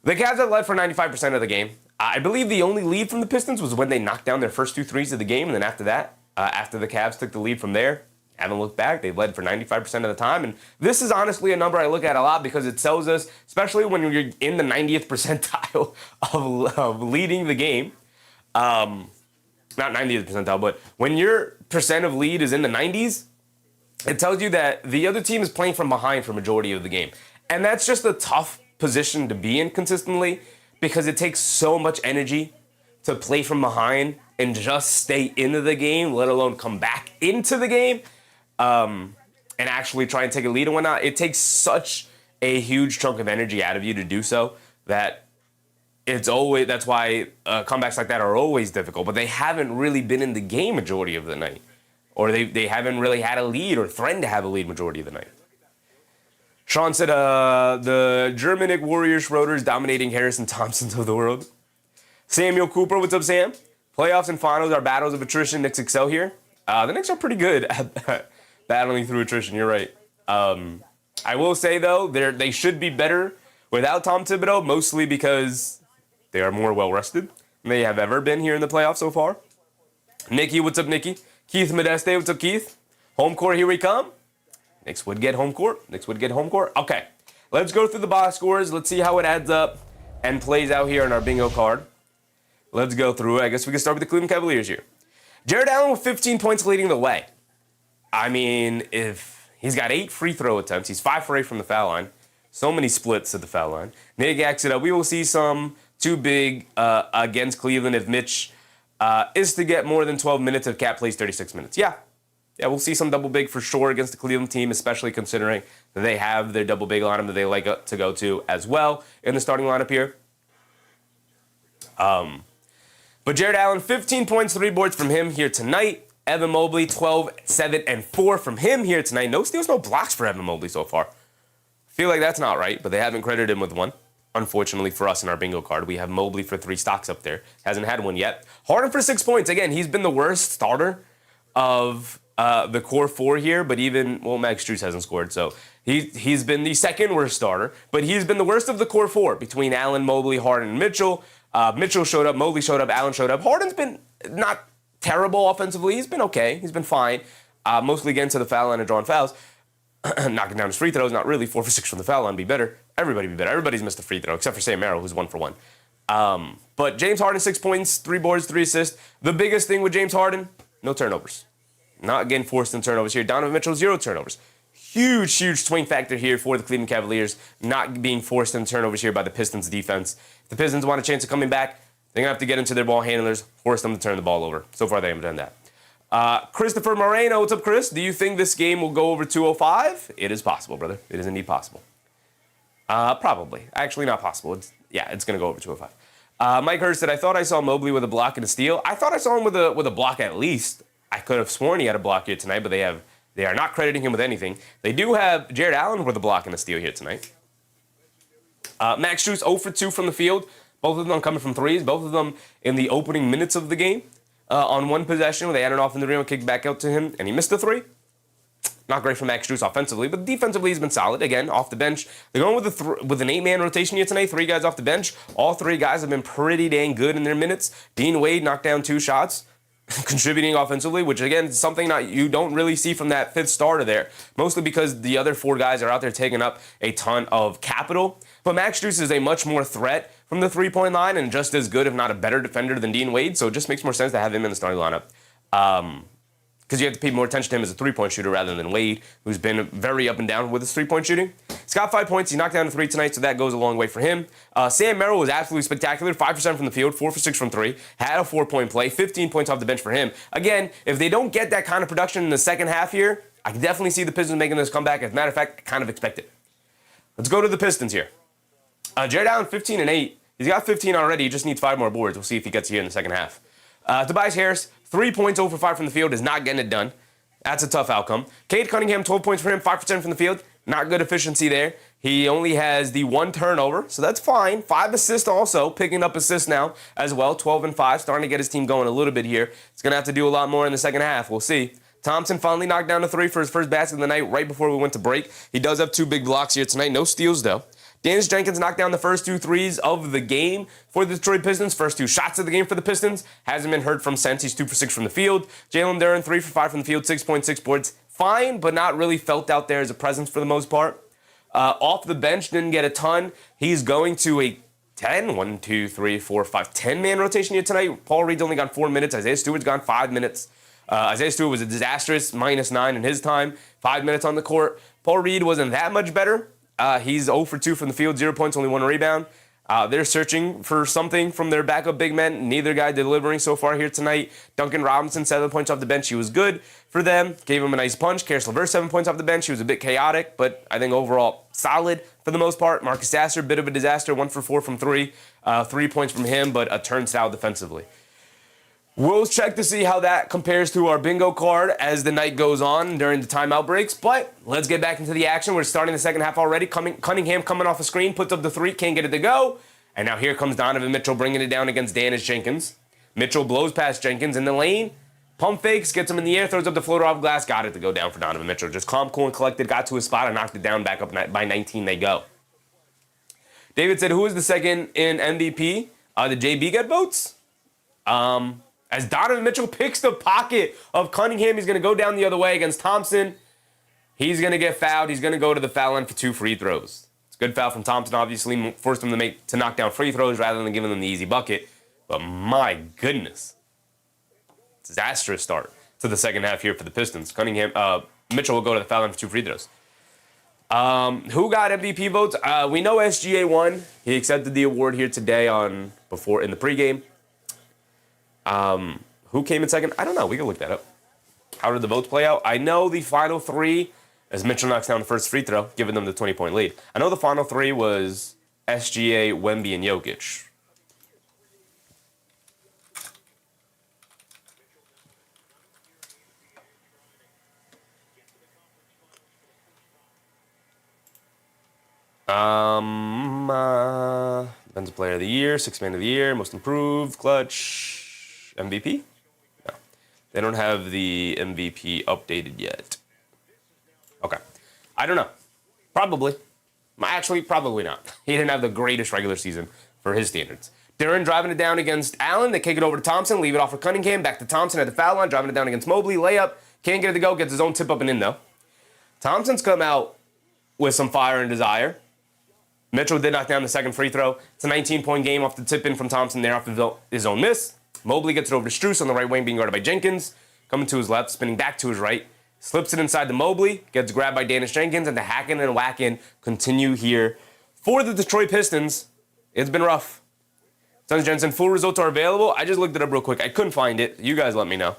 The Cavs have led for 95% of the game. I believe the only lead from the Pistons was when they knocked down their first 2 threes of the game, and then after that, after the Cavs took the lead from there, haven't looked back. They've led for 95% of the time. And this is honestly a number I look at a lot because it tells us, especially when you're in the 90th percentile of leading the game, not 90th percentile, but when your percent of lead is in the 90s, it tells you that the other team is playing from behind for majority of the game. And that's just a tough position to be in consistently because it takes so much energy to play from behind and just stay into the game, let alone come back into the game. And actually try and take a lead and whatnot, it takes such a huge chunk of energy out of you to do so that that's why comebacks like that are always difficult, but they haven't really been in the game majority of the night, or they haven't really had a lead or threatened to have a lead majority of the night. Sean said, the Germanic Warrior Schroeder's dominating Harrison Thompsons of the world. Samuel Cooper, what's up, Sam? Playoffs and finals are battles of attrition. Knicks excel here. The Knicks are pretty good at battling through attrition, you're right. I will say, though, they should be better without Tom Thibodeau, mostly because they are more well-rested than they have ever been here in the playoffs so far. Nikki, what's up, Nikki? Keith Modeste, what's up, Keith? Home court, here we come. Knicks would get home court. Okay, let's go through the box scores. Let's see how it adds up and plays out here on our bingo card. Let's go through it. I guess we can start with the Cleveland Cavaliers here. Jared Allen with 15 points leading the way. I mean, if he's got 8 free throw attempts, he's 5 for 8 from the foul line. So many splits at the foul line. Nick acts it up. We will see some too big against Cleveland if Mitch is to get more than 12 minutes if Cat plays 36 minutes. Yeah, we'll see some double big for sure against the Cleveland team, especially considering that they have their double big lineup that they like to go to as well in the starting lineup here. But Jared Allen, 15 points, 3 boards from him here tonight. Evan Mobley, 12, 7, and 4 from him here tonight. No steals, no blocks for Evan Mobley so far. Feel like that's not right, but they haven't credited him with one. Unfortunately for us in our bingo card, we have Mobley for 3 stocks up there. Hasn't had one yet. Harden for 6 points. Again, he's been the worst starter of the core 4 here, but Max Strus hasn't scored, so he's been the second worst starter, but he's been the worst of the core 4 between Allen, Mobley, Harden, and Mitchell. Mitchell showed up, Mobley showed up, Allen showed up. Harden's been not terrible offensively. He's been okay. He's been fine. Mostly getting to the foul line and drawing fouls. Knocking down his free throws, not really. 4 for 6 from the foul line. Be better. Everybody be better. Everybody's missed a free throw, except for Sam Merrill, who's 1 for 1. But James Harden, 6 points, 3 boards, 3 assists. The biggest thing with James Harden, no turnovers. Not getting forced in turnovers here. Donovan Mitchell, 0 turnovers. Huge swing factor here for the Cleveland Cavaliers, not being forced in turnovers here by the Pistons defense. If the Pistons want a chance of coming back, they're going to have to get into their ball handlers, force them to turn the ball over. So far, they haven't done that. Christopher Moreno, what's up, Chris? Do you think this game will go over 205? It is possible, brother. It is indeed possible. Probably. Actually, not possible. It's going to go over 205. Mike Hurst said, I thought I saw Mobley with a block and a steal. I thought I saw him with a block at least. I could have sworn he had a block here tonight, but they are not crediting him with anything. They do have Jared Allen with a block and a steal here tonight. Max Strus 0 for 2 from the field. Both of them coming from threes. Both of them in the opening minutes of the game. On one possession where they had it off in the rim, kicked back out to him, and he missed the three. Not great for Max Strus offensively, but defensively he's been solid. Again, off the bench. They're going with an 8-man rotation here tonight. 3 guys off the bench. All 3 guys have been pretty dang good in their minutes. Dean Wade knocked down 2 shots, contributing offensively, which again is something that you don't really see from that 5th starter there. Mostly because the other 4 guys are out there taking up a ton of capital. But Max Strus is a much more threat from the 3-point line and just as good, if not a better defender than Dean Wade. So it just makes more sense to have him in the starting lineup. Because you have to pay more attention to him as a 3-point shooter rather than Wade, who's been very up and down with his 3-point shooting. He's got 5 points. He knocked down a 3 tonight, so that goes a long way for him. Sam Merrill was absolutely spectacular. 5% from the field, 4 for 6 from 3. Had a 4-point play, 15 points off the bench for him. Again, if they don't get that kind of production in the second half here, I can definitely see the Pistons making this comeback. As a matter of fact, I kind of expect it. Let's go to the Pistons here. Jared Allen, 15 and 8. He's got 15 already. He just needs 5 more boards. We'll see if he gets here in the second half. Tobias Harris, 3 points, 0 for 5 from the field, is not getting it done. That's a tough outcome. Cade Cunningham, 12 points for him, 5% from the field. Not good efficiency there. He only has the 1 turnover, so that's fine. 5 assists also, picking up assists now as well. 12 and 5, starting to get his team going a little bit here. He's going to have to do a lot more in the second half. We'll see. Thompson finally knocked down a 3 for his first basket of the night right before we went to break. He does have 2 big blocks here tonight. No steals, though. Dennis Jenkins knocked down the first 2 threes of the game for the Detroit Pistons. First 2 shots of the game for the Pistons. Hasn't been heard from since. He's 2 for 6 from the field. Jalen Duren, 3 for 5 from the field, 6.6 boards. Fine, but not really felt out there as a presence for the most part. Off the bench, didn't get a ton. He's going to a 10, 1, 2, 3, 4, 5, 10-man rotation here tonight. Paul Reed's only got 4 minutes. Isaiah Stewart's gone 5 minutes. Isaiah Stewart was a disastrous -9 in his time. 5 minutes on the court. Paul Reed wasn't that much better. He's 0 for 2 from the field, 0 points, only 1 rebound. They're searching for something from their backup big men. Neither guy delivering so far here tonight. Duncan Robinson, 7 points off the bench. He was good for them. Gave him a nice punch. Karis LeVert, 7 points off the bench. He was a bit chaotic, but I think overall solid for the most part. Marcus Sasser, bit of a disaster. 1 for 4 from 3. 3 points from him, but a turnstile defensively. We'll check to see how that compares to our bingo card as the night goes on during the timeout breaks. But let's get back into the action. We're starting the second half already. Cunningham coming off a screen, puts up the 3, can't get it to go. And now here comes Donovan Mitchell bringing it down against Dennis Jenkins. Mitchell blows past Jenkins in the lane. Pump fakes, gets him in the air, throws up the floater off glass. Got it to go down for Donovan Mitchell. Just calm, cool, and collected. Got to his spot and knocked it down. Back up by 19 they go. David said, who is the second in MVP? Did JB get votes? As Donovan Mitchell picks the pocket of Cunningham, he's going to go down the other way against Thompson. He's going to get fouled. He's going to go to the foul line for 2 free throws. It's a good foul from Thompson, obviously. Forced him to knock down free throws rather than giving them the easy bucket. But my goodness. Disastrous start to the second half here for the Pistons. Mitchell will go to the foul line for 2 free throws. Who got MVP votes? We know SGA won. He accepted the award here today in the pregame. Who came in second? I don't know. We can look that up. How did the votes play out? I know the final 3, as Mitchell knocks down the first free throw, giving them the 20-point lead. I know the final 3 was SGA, Wemby, and Jokic. Defensive Player of the Year, 6th Man of the Year, Most Improved, Clutch, MVP? No. They don't have the MVP updated yet. Okay. I don't know. Probably. Actually, probably not. He didn't have the greatest regular season for his standards. Duren driving it down against Allen. They kick it over to Thompson, leave it off for Cunningham. Back to Thompson at the foul line, driving it down against Mobley. Layup. Can't get it to go. Gets his own tip up and in, though. Thompson's come out with some fire and desire. Mitchell did knock down the second free throw. It's a 19-point game off the tip-in from Thompson there off his own miss. Mobley gets it over to Strus on the right wing, being guarded by Jenkins. Coming to his left, spinning back to his right. Slips it inside to Mobley. Gets grabbed by Dennis Jenkins, and the hacking and whacking continue here for the Detroit Pistons. It's been rough. Sons Jensen, full results are available. I just looked it up real quick. I couldn't find it. You guys let me know.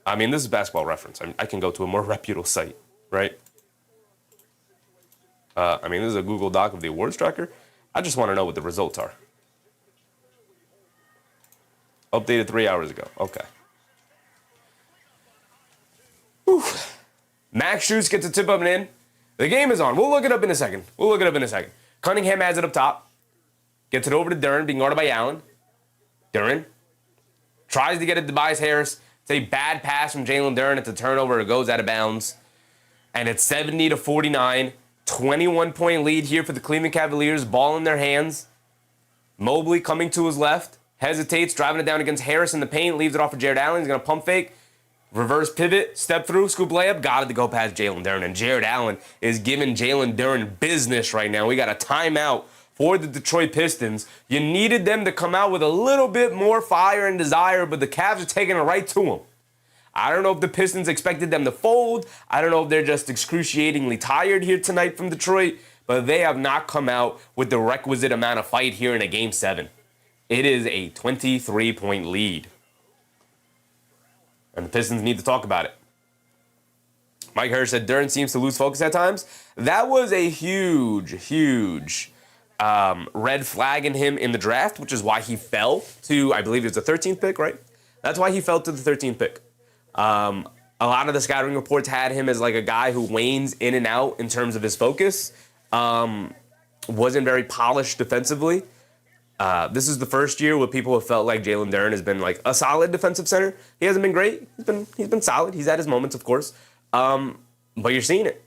I mean, this is Basketball Reference. I can go to a more reputable site, right? I mean, this is a Google Doc of the awards tracker. I just want to know what the results are. Updated 3 hours ago. Okay. Whew. Max Strus gets a tip up and in. The game is on. We'll look it up in a second. Cunningham has it up top. Gets it over to Duren, being guarded by Allen. Duren tries to get it to Tobias Harris. It's a bad pass from Jalen Duren. It's a turnover. It goes out of bounds. And it's 70-49. 21-point lead here for the Cleveland Cavaliers. Ball in their hands. Mobley coming to his left. Hesitates, driving it down against Harris in the paint. Leaves it off for Jared Allen. He's going to pump fake. Reverse pivot, step through, scoop layup, got it to go past Jalen Duren. And Jared Allen is giving Jalen Duren business right now. We got a timeout for the Detroit Pistons. You needed them to come out with a little bit more fire and desire, but the Cavs are taking it right to them. I don't know if the Pistons expected them to fold. I don't know if they're just excruciatingly tired here tonight from Detroit, but they have not come out with the requisite amount of fight here in a Game 7. It is a 23-point lead. And the Pistons need to talk about it. Mike Hirsch said Duren seems to lose focus at times. That was a huge red flag in him in the draft, which is why he fell to, I believe it was the 13th pick, right? That's why he fell to the 13th pick. A lot of the scouting reports had him as like a guy who wanes in and out in terms of his focus. Wasn't very polished defensively. This is the first year where people have felt like Jalen Duren has been like a solid defensive center. He hasn't been great. He's been solid. He's had his moments, of course. But you're seeing it.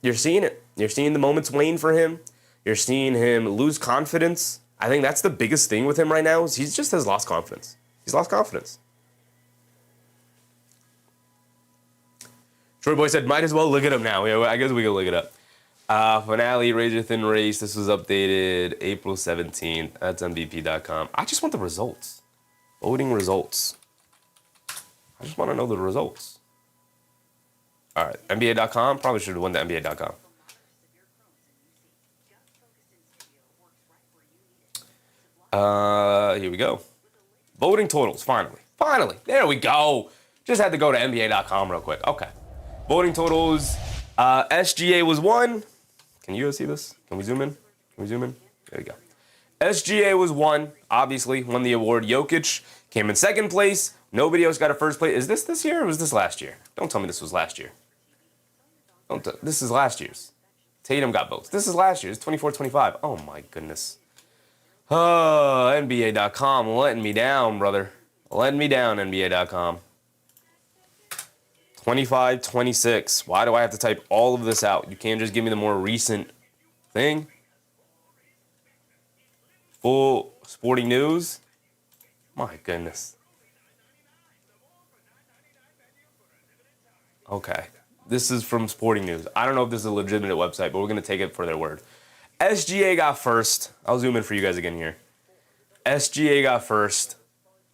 You're seeing the moments wane for him. You're seeing him lose confidence. I think that's the biggest thing with him right now is he just has lost confidence. He's lost confidence. Troy Boy said, might as well look it up now. Yeah, I guess we can look it up. Finale, Razor Thin Race. This was updated April 17th. That's MVP.com. I just want the results. Voting results. I just want to know the results. All right, NBA.com. Probably should have won the NBA.com. Here we go. Voting totals, finally. Finally. There we go. Just had to go to NBA.com real quick. Okay. Voting totals. SGA was 1. Can you guys see this? Can we zoom in? There we go. SGA was 1, obviously, won the award. Jokic came in second place. Nobody else got a first place. Is this year or was this last year? Don't tell me this was last year. This is last year's. Tatum got votes. This is last year's, 24-25. Oh, my goodness. Oh, NBA.com letting me down, brother. Letting me down, NBA.com. 25-26. Why do I have to type all of this out? You can't just give me the more recent thing. Full sporting news. My goodness. Okay. This is from Sporting News. I don't know if this is a legitimate website, but we're going to take it for their word. SGA got first. I'll zoom in for you guys again here. SGA got first.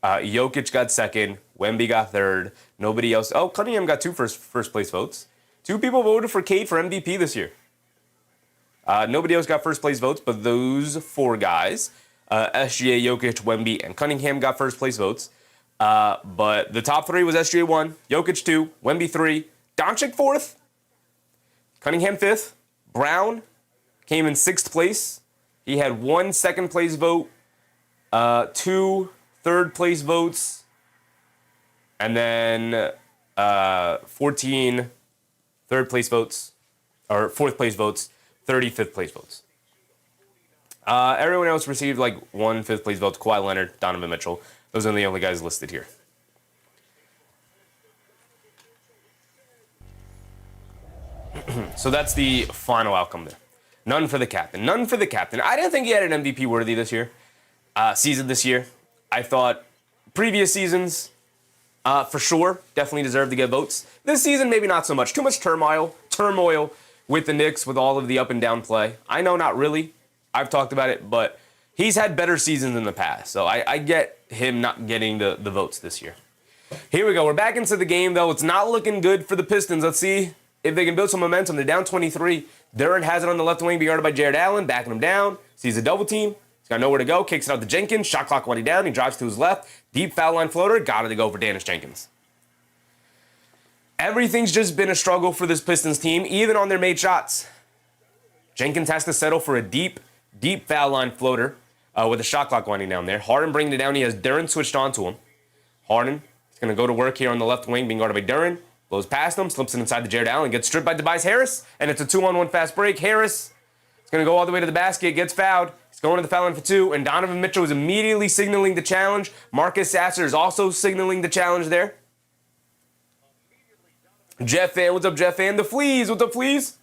Jokic got second. Wemby got third. Nobody else. Oh, Cunningham got 2 first place votes. 2 people voted for Cade for MVP this year. Nobody else got first place votes, but those 4 guys, SGA, Jokic, Wemby, and Cunningham got first place votes. But the top 3 was SGA 1, Jokic 2, Wemby 3, Doncic 4th, Cunningham 5th, Brown came in 6th place. He had 1 second place vote, 2 third place votes, and then 14 third place votes, or 4th place votes, 30 5th place votes. Everyone else received like 1 5th place vote. Kawhi Leonard, Donovan Mitchell. Those are the only guys listed here. So that's the final outcome there. None for the captain. I didn't think he had an MVP worthy this year. Season this year. I thought previous seasons, for sure, definitely deserved to get votes. This season, maybe not so much. Too much turmoil with the Knicks, with all of the up and down play. I know not really. I've talked about it, but he's had better seasons in the past. So I get him not getting the votes this year. Here we go. We're back into the game, though. It's not looking good for the Pistons. Let's see if they can build some momentum. They're down 23. Duren has it on the left wing, be guarded by Jared Allen, backing him down. Sees a double team. He's got nowhere to go. Kicks it out to Jenkins. Shot clock winding down. He drives to his left. Deep foul line floater. Got it to go for Dennis Jenkins. Everything's just been a struggle for this Pistons team, even on their made shots. Jenkins has to settle for a deep foul line floater with the shot clock winding down there. Harden bringing it down. He has Duren switched on to him. Harden is going to go to work here on the left wing, being guarded by Duren. Blows past him, slips it inside the Jared Allen, gets stripped by Tobias Harris, and it's a 2-on-1 fast break. Harris is going to go all the way to the basket, gets fouled. He's going to the foul line for 2, and Donovan Mitchell is immediately signaling the challenge. Marcus Sasser is also signaling the challenge there. Jeff Fan, what's up, Jeff Fan? The Fleas, what's up, Fleas?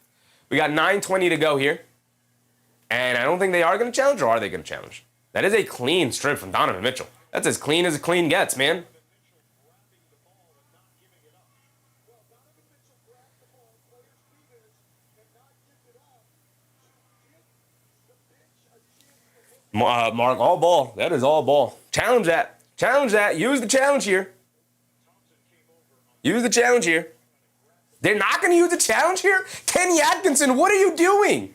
We got 9:20 to go here. And I don't think they are going to challenge, or are they going to challenge? That is a clean strip from Donovan Mitchell. That's as clean as a clean gets, man. Mark, all ball. That is all ball. Challenge that. Challenge that. Use the challenge here. Use the challenge here. They're not going to use the challenge here? Kenny Atkinson, what are you doing?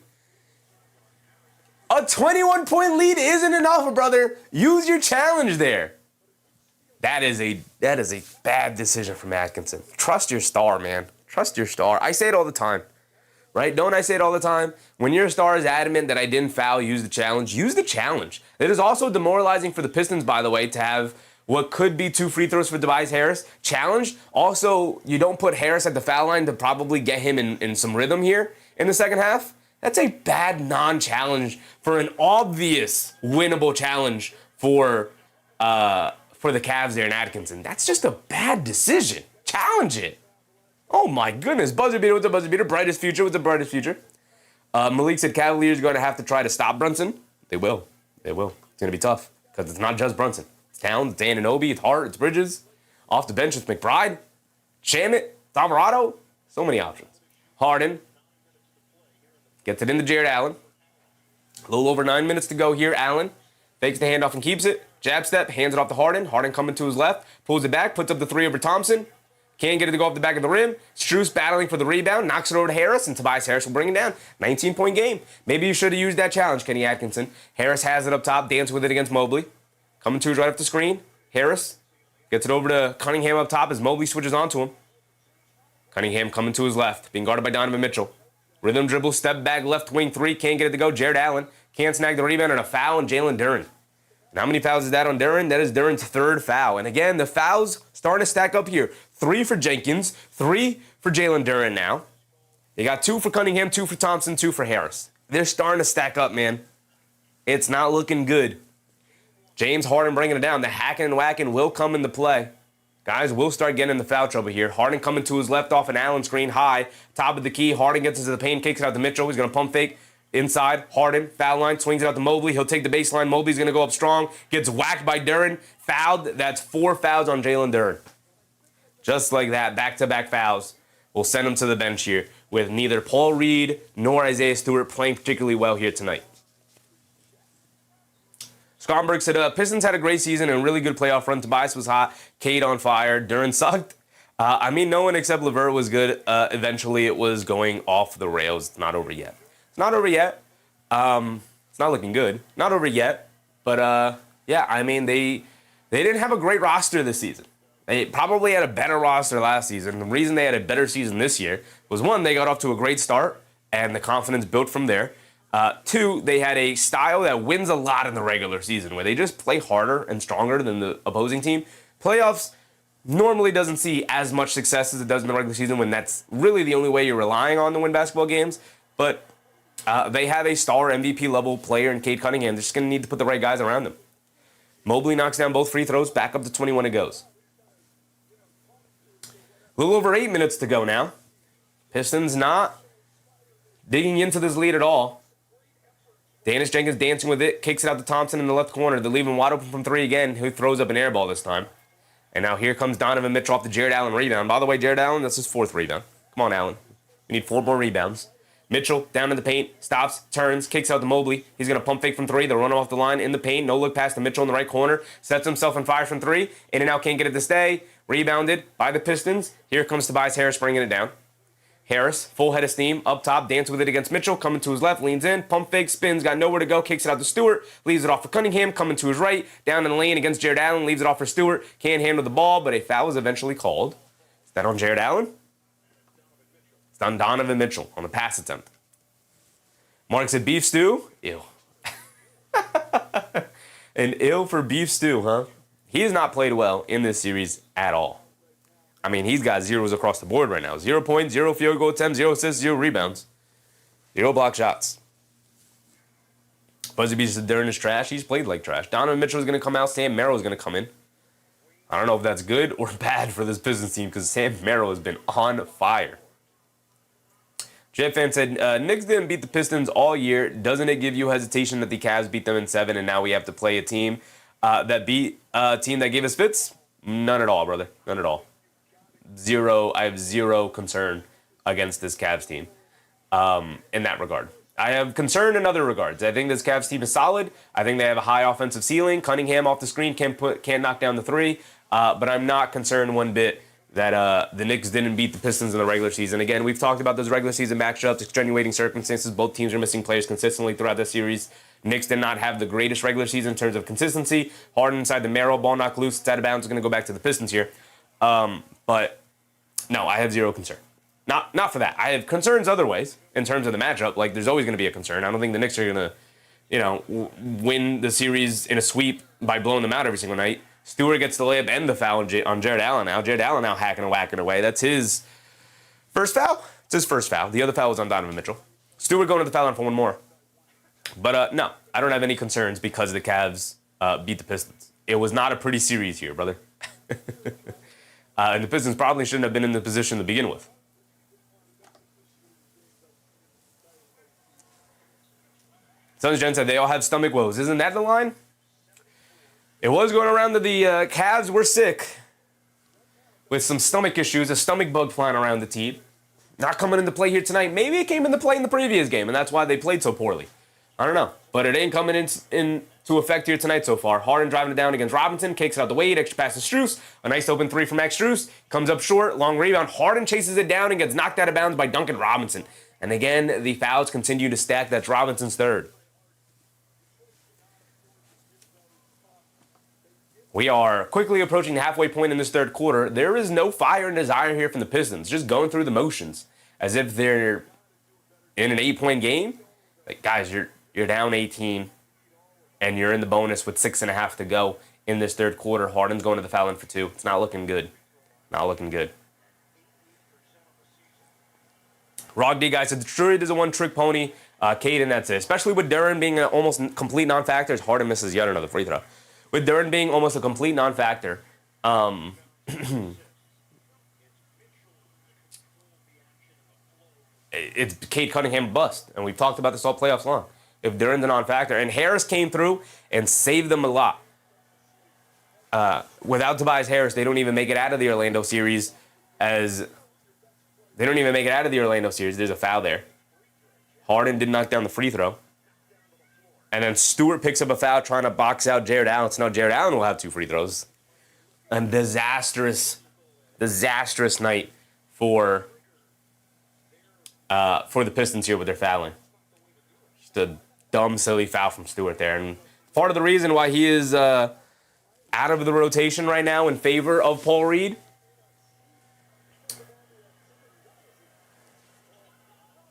A 21-point lead isn't enough, brother. Use your challenge there. That is a bad decision from Atkinson. Trust your star, man. Trust your star. I say it all the time. Right? Don't I say it all the time? When your star is adamant that I didn't foul, use the challenge. Use the challenge. It is also demoralizing for the Pistons, by the way, to have what could be 2 free throws for Tobias Harris challenged. Also, you don't put Harris at the foul line to probably get him in some rhythm here in the second half. That's a bad non-challenge for an obvious winnable challenge for the Cavs there in Atkinson. That's just a bad decision. Challenge it. Oh my goodness. Buzzer beater with the buzzer beater. Brightest future with the brightest future. Malik said Cavaliers are going to have to try to stop Brunson. They will. They will. It's going to be tough because it's not just Brunson. It's Towns, it's Anunoby, it's Hart, it's Bridges. Off the bench, it's McBride, Shamit, Alvarado. So many options. Harden gets it into Jared Allen. A little over 9 minutes to go here. Allen fakes the handoff and keeps it. Jab step, hands it off to Harden. Harden coming to his left, pulls it back, puts up the 3 over Thompson. Can't get it to go off the back of the rim. Strus battling for the rebound, knocks it over to Harris, and Tobias Harris will bring it down. 19-point game. Maybe you should have used that challenge, Kenny Atkinson. Harris has it up top, dance with it against Mobley. Coming to his right off the screen. Harris gets it over to Cunningham up top as Mobley switches onto him. Cunningham coming to his left, being guarded by Donovan Mitchell. Rhythm dribble, step back, left wing 3, can't get it to go. Jared Allen can't snag the rebound, and a foul on Jalen Duren. And how many fouls is that on Duren? That is Duren's 3rd foul. And again, the fouls starting to stack up here. 3 for Jenkins, 3 for Jalen Duren now. They got 2 for Cunningham, 2 for Thompson, 2 for Harris. They're starting to stack up, man. It's not looking good. James Harden bringing it down. The hacking and whacking will come into play. Guys, we'll start getting in the foul trouble here. Harden coming to his left off an Allen screen, high, top of the key. Harden gets into the paint, kicks it out to Mitchell. He's going to pump fake. Inside, Harden, foul line, swings it out to Mobley. He'll take the baseline. Mobley's going to go up strong. Gets whacked by Duren. Fouled. That's 4 fouls on Jalen Duren. Just like that, back-to-back fouls will send him to the bench here with neither Paul Reed nor Isaiah Stewart playing particularly well here tonight. Scoreboard said, Pistons had a great season and a really good playoff run. Tobias was hot. Cade on fire. Duren sucked. No one except LeVert was good. Eventually, it was going off the rails. It's not over yet. It's not over yet. It's not looking good. Not over yet. But, they didn't have a great roster this season. They probably had a better roster last season. The reason they had a better season this year was, 1, they got off to a great start, and the confidence built from there. 2, they had a style that wins a lot in the regular season, where they just play harder and stronger than the opposing team. Playoffs normally doesn't see as much success as it does in the regular season, when that's really the only way you're relying on to win basketball games. But they have a star MVP level player in Cade Cunningham. They're just going to need to put the right guys around them. Mobley knocks down both free throws, back up to 21 it goes. A little over 8 minutes to go now. Pistons not digging into this lead at all. Dennis Jenkins dancing with it, kicks it out to Thompson in the left corner. They're leaving wide open from 3 again, who throws up an air ball this time. And now here comes Donovan Mitchell off the Jared Allen rebound. By the way, Jared Allen, that's his 4th rebound. Come on, Allen. We need 4 more rebounds. Mitchell down in the paint, stops, turns, kicks out to Mobley. He's going to pump fake from 3. They'll run off the line in the paint. No look pass to Mitchell in the right corner. Sets himself on fire from 3. In and out, can't get it to stay. Rebounded by the Pistons. Here comes Tobias Harris bringing it down. Harris, full head of steam, up top, dance with it against Mitchell, coming to his left, leans in, pump fake, spins, got nowhere to go, kicks it out to Stewart, leaves it off for Cunningham, coming to his right, down in the lane against Jared Allen, leaves it off for Stewart, can't handle the ball, but a foul is eventually called. Is that on Jared Allen? It's on Donovan Mitchell on the pass attempt. Mark said, beef stew? Ew. An ill for beef stew, huh? He has not played well in this series at all. I mean, he's got zeros across the board right now. 0 points, 0 field goal attempts, 0 assists, 0 rebounds, 0 block shots. Buzzy B said Duren is trash. He's played like trash. Donovan Mitchell is going to come out. Sam Merrill is going to come in. I don't know if that's good or bad for this Pistons team because Sam Merrill has been on fire. Jet fan said, Knicks didn't beat the Pistons all year. Doesn't it give you hesitation that the Cavs beat them in 7 and now we have to play a team that beat a team that gave us fits? None at all, brother. None at all. Zero. I have zero concern against this Cavs team in that regard. I have concern in other regards. I think this Cavs team is solid. I think they have a high offensive ceiling. Cunningham off the screen can't knock down the three. But I'm not concerned one bit that the Knicks didn't beat the Pistons in the regular season. Again, we've talked about those regular season matchups, extenuating circumstances. Both teams are missing players consistently throughout the series. Knicks did not have the greatest regular season in terms of consistency. Harden inside the Merrill, ball knocked loose. It's out of bounds. It's going to go back to the Pistons here. But no, I have zero concern. Not for that. I have concerns other ways in terms of the matchup. Like, there's always going to be a concern. I don't think the Knicks are going to, win the series in a sweep by blowing them out every single night. Stewart gets the layup and the foul on Jared Allen now. Jared Allen now hacking and whacking away. That's his first foul? It's his first foul. The other foul was on Donovan Mitchell. Stewart going to the foul line for one more. But no, I don't have any concerns because the Cavs beat the Pistons. It was not a pretty series here, brother. And the Pistons probably shouldn't have been in the position to begin with. Sons Jen said they all have stomach woes. Isn't that the line? It was going around that the Cavs were sick with some stomach issues, a stomach bug flying around the team. Not coming into play here tonight. Maybe it came into play in the previous game, and that's why they played so poorly. I don't know. But it ain't coming into effect here tonight so far. Harden driving it down against Robinson, kicks it out the way, extra pass to Strus. A nice open three from Max Strus. Comes up short, long rebound. Harden chases it down and gets knocked out of bounds by Duncan Robinson. And again, the fouls continue to stack. That's Robinson's third. We are quickly approaching the halfway point in this third quarter. There is no fire and desire here from the Pistons. Just going through the motions as if they're in an 8-point game. Like, guys, you're down 18 and you're in the bonus with 6.5 to go in this third quarter. Harden's going to the foul line for 2. It's not looking good. Not looking good. Rog D guy said Detroit is a one-trick pony. Cade, and that's it. Especially with Duren being an almost complete non-factor. As Harden misses yet another free throw. With Duren being almost a complete non-factor, it's Cade Cunningham bust, and we've talked about this all playoffs long. If Duren's a non-factor, and Harris came through and saved them a lot. Without Tobias Harris, they don't even make it out of the Orlando series. There's a foul there. Harden did knock down the free throw. And then Stewart picks up a foul trying to box out Jared Allen. So now Jared Allen will have 2 free throws. A disastrous night for the Pistons here with their fouling. Just a dumb, silly foul from Stewart there. And part of the reason why he is out of the rotation right now in favor of Paul Reed.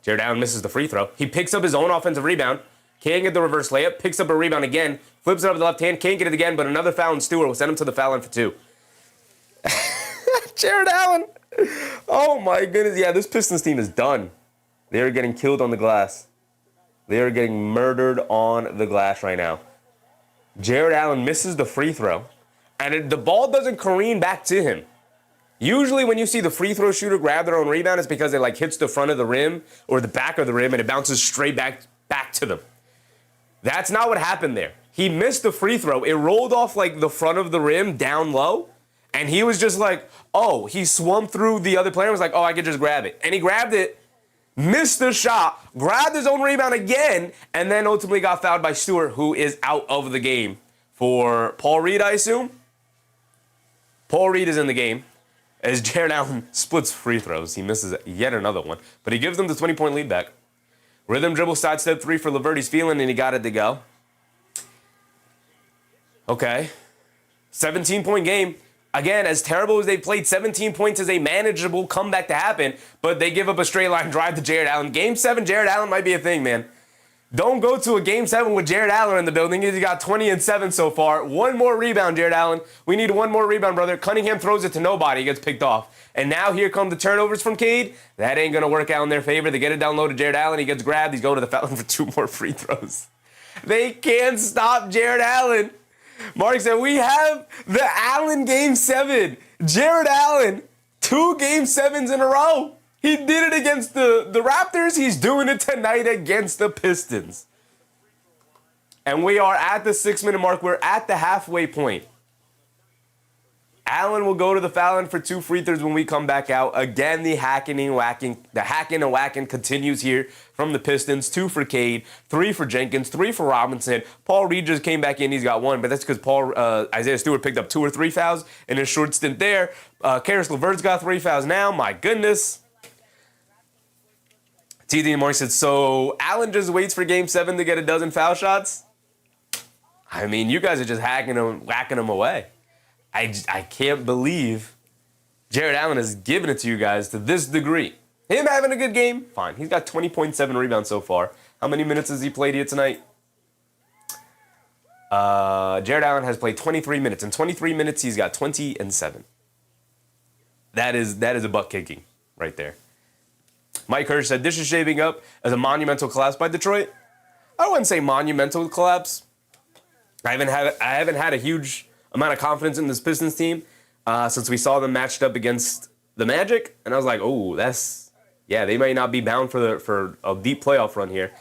Jared Allen misses the free throw. He picks up his own offensive rebound. Can't get the reverse layup. Picks up a rebound again. Flips it up with the left hand. Can't get it again, but another foul, and Stewart will send him to the foul line for 2. Jared Allen. Oh, my goodness. Yeah, this Pistons team is done. They are getting killed on the glass. They are getting murdered on the glass right now. Jared Allen misses the free throw, and the ball doesn't careen back to him. Usually when you see the free throw shooter grab their own rebound, it's because it hits the front of the rim or the back of the rim, and it bounces straight back to them. That's not what happened there. He missed the free throw. It rolled off the front of the rim down low. And he was just he swung through the other player and was I could just grab it. And he grabbed it, missed the shot, grabbed his own rebound again, and then ultimately got fouled by Stewart, who is out of the game for Paul Reed, I assume. Paul Reed is in the game as Jared Allen splits free throws. He misses yet another one, but he gives them the 20-point lead back. Rhythm dribble sidestep 3 for LeVert. He's feeling, and he got it to go. Okay. 17-point game. Again, as terrible as they played, 17 points is a manageable comeback to happen, but they give up a straight line drive to Jared Allen. Game 7, Jared Allen might be a thing, man. Don't go to a Game 7 with Jared Allen in the building. He's got 20 and 7 so far. One more rebound, Jared Allen. We need one more rebound, brother. Cunningham throws it to nobody. He gets picked off. And now here come the turnovers from Cade. That ain't going to work out in their favor. They get it down low to Jared Allen. He gets grabbed. He's going to the foul line for 2 more free throws. They can't stop Jared Allen. Mark said, we have the Allen Game 7. Jared Allen, 2 Game 7s in a row. He did it against the Raptors. He's doing it tonight against the Pistons. And we are at the 6-minute mark. We're at the halfway point. Allen will go to the foul line for 2 free throws when we come back out. Again, the hacking and whacking continues here from the Pistons. 2 for Cade, 3 for Jenkins, 3 for Robinson. Paul Reed just came back in. He's got 1, but that's because Isaiah Stewart picked up 2 or 3 fouls in a short stint there. Karis LeVert's got 3 fouls now. My goodness. TD and Mark said, so Allen just waits for Game 7 to get a dozen foul shots? I mean, you guys are just whacking him away. I can't believe Jared Allen has given it to you guys to this degree. Him having a good game, fine. He's got 20.7 rebounds so far. How many minutes has he played here tonight? Jared Allen has played 23 minutes. In 23 minutes, he's got 20 and 7. That is a butt kicking right there. Mike Hirsch said, this is shaping up as a monumental collapse by Detroit. I wouldn't say monumental collapse. I haven't had a huge amount of confidence in this Pistons team since we saw them matched up against the Magic. And I was like, oh, they might not be bound for a deep playoff run here.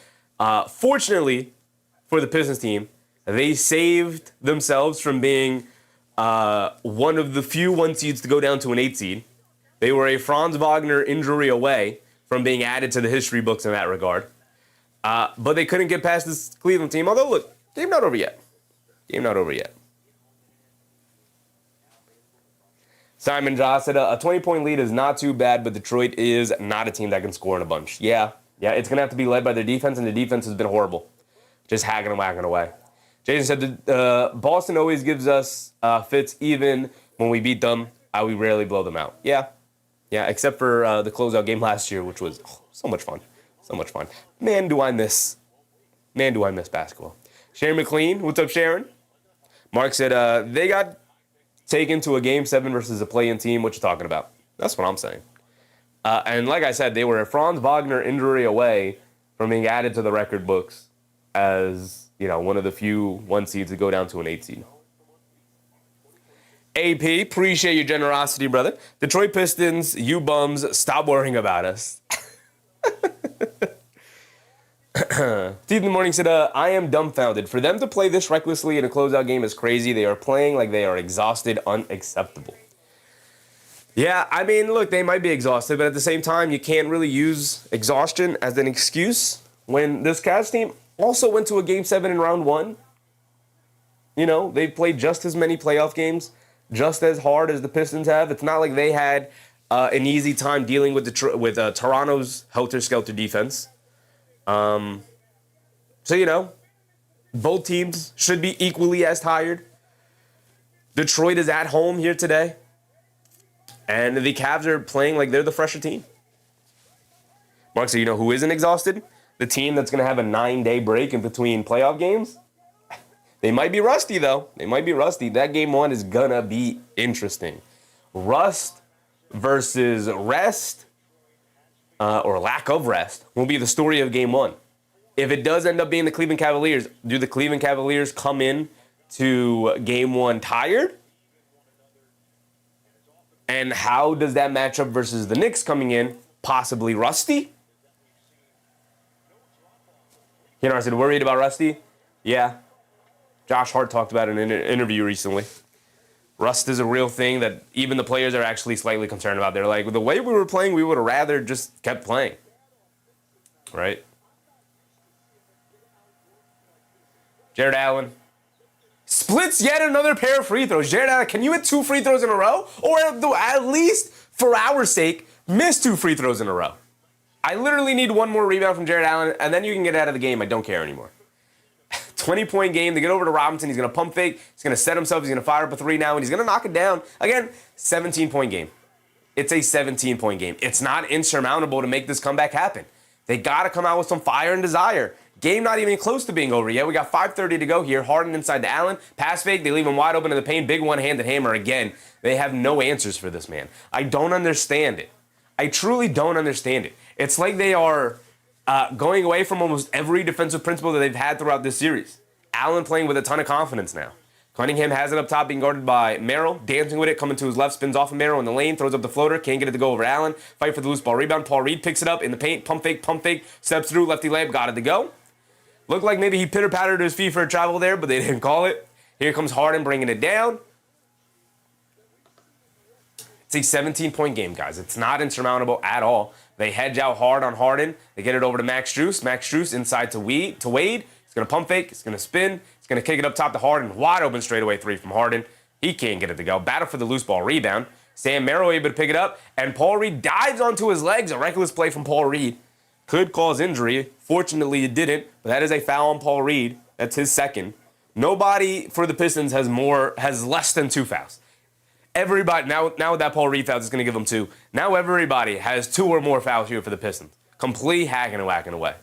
Fortunately for the Pistons team, they saved themselves from being one of the few 1 seeds to go down to an 8 seed. They were a Franz Wagner injury away from being added to the history books in that regard. But they couldn't get past this Cleveland team. Although, look, game not over yet. Simon Joss said a 20-point lead is not too bad, but Detroit is not a team that can score in a bunch. Yeah, it's going to have to be led by their defense, and the defense has been horrible. Just hacking and whacking away. Jason said, Boston always gives us fits even when we beat them. We rarely blow them out. Yeah, except for the closeout game last year, which was so much fun. Man, do I miss basketball. Sharon McLean, what's up, Sharon? Mark said, they got taken to a Game 7 versus a play-in team. What you talking about? That's what I'm saying. And like I said, they were a Franz Wagner injury away from being added to the record books as, one of the few 1 seeds to go down to an 8 seed. AP, appreciate your generosity, brother. Detroit Pistons, you bums, stop worrying about us. Steve in the morning said, I am dumbfounded. For them to play this recklessly in a closeout game is crazy. They are playing like they are exhausted, unacceptable. Yeah, I mean, look, they might be exhausted, but at the same time, you can't really use exhaustion as an excuse when this Cavs team also went to a Game 7 in round 1. They've played just as many playoff games, just as hard as the Pistons have. It's not like they had an easy time dealing with Toronto's helter-skelter defense. So, both teams should be equally as tired. Detroit is at home here today. And the Cavs are playing like they're the fresher team. Mark, so you know who isn't exhausted? The team that's going to have a 9-day break in between playoff games. They might be rusty, though. That Game 1 is going to be interesting. Rust versus rest, or lack of rest, will be the story of Game 1. If it does end up being the Cleveland Cavaliers, do the Cleveland Cavaliers come in to Game 1 tired? And how does that match up versus the Knicks coming in possibly rusty? I said, worried about rusty? Yeah. Josh Hart talked about it in an interview recently. Rust is a real thing that even the players are actually slightly concerned about. They're like, the way we were playing, we would have rather just kept playing. Right? Jared Allen splits yet another pair of free throws. Jared Allen, can you hit 2 free throws in a row? Or at least, for our sake, miss 2 free throws in a row? I literally need one more rebound from Jared Allen, and then you can get out of the game. I don't care anymore. 20-point game. They get over to Robinson. He's going to pump fake. He's going to set himself. He's going to fire up a three now, and he's going to knock it down. Again, 17-point game. It's a 17-point game. It's not insurmountable to make this comeback happen. They got to come out with some fire and desire. Game not even close to being over yet. We got 5:30 to go here. Harden inside to Allen. Pass fake. They leave him wide open in the paint. Big one-handed hammer again. They have no answers for this man. I don't understand it. I truly don't understand it. It's like they are going away from almost every defensive principle that they've had throughout this series. Allen playing with a ton of confidence now. Cunningham has it up top, being guarded by Merrill, dancing with it, coming to his left, spins off of Merrill in the lane, throws up the floater, can't get it to go over Allen. Fight for the loose ball rebound. Paul Reed picks it up in the paint, pump fake, steps through, lefty layup, got it to go. Looked like maybe he pitter-pattered to his feet for a travel there, but they didn't call it. Here comes Harden bringing it down. It's a 17-point game, guys. It's not insurmountable at all. They hedge out hard on Harden. They get it over to Max Strus. Max Strus inside to Wade. He's going to pump fake. He's going to spin. He's going to kick it up top to Harden. Wide open straightaway three from Harden. He can't get it to go. Battle for the loose ball rebound. Sam Merrill able to pick it up, and Paul Reed dives onto his legs. A reckless play from Paul Reed. Could cause injury. Fortunately, it didn't, but that is a foul on Paul Reed. That's his second. Nobody for the Pistons has less than 2 fouls. Everybody, now with that Paul Reed foul, it's going to give them 2. Now everybody has 2 or more fouls here for the Pistons. Complete hacking and whacking away.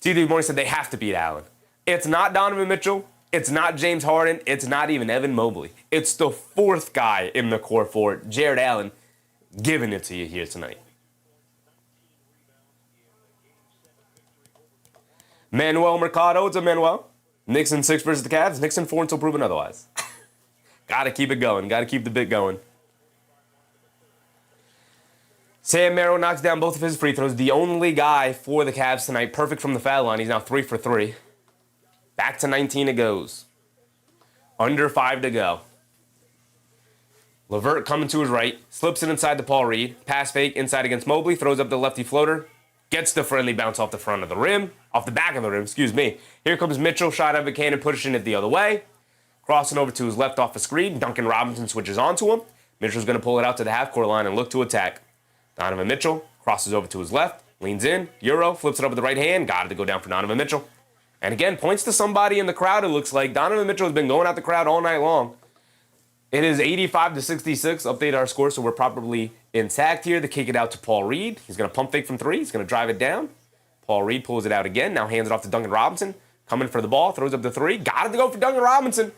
TD Morning said they have to beat Allen. It's not Donovan Mitchell. It's not James Harden. It's not even Evan Mobley. It's the 4th guy in the core for it, Jared Allen, giving it to you here tonight. Manuel Mercado, it's a Manuel. Knicks in 6 versus the Cavs. Knicks in 4 until proven otherwise. Got to keep it going. Got to keep the bit going. Sam Merrill knocks down both of his free throws. The only guy for the Cavs tonight, perfect from the foul line. He's now 3 for 3. Back to 19 it goes. Under 5 to go. LeVert coming to his right. Slips it inside to Paul Reed. Pass fake inside against Mobley. Throws up the lefty floater. Gets the friendly bounce off the front of the rim. Off the back of the rim, excuse me. Here comes Mitchell. Shot out of a cannon, pushing it the other way. Crossing over to his left off a screen. Duncan Robinson switches onto him. Mitchell's going to pull it out to the half-court line and look to attack. Donovan Mitchell crosses over to his left. Leans in. Euro. Flips it up with the right hand. Got it to go down for Donovan Mitchell. And again, points to somebody in the crowd, it looks like. Donovan Mitchell has been going out the crowd all night long. It is 85-66. Update our score, so we're probably intact here. They kick it out to Paul Reed. He's going to pump fake from 3. He's going to drive it down. Paul Reed pulls it out again. Now hands it off to Duncan Robinson. Coming for the ball. Throws up the 3. Got it to go for Duncan Robinson.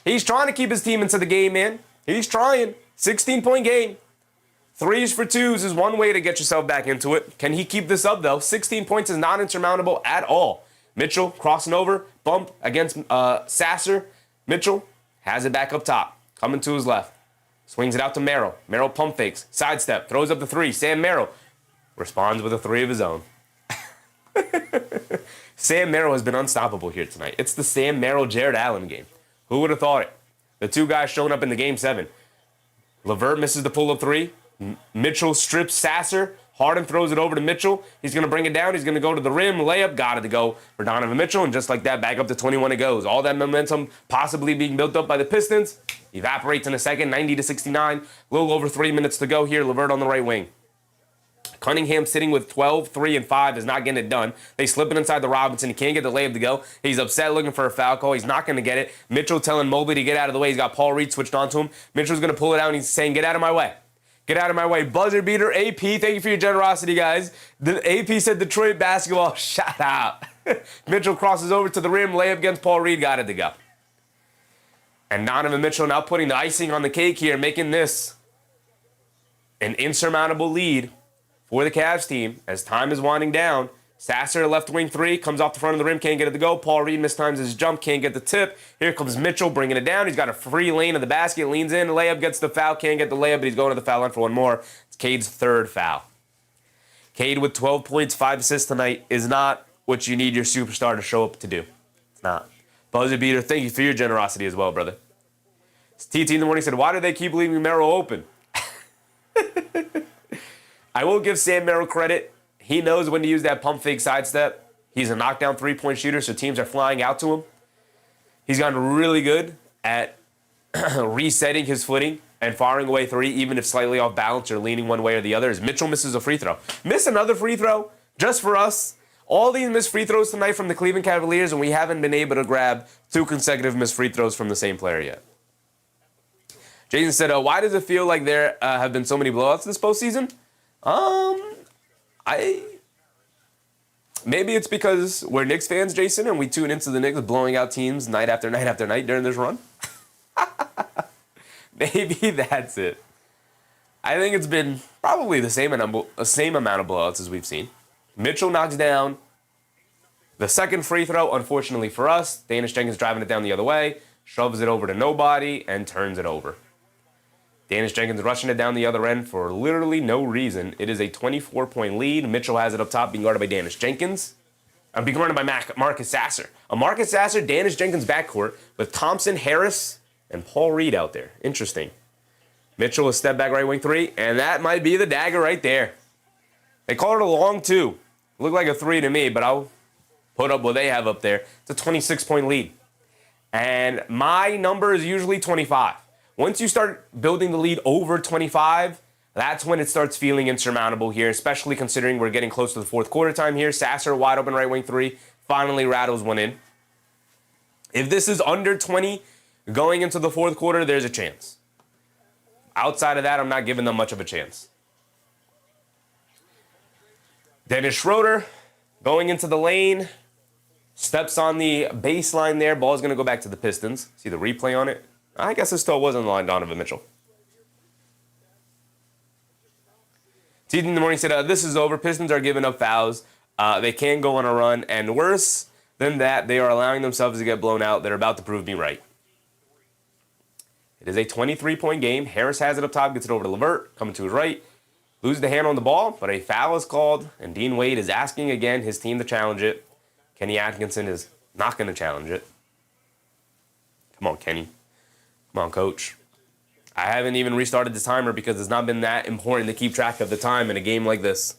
He's trying to keep his team into the game, man. He's trying. 16-point game. 3s for 2s is one way to get yourself back into it. Can he keep this up, though? 16 points is not insurmountable at all. Mitchell crossing over. Bump against Sasser. Mitchell has it back up top. Coming to his left. Swings it out to Merrill. Merrill pump fakes. Sidestep. Throws up the 3. Sam Merrill responds with a 3 of his own. Sam Merrill has been unstoppable here tonight. It's the Sam Merrill, Jared Allen game. Who would have thought it? The 2 guys showing up in the game 7. LeVert misses the pull-up 3. Mitchell strips Sasser. Harden throws it over to Mitchell. He's going to bring it down. He's going to go to the rim. Layup. Got it to go for Donovan Mitchell. And just like that, back up to 21 it goes. All that momentum possibly being built up by the Pistons evaporates in a second. 90-69. A little over 3 minutes to go here. LeVert on the right wing. Cunningham sitting with 12, 3, and 5 is not getting it done. They slip it inside the Robinson. He can't get the layup to go. He's upset looking for a foul call. He's not going to get it. Mitchell telling Mobley to get out of the way. He's got Paul Reed switched onto him. Mitchell's going to pull it out, and he's saying, get out of my way. Get out of my way. Buzzer beater, AP. Thank you for your generosity, guys. The AP said Detroit basketball. Shut up. Mitchell crosses over to the rim. Layup against Paul Reed. Got it to go. And Donovan Mitchell now putting the icing on the cake here, making this an insurmountable lead for the Cavs team as time is winding down. Sasser, left wing 3, comes off the front of the rim, can't get it to go. Paul Reed mistimes his jump, can't get the tip. Here comes Mitchell bringing it down. He's got a free lane of the basket, leans in, layup, gets the foul, can't get the layup, but he's going to the foul line for one more. It's Cade's 3rd foul. Cade with 12 points, 5 assists tonight is not what you need your superstar to show up to do. It's not. Buzzer beater, thank you for your generosity as well, brother. TT in the morning said, why do they keep leaving Merrill open? I will give Sam Merrill credit. He knows when to use that pump fake sidestep. He's a knockdown 3-point shooter, so teams are flying out to him. He's gotten really good at resetting his footing and firing away 3, even if slightly off balance or leaning one way or the other. As Mitchell misses a free throw. Miss another free throw just for us. All these missed free throws tonight from the Cleveland Cavaliers, and we haven't been able to grab 2 consecutive missed free throws from the same player yet. Jason said, why does it feel like there have been so many blowouts this postseason? Maybe it's because we're Knicks fans, Jason, and we tune into the Knicks blowing out teams night after night after night during this run. Maybe that's it. I think it's been probably the same amount of blowouts as we've seen. Mitchell knocks down the second free throw, unfortunately for us. Danish Jenkins driving it down the other way, shoves it over to nobody, and turns it over. Danish Jenkins rushing it down the other end for literally no reason. It is a 24-point lead. Mitchell has it up top, being guarded by Danish Jenkins. Being guarded by Marcus Sasser. A Marcus Sasser, Danish Jenkins backcourt with Thompson, Harris, and Paul Reed out there. Interesting. Mitchell a step back right wing 3, and that might be the dagger right there. They call it a long 2. Looked like a 3 to me, but I'll put up what they have up there. It's a 26-point lead. And my number is usually 25. Once you start building the lead over 25, that's when it starts feeling insurmountable here, especially considering we're getting close to the fourth quarter time here. Sasser, wide open right wing 3, finally rattles one in. If this is under 20 going into the fourth quarter, there's a chance. Outside of that, I'm not giving them much of a chance. Dennis Schroeder going into the lane, steps on the baseline there. Ball's going to go back to the Pistons. See the replay on it? I guess it still was on the line, Donovan Mitchell. Teeth in the morning said, this is over. Pistons are giving up fouls. They can go on a run. And worse than that, they are allowing themselves to get blown out. They're about to prove me right. It is a 23-point game. Harris has it up top, gets it over to LeVert, coming to his right. Loses the hand on the ball, but a foul is called, and Dean Wade is asking again his team to challenge it. Kenny Atkinson is not going to challenge it. Come on, Kenny. Come on, coach. I haven't even restarted the timer because it's not been that important to keep track of the time in a game like this.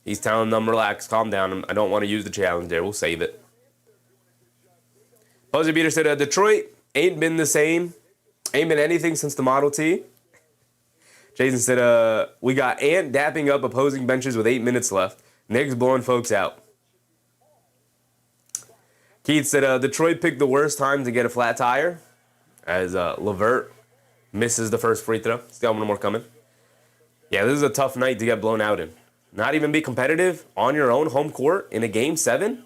He's telling them, relax, calm down. I don't want to use the challenge there. We'll save it. Buzzer Beater said, Detroit ain't been the same. Ain't been anything since the Model T. Jason said, we got Ant dapping up opposing benches with 8 minutes left. Knicks blowing folks out. Keith said, Detroit picked the worst time to get a flat tire as LeVert misses the first free throw. He's got one more coming. Yeah, this is a tough night to get blown out in. Not even be competitive on your own home court in a Game 7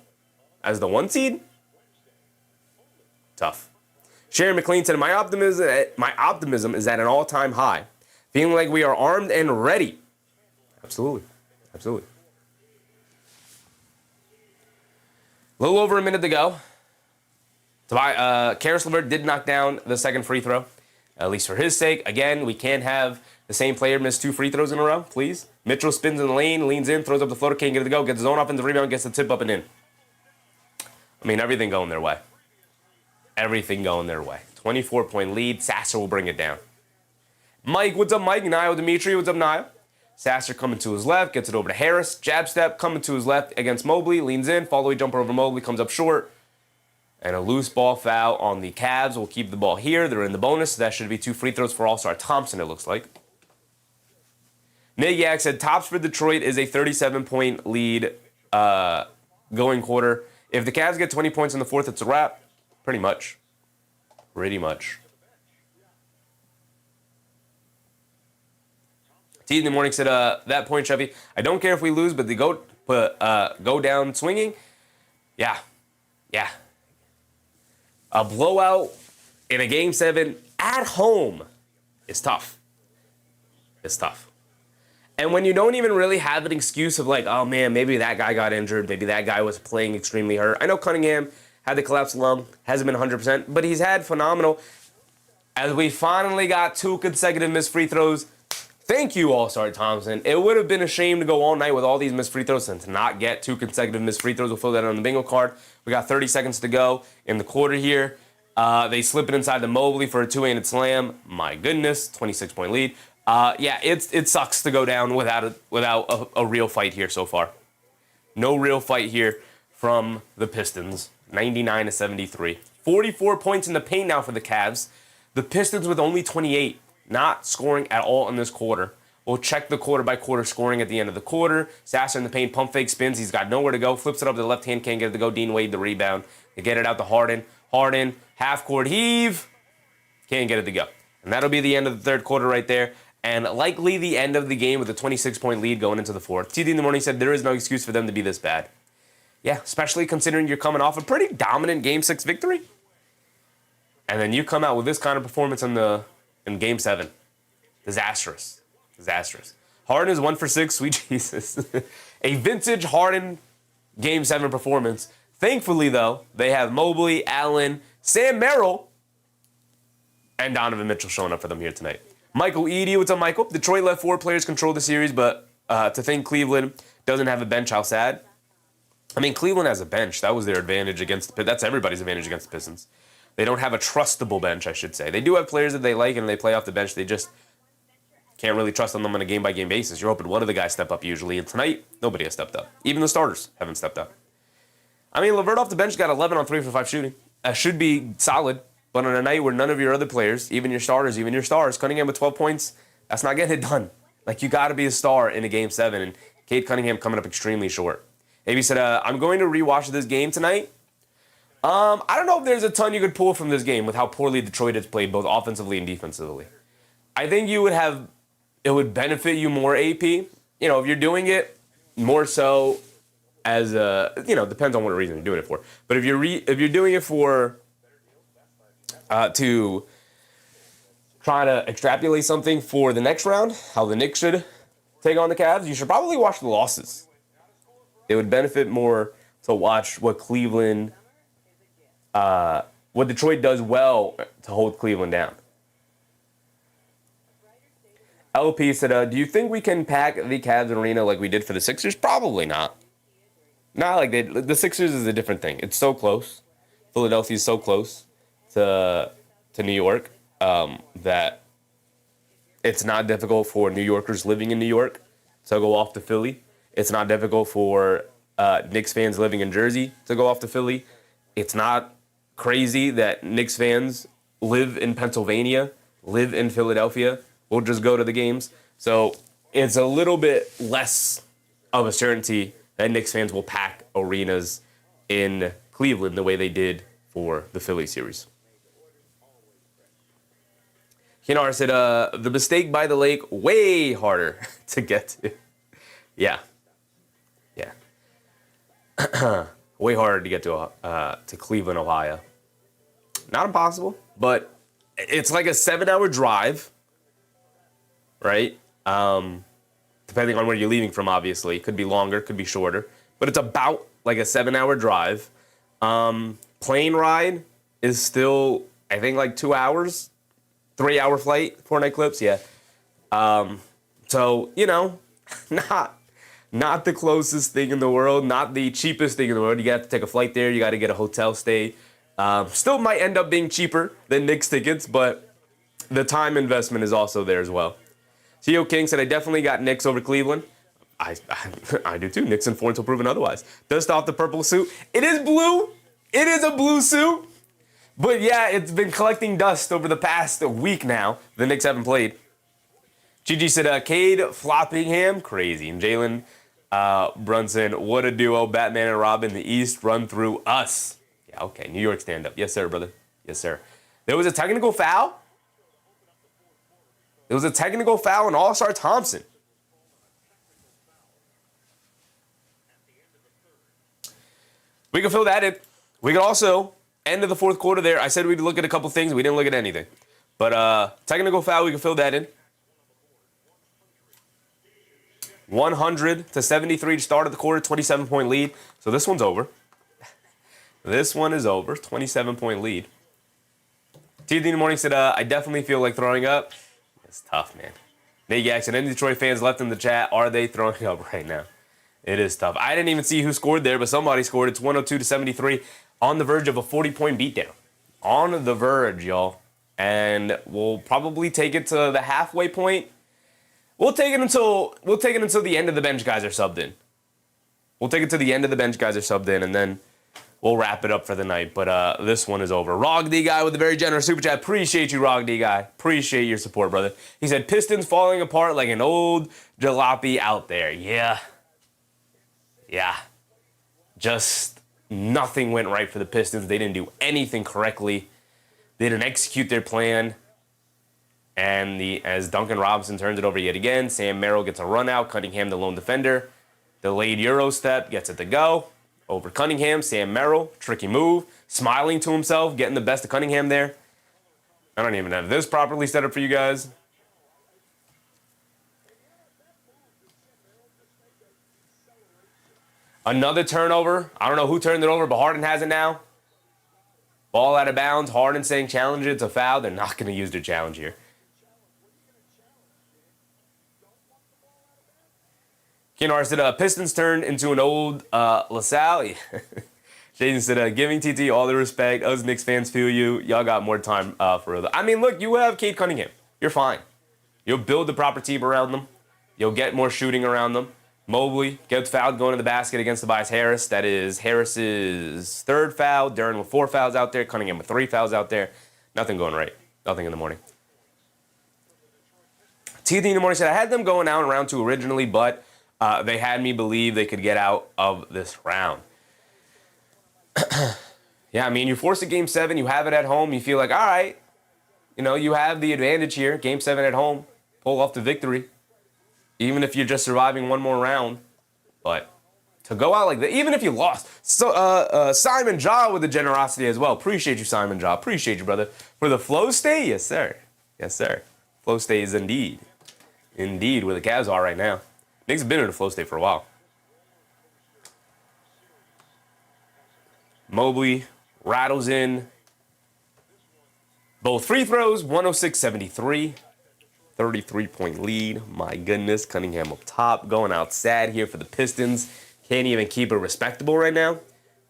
as the 1 seed? Tough. Sharon McLean said, my optimism is at an all-time high. Feeling like we are armed and ready. Absolutely. Absolutely. A little over a minute to go. Karis LeVert did knock down the second free throw, at least for his sake. Again, we can't have the same player miss 2 free throws in a row, please. Mitchell spins in the lane, leans in, throws up the floater, can't get it to go, gets his own offensive rebound, gets the tip up and in. I mean, everything going their way. Everything going their way. 24-point lead. Sasser will bring it down. Mike, what's up, Mike? Niall Dimitri, what's up, Niall? Sasser coming to his left, gets it over to Harris. Jab step, coming to his left against Mobley, leans in, follow-away jumper over Mobley, comes up short. And a loose ball foul on the Cavs will keep the ball here. They're in the bonus, so that should be 2 free throws for All-Star Thompson, it looks like. Nick Yak said, tops for Detroit is a 37-point lead going quarter. If the Cavs get 20 points in the fourth, it's a wrap. Pretty much. Pretty much. T in the morning said, that point, Chevy. I don't care if we lose, but they go down swinging. Yeah. A blowout in a Game 7 at home is tough. It's tough. And when you don't even really have an excuse of like, oh man, maybe that guy got injured, maybe that guy was playing extremely hurt. I know Cunningham had the collapsed lung, hasn't been 100%, but he's had phenomenal. As we finally got 2 consecutive missed free throws, thank you, All-Star Thompson. It would have been a shame to go all night with all these missed free throws and to not get 2 consecutive missed free throws. We'll fill that on the bingo card. We got 30 seconds to go in the quarter here. They slip it inside the Mobley for a 2-handed slam. My goodness, 26-point lead. Yeah, it sucks to go down without a real fight here so far. No real fight here from the Pistons. 99-73. 44 points in the paint now for the Cavs. The Pistons with only 28, not scoring at all in this quarter. We'll check the quarter-by-quarter scoring at the end of the quarter. Sasser in the paint, pump fake spins. He's got nowhere to go. Flips it up to the left hand, can't get it to go. Dean Wade the rebound. They get it out to Harden. Harden, half-court heave. Can't get it to go. And that'll be the end of the third quarter right there. And likely the end of the game with a 26-point lead going into the fourth. TD in the morning said there is no excuse for them to be this bad. Yeah, especially considering you're coming off a pretty dominant Game 6 victory. And then you come out with this kind of performance in Game 7. Disastrous. Harden is 1 for 6, sweet Jesus. A vintage Harden Game 7 performance. Thankfully, though, they have Mobley, Allen, Sam Merrill, and Donovan Mitchell showing up for them here tonight. Michael Edie, what's up, Michael? Detroit let 4 players control the series, but to think Cleveland doesn't have a bench, how sad. I mean, Cleveland has a bench. That was their advantage against the That's everybody's advantage against the Pistons. They don't have a trustable bench, I should say. They do have players that they like and they play off the bench. They just can't really trust on them on a game-by-game basis. You're hoping one of the guys step up usually, and tonight, nobody has stepped up. Even the starters haven't stepped up. I mean, LeVert off the bench got 11 on 3 for 5 shooting. That should be solid, but on a night where none of your other players, even your starters, even your stars, Cunningham with 12 points, that's not getting it done. Like, you got to be a star in a Game 7, and Cade Cunningham coming up extremely short. AB said, I'm going to rewatch this game tonight. I don't know if there's a ton you could pull from this game with how poorly Detroit has played, both offensively and defensively. I think it would benefit you more, AP. You know, if you're doing it more so as depends on what reason you're doing it for. But if you're doing it for to try to extrapolate something for the next round, how the Knicks should take on the Cavs, you should probably watch the losses. It would benefit more to watch what Detroit does well to hold Cleveland down. LP said, do you think we can pack the Cavs arena like we did for the Sixers? Probably not. Not like the Sixers is a different thing. It's so close. Philadelphia is so close to New York that it's not difficult for New Yorkers living in New York to go off to Philly. It's not difficult for Knicks fans living in Jersey to go off to Philly. It's not crazy that Knicks fans live in Pennsylvania, live in Philadelphia. We'll just go to the games. So it's a little bit less of a certainty that Knicks fans will pack arenas in Cleveland the way they did for the Philly series. Kinar said, the mistake by the lake, way harder to get to. Yeah. Way harder to get to Cleveland, Ohio. Not impossible, but it's like a 7-hour drive, right? Depending on where you're leaving from, obviously. Could be longer, could be shorter. But it's about like a 7-hour drive. Plane ride is still, I think, like 2 hours. 3-hour flight, 4-night clips, yeah. So, not the closest thing in the world, not the cheapest thing in the world. You got to take a flight there. You got to get a hotel stay. Still might end up being cheaper than Knicks tickets, but the time investment is also there as well. T.O. King said, I definitely got Knicks over Cleveland. I do too. Knicks and 4 until proven otherwise. Dust off the purple suit. It is blue. It is a blue suit. But yeah, it's been collecting dust over the past week now. The Knicks haven't played. Gigi said, Cade Floppingham, crazy. And Jalen Brunson, what a duo. Batman and Robin, the East run through us. Yeah, okay. New York stand up. Yes, sir, brother. Yes, sir. There was a technical foul. There was a technical foul on All-Star Thompson. We can fill that in. We can also, end of the fourth quarter there, I said we'd look at a couple things. We didn't look at anything. But technical foul, we can fill that in. 100-73 to start of the quarter, 27-point lead. So this one's over. This one is over, 27-point lead. TD in the morning said, I definitely feel like throwing up. It's tough, man. Nate Jackson, any Detroit fans left in the chat, are they throwing up right now? It is tough. I didn't even see who scored there, but somebody scored. It's 102-73 on the verge of a 40-point beatdown. On the verge, y'all. And we'll probably take it to the halfway point. We'll take it until the end of the bench guys are subbed in. We'll take it to the end of the bench guys are subbed in, and then we'll wrap it up for the night. But this one is over. Rog D Guy with a very generous super chat. Appreciate you, Rog D Guy. Appreciate your support, brother. He said, Pistons falling apart like an old jalopy out there. Yeah. Just nothing went right for the Pistons. They didn't do anything correctly. They didn't execute their plan. And as Duncan Robinson turns it over yet again, Sam Merrill gets a run out. Cunningham, the lone defender. Delayed Euro step, gets it to go. Over Cunningham, Sam Merrill, tricky move. Smiling to himself, getting the best of Cunningham there. I don't even have this properly set up for you guys. Another turnover. I don't know who turned it over, but Harden has it now. Ball out of bounds. Harden saying challenge it. It's a foul. They're not going to use their challenge here. Keenar said, Pistons turned into an old LaSalle. Jason said, giving TT all the respect. Us Knicks fans feel you. Y'all got more time for other. I mean, look, you have Cade Cunningham. You're fine. You'll build the proper team around them. You'll get more shooting around them. Mobley gets fouled going to the basket against Tobias Harris. That is Harris's third foul. Duren with 4 fouls out there. Cunningham with 3 fouls out there. Nothing going right. Nothing in the morning. TT in the morning said, I had them going out in round 2 originally, but they had me believe they could get out of this round. Yeah, I mean, you force a Game 7. You have it at home. You feel like, all right, you have the advantage here. Game 7 at home. Pull off the victory. Even if you're just surviving one more round. But to go out like that, even if you lost. So Simon Jaw with the generosity as well. Appreciate you, Simon Jaw. Appreciate you, brother. For the flow stay? Yes, sir. Yes, sir. Flow stay is indeed. Indeed, where the Cavs are right now. Knicks have been in a flow state for a while. Mobley rattles in both free throws, 106-73. 33-point lead. My goodness. Cunningham up top. Going out sad here for the Pistons. Can't even keep it respectable right now.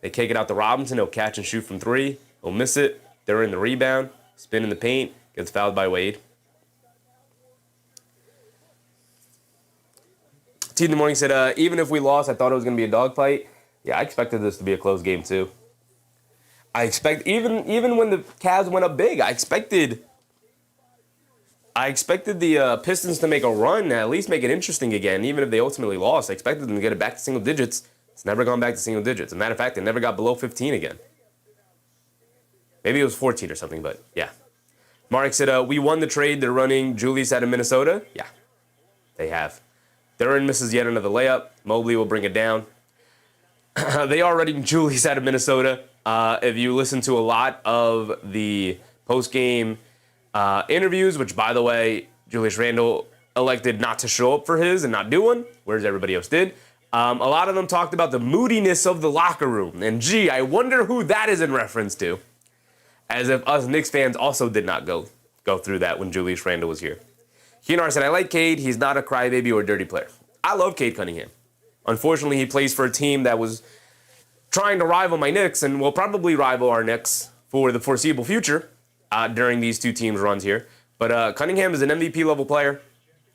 They kick it out to Robinson. He'll catch and shoot from 3. He'll miss it. They're in the rebound. Spin in the paint. Gets fouled by Wade. T in the morning said, even if we lost, I thought it was going to be a dogfight. Yeah, I expected this to be a close game too. I expect even when the Cavs went up big, I expected the Pistons to make a run, at least make it interesting again, even if they ultimately lost. I expected them to get it back to single digits. It's never gone back to single digits. As a matter of fact, it never got below 15 again. Maybe it was 14 or something, but yeah. Mark said, we won the trade. They're running Julius out of Minnesota. Yeah, they have. Duren misses yet another layup. Mobley will bring it down. They are running Julius out of Minnesota. If you listen to a lot of the post-game interviews, which, by the way, Julius Randle elected not to show up for his and not do one, whereas everybody else did. A lot of them talked about the moodiness of the locker room. And, gee, I wonder who that is in reference to. As if us Knicks fans also did not go through that when Julius Randle was here. Keenar said, I like Cade. He's not a crybaby or a dirty player. I love Cade Cunningham. Unfortunately, he plays for a team that was trying to rival my Knicks and will probably rival our Knicks for the foreseeable future during these two teams' runs here. But Cunningham is an MVP-level player.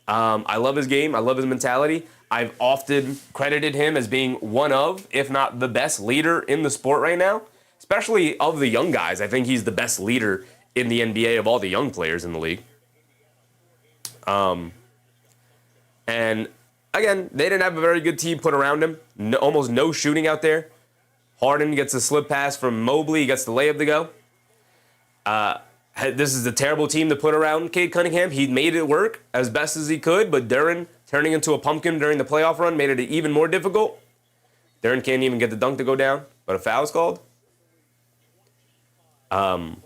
I love his game. I love his mentality. I've often credited him as being one of, if not the best leader in the sport right now, especially of the young guys. I think he's the best leader in the NBA of all the young players in the league. And again, they didn't have a very good team put around him. Almost no shooting out there. Harden gets a slip pass from Mobley. He gets the layup to go. This is a terrible team to put around Cade Cunningham. He made it work as best as he could, but Duren turning into a pumpkin during the playoff run made it even more difficult. Duren can't even get the dunk to go down, but a foul is called. But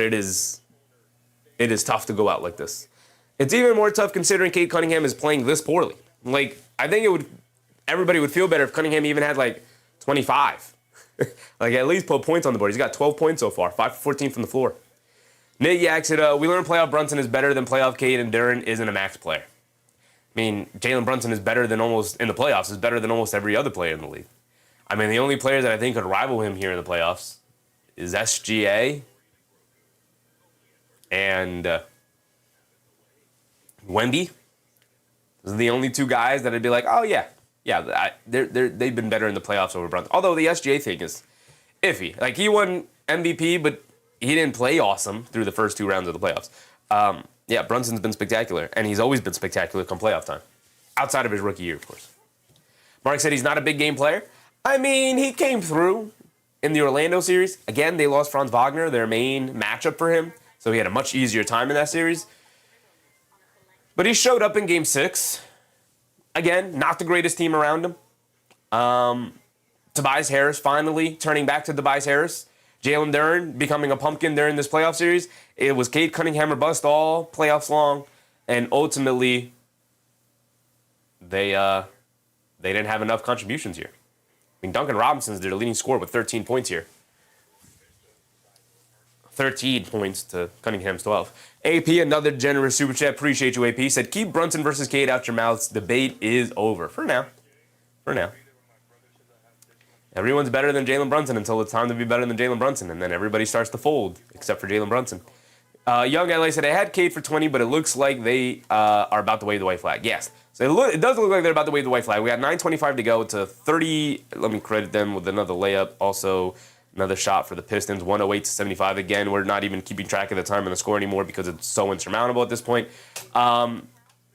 it is tough to go out like this. It's even more tough considering Cade Cunningham is playing this poorly. Like, I think everybody would feel better if Cunningham even had like 25. Like, at least put points on the board. He's got 12 points so far, 5 for 14 from the floor. Nate Yak said, we learned playoff Brunson is better than playoff Cade, and Duren isn't a max player. I mean, Jalen Brunson is better than almost every other player in the league. I mean, the only player that I think could rival him here in the playoffs is SGA and Wemby. Those are the only two guys that I'd be like, oh, yeah, yeah, they've been better in the playoffs over Brunson. Although the SGA thing is iffy. Like, he won MVP, but he didn't play awesome through the first 2 rounds of the playoffs. Yeah, Brunson's been spectacular, and he's always been spectacular come playoff time. Outside of his rookie year, of course. Mark said he's not a big game player. I mean, he came through in the Orlando series. Again, they lost Franz Wagner, their main matchup for him, so he had a much easier time in that series. But he showed up in Game 6. Again, not the greatest team around him. Tobias Harris finally turning back to Tobias Harris. Jalen Duren becoming a pumpkin during this playoff series. It was Cade, Cunningham, or bust all playoffs long. And ultimately, they didn't have enough contributions here. I mean, Duncan Robinson's their leading scorer with 13 points here. 13 points to Cunningham's 12. AP, another generous super chat. Appreciate you, AP. Said, keep Brunson versus Cade out your mouths. Debate is over. For now. For now. Everyone's better than Jalen Brunson until it's time to be better than Jalen Brunson, and then everybody starts to fold, except for Jalen Brunson. Young LA said, I had Cade for 20, but it looks like they are about to wave the white flag. Yes. So it does look like they're about to wave the white flag. We got 9:25 to go to 30. Let me credit them with another layup. Also, another shot for the Pistons, 108-75. Again, we're not even keeping track of the time and the score anymore because it's so insurmountable at this point.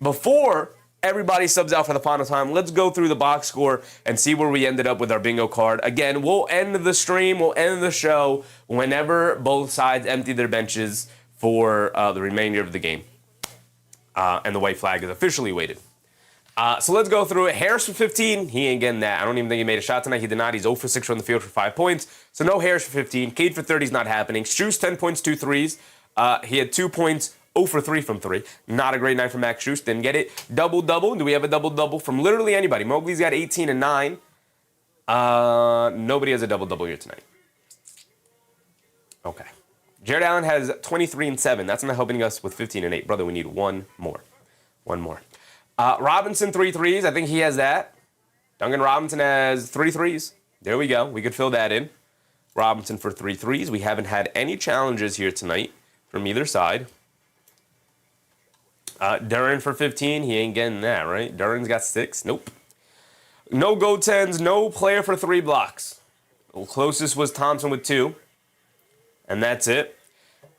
Before everybody subs out for the final time, let's go through the box score and see where we ended up with our bingo card. Again, we'll end the stream, we'll end the show whenever both sides empty their benches for the remainder of the game. And the white flag is officially weighted. So let's go through it. Harris for 15. He ain't getting that. I don't even think he made a shot tonight. He did not. He's 0 for 6 from the field for 5 points. So no Harris for 15. Cade for 30 is not happening. Strus, 10 points, 2 threes. He had 2 points, 0 for 3 from 3. Not a great night for Max Strus. Didn't get it. Double-double. Do we have a double-double from literally anybody? Mobley's got 18 and 9. Nobody has a double-double here tonight. Okay. Jared Allen has 23 and 7. That's not helping us with 15 and 8. Brother, we need one more. One more. Robinson, 3 threes. I think he has that. Duncan Robinson has 3 threes. There we go. We could fill that in. Robinson for 3 threes. We haven't had any challenges here tonight from either side. Duren for 15. He ain't getting that, right? Duren's got 6. Nope. No goaltends. No player for 3 blocks. The closest was Thompson with 2. And that's it.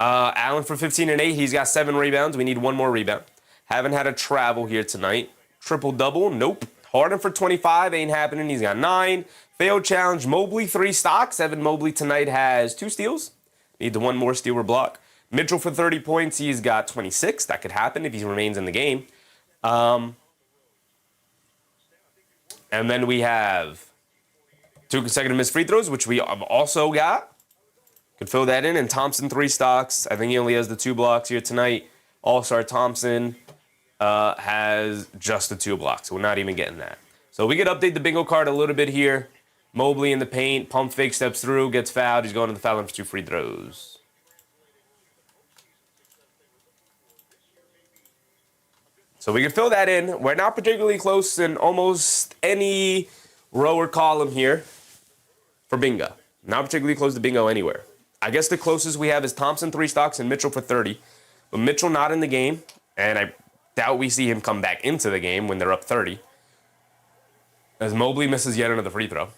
Allen for 15 and 8. He's got 7 rebounds. We need 1 more rebound. Haven't had a travel here tonight. Triple-double, nope. Harden for 25, ain't happening. He's got 9. Failed challenge, Mobley, 3 stocks. Evan Mobley tonight has 2 steals. Need the 1 more steal or block. Mitchell for 30 points. He's got 26. That could happen if he remains in the game. And then we have 2 consecutive missed free throws, which we have also got. Could fill that in. And Thompson, 3 stocks. I think he only has the 2 blocks here tonight. All-Star Thompson has just the 2 blocks. We're not even getting that. So we could update the bingo card a little bit here. Mobley in the paint, pump fake, steps through, gets fouled. He's going to the foul line for 2 free throws. So we can fill that in. We're not particularly close in almost any row or column here for bingo. Not particularly close to bingo anywhere. I guess the closest we have is Thompson, 3 stocks, and Mitchell for 30. But Mitchell not in the game, and I doubt we see him come back into the game when they're up 30. As Mobley misses yet another free throw.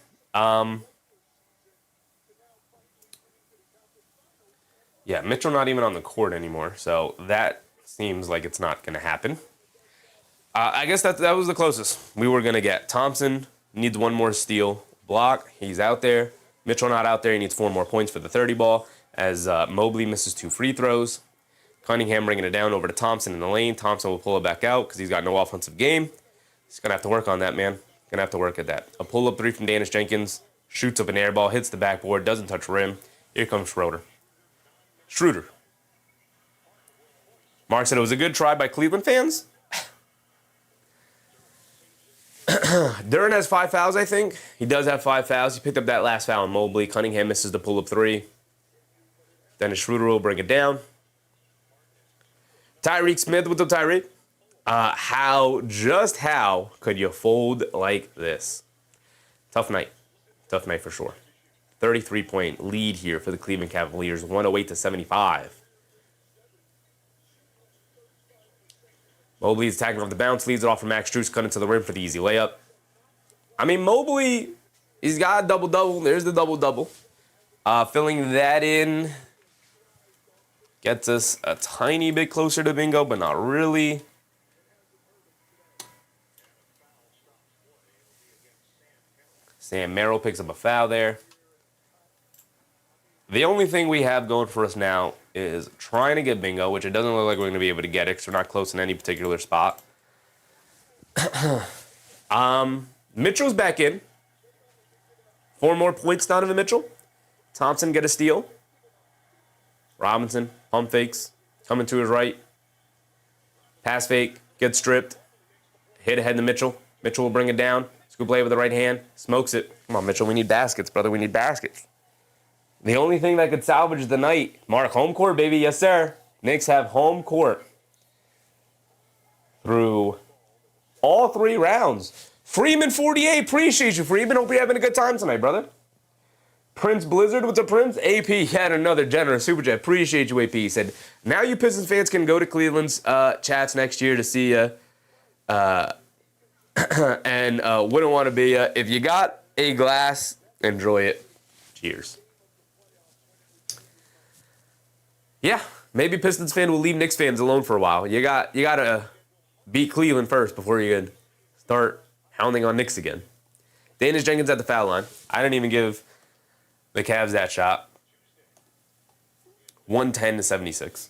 Yeah, Mitchell not even on the court anymore, so that seems like it's not going to happen. I guess that was the closest we were going to get. Thompson needs 1 more steal block. He's out there. Mitchell not out there. He needs 4 more points for the 30 ball as Mobley misses 2 free throws. Cunningham bringing it down over to Thompson in the lane. Thompson will pull it back out because he's got no offensive game. He's going to have to work on that, man. Going to have to work at that. A pull-up 3 from Dennis Jenkins. Shoots up an air ball. Hits the backboard. Doesn't touch rim. Here comes Schroeder. Mark said it was a good try by Cleveland fans. Duren has 5 fouls, I think. He does have 5 fouls. He picked up that last foul on Mobley. Cunningham misses the pull-up 3. Dennis Schroeder will bring it down. Tyreek Smith with the Tyreek. How could you fold like this? Tough night. Tough night for sure. 33-point lead here for the Cleveland Cavaliers, 108-75. Mobley's attacking off the bounce, leads it off for Max Strus, cutting to the rim for the easy layup. I mean, Mobley, he's got a double-double. There's the double-double. Filling that in gets us a tiny bit closer to bingo, but not really. Sam Merrill picks up a foul there. The only thing we have going for us now is trying to get bingo, which it doesn't look like we're going to be able to get it because we're not close in any particular spot. Mitchell's back in. 4 more points, Donovan Mitchell. Thompson get a steal. Robinson, pump fakes, coming to his right. Pass fake, gets stripped. Hit ahead to Mitchell. Mitchell will bring it down. Scoop play with the right hand. Smokes it. Come on, Mitchell, we need baskets, brother. We need baskets. The only thing that could salvage the night, Mark, home court, baby. Yes, sir. Knicks have home court through all 3 rounds. Freeman 48. Appreciate you, Freeman. Hope you're having a good time tonight, brother. Prince Blizzard, what's up, Prince? AP had another generous super chat. Appreciate you, AP. He said, now you Pistons fans can go to Cleveland's chats next year to see and wouldn't want to be if you got a glass, enjoy it. Cheers. Yeah, maybe Pistons fan will leave Knicks fans alone for a while. You gotta beat Cleveland first before you can start hounding on Knicks again. Danish Jenkins at the foul line. I didn't even give the Cavs that shot. 110-76.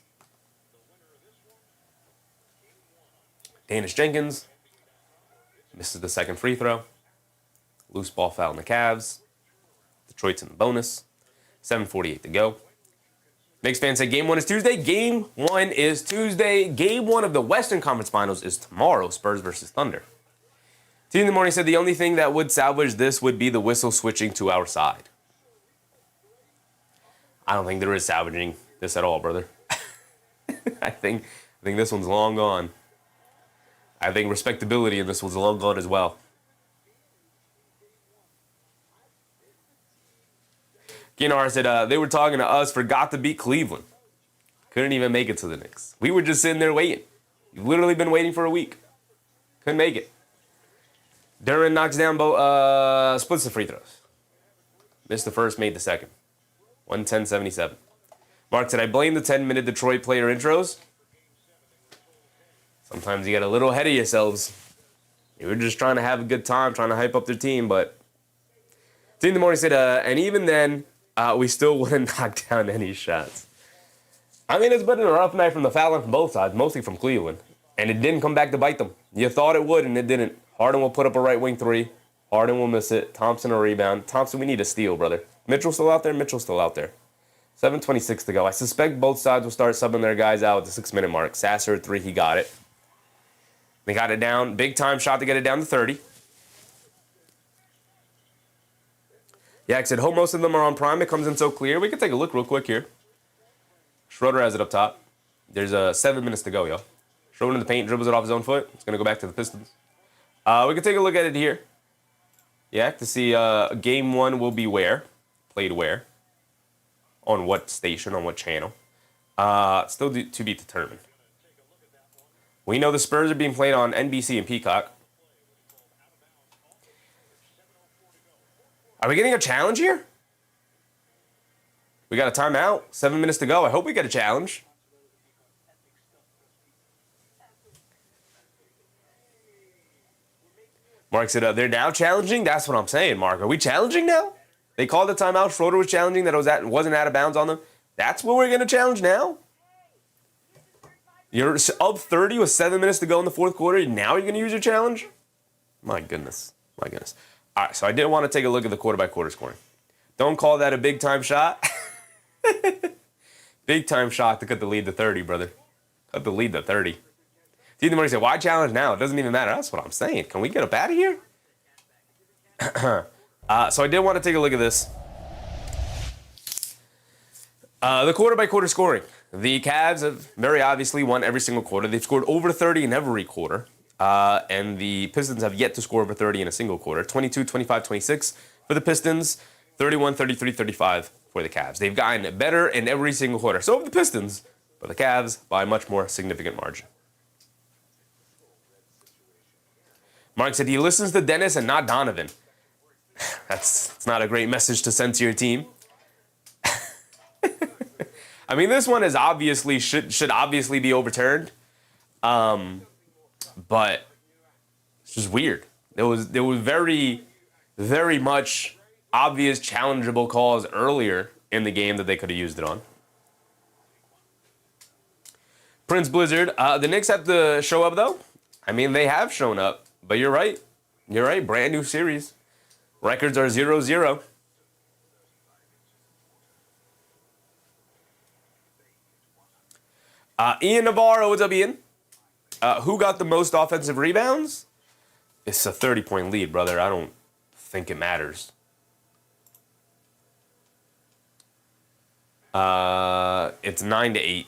Danish Jenkins misses the second free throw. Loose ball foul in the Cavs. Detroit's in the bonus. 7:48 to go. Knicks fans say Game 1 is Tuesday. Game 1 is Tuesday. Game 1 of the Western Conference Finals is tomorrow. Spurs versus Thunder. T in the morning said the only thing that would salvage this would be the whistle switching to our side. I don't think there is salvaging this at all, brother. I think this one's long gone. I think respectability in this one's long gone as well. Kinar said they were talking to us, forgot to beat Cleveland. Couldn't even make it to the Knicks. We were just sitting there waiting. We've literally been waiting for a week. Couldn't make it. Duran knocks down splits the free throws. Missed the first, made the second. 110-77. Mark said, I blame the 10-minute Detroit player intros. Sometimes you get a little ahead of yourselves. You were just trying to have a good time, trying to hype up their team, but... T in the morning said, and even then, we still wouldn't knock down any shots. I mean, it's been a rough night from the foul line from both sides, mostly from Cleveland. And it didn't come back to bite them. You thought it would, and it didn't. Harden will put up a right wing 3. Harden will miss it. Thompson a rebound. Thompson, we need a steal, brother. Mitchell's still out there? Mitchell's still out there. 7:26 to go. I suspect both sides will start subbing their guys out at the 6-minute mark. Sasser at 3, he got it. They got it down. Big time shot to get it down to 30. Yak said, hope most of them are on prime. It comes in so clear. We can take a look real quick here. Schroeder has it up top. There's 7 minutes to go, yo. Schroeder in the paint, dribbles it off his own foot. It's going to go back to the Pistons. We can take a look at it here. Yak to see game 1 will be where. Played where. On what station, on what channel. Still to be determined. We know the Spurs are being played on NBC and Peacock. Are we getting a challenge here? We got a timeout. 7 minutes to go. I hope we get a challenge. Mark said, they're now challenging? That's what I'm saying, Mark. Are we challenging now? They called the timeout. Schroeder was challenging that it wasn't out of bounds on them. That's what we're going to challenge now? You're up 30 with 7 minutes to go in the fourth quarter. Now you're going to use your challenge? My goodness. My goodness. All right, so I did want to take a look at the quarter-by-quarter scoring. Don't call that a big-time shot. Big-time shot to cut the lead to 30, brother. Cut the lead to 30. T in the morning said, why challenge now? It doesn't even matter. That's what I'm saying. Can we get up out of here? So I did want to take a look at this. The quarter-by-quarter scoring. The Cavs have very obviously won every single quarter. They've scored over 30 in every quarter. And the Pistons have yet to score over 30 in a single quarter. 22, 25, 26 for the Pistons. 31, 33, 35 for the Cavs. They've gotten better in every single quarter. So have the Pistons, but the Cavs by a much more significant margin. Mark said he listens to Dennis and not Donovan. That's not a great message to send to your team. I mean, this one is obviously should obviously be overturned, but it's just weird. There was very, very much obvious challengeable calls earlier in the game that they could have used it on. Prince Blizzard, the Knicks have to show up though. I mean, they have shown up, but you're right. You're right. Brand new series. Records are 0-0. Ian Navarro, what's up, Ian? Who got the most offensive rebounds? It's a 30-point lead, brother. I don't think it matters. It's 9-8.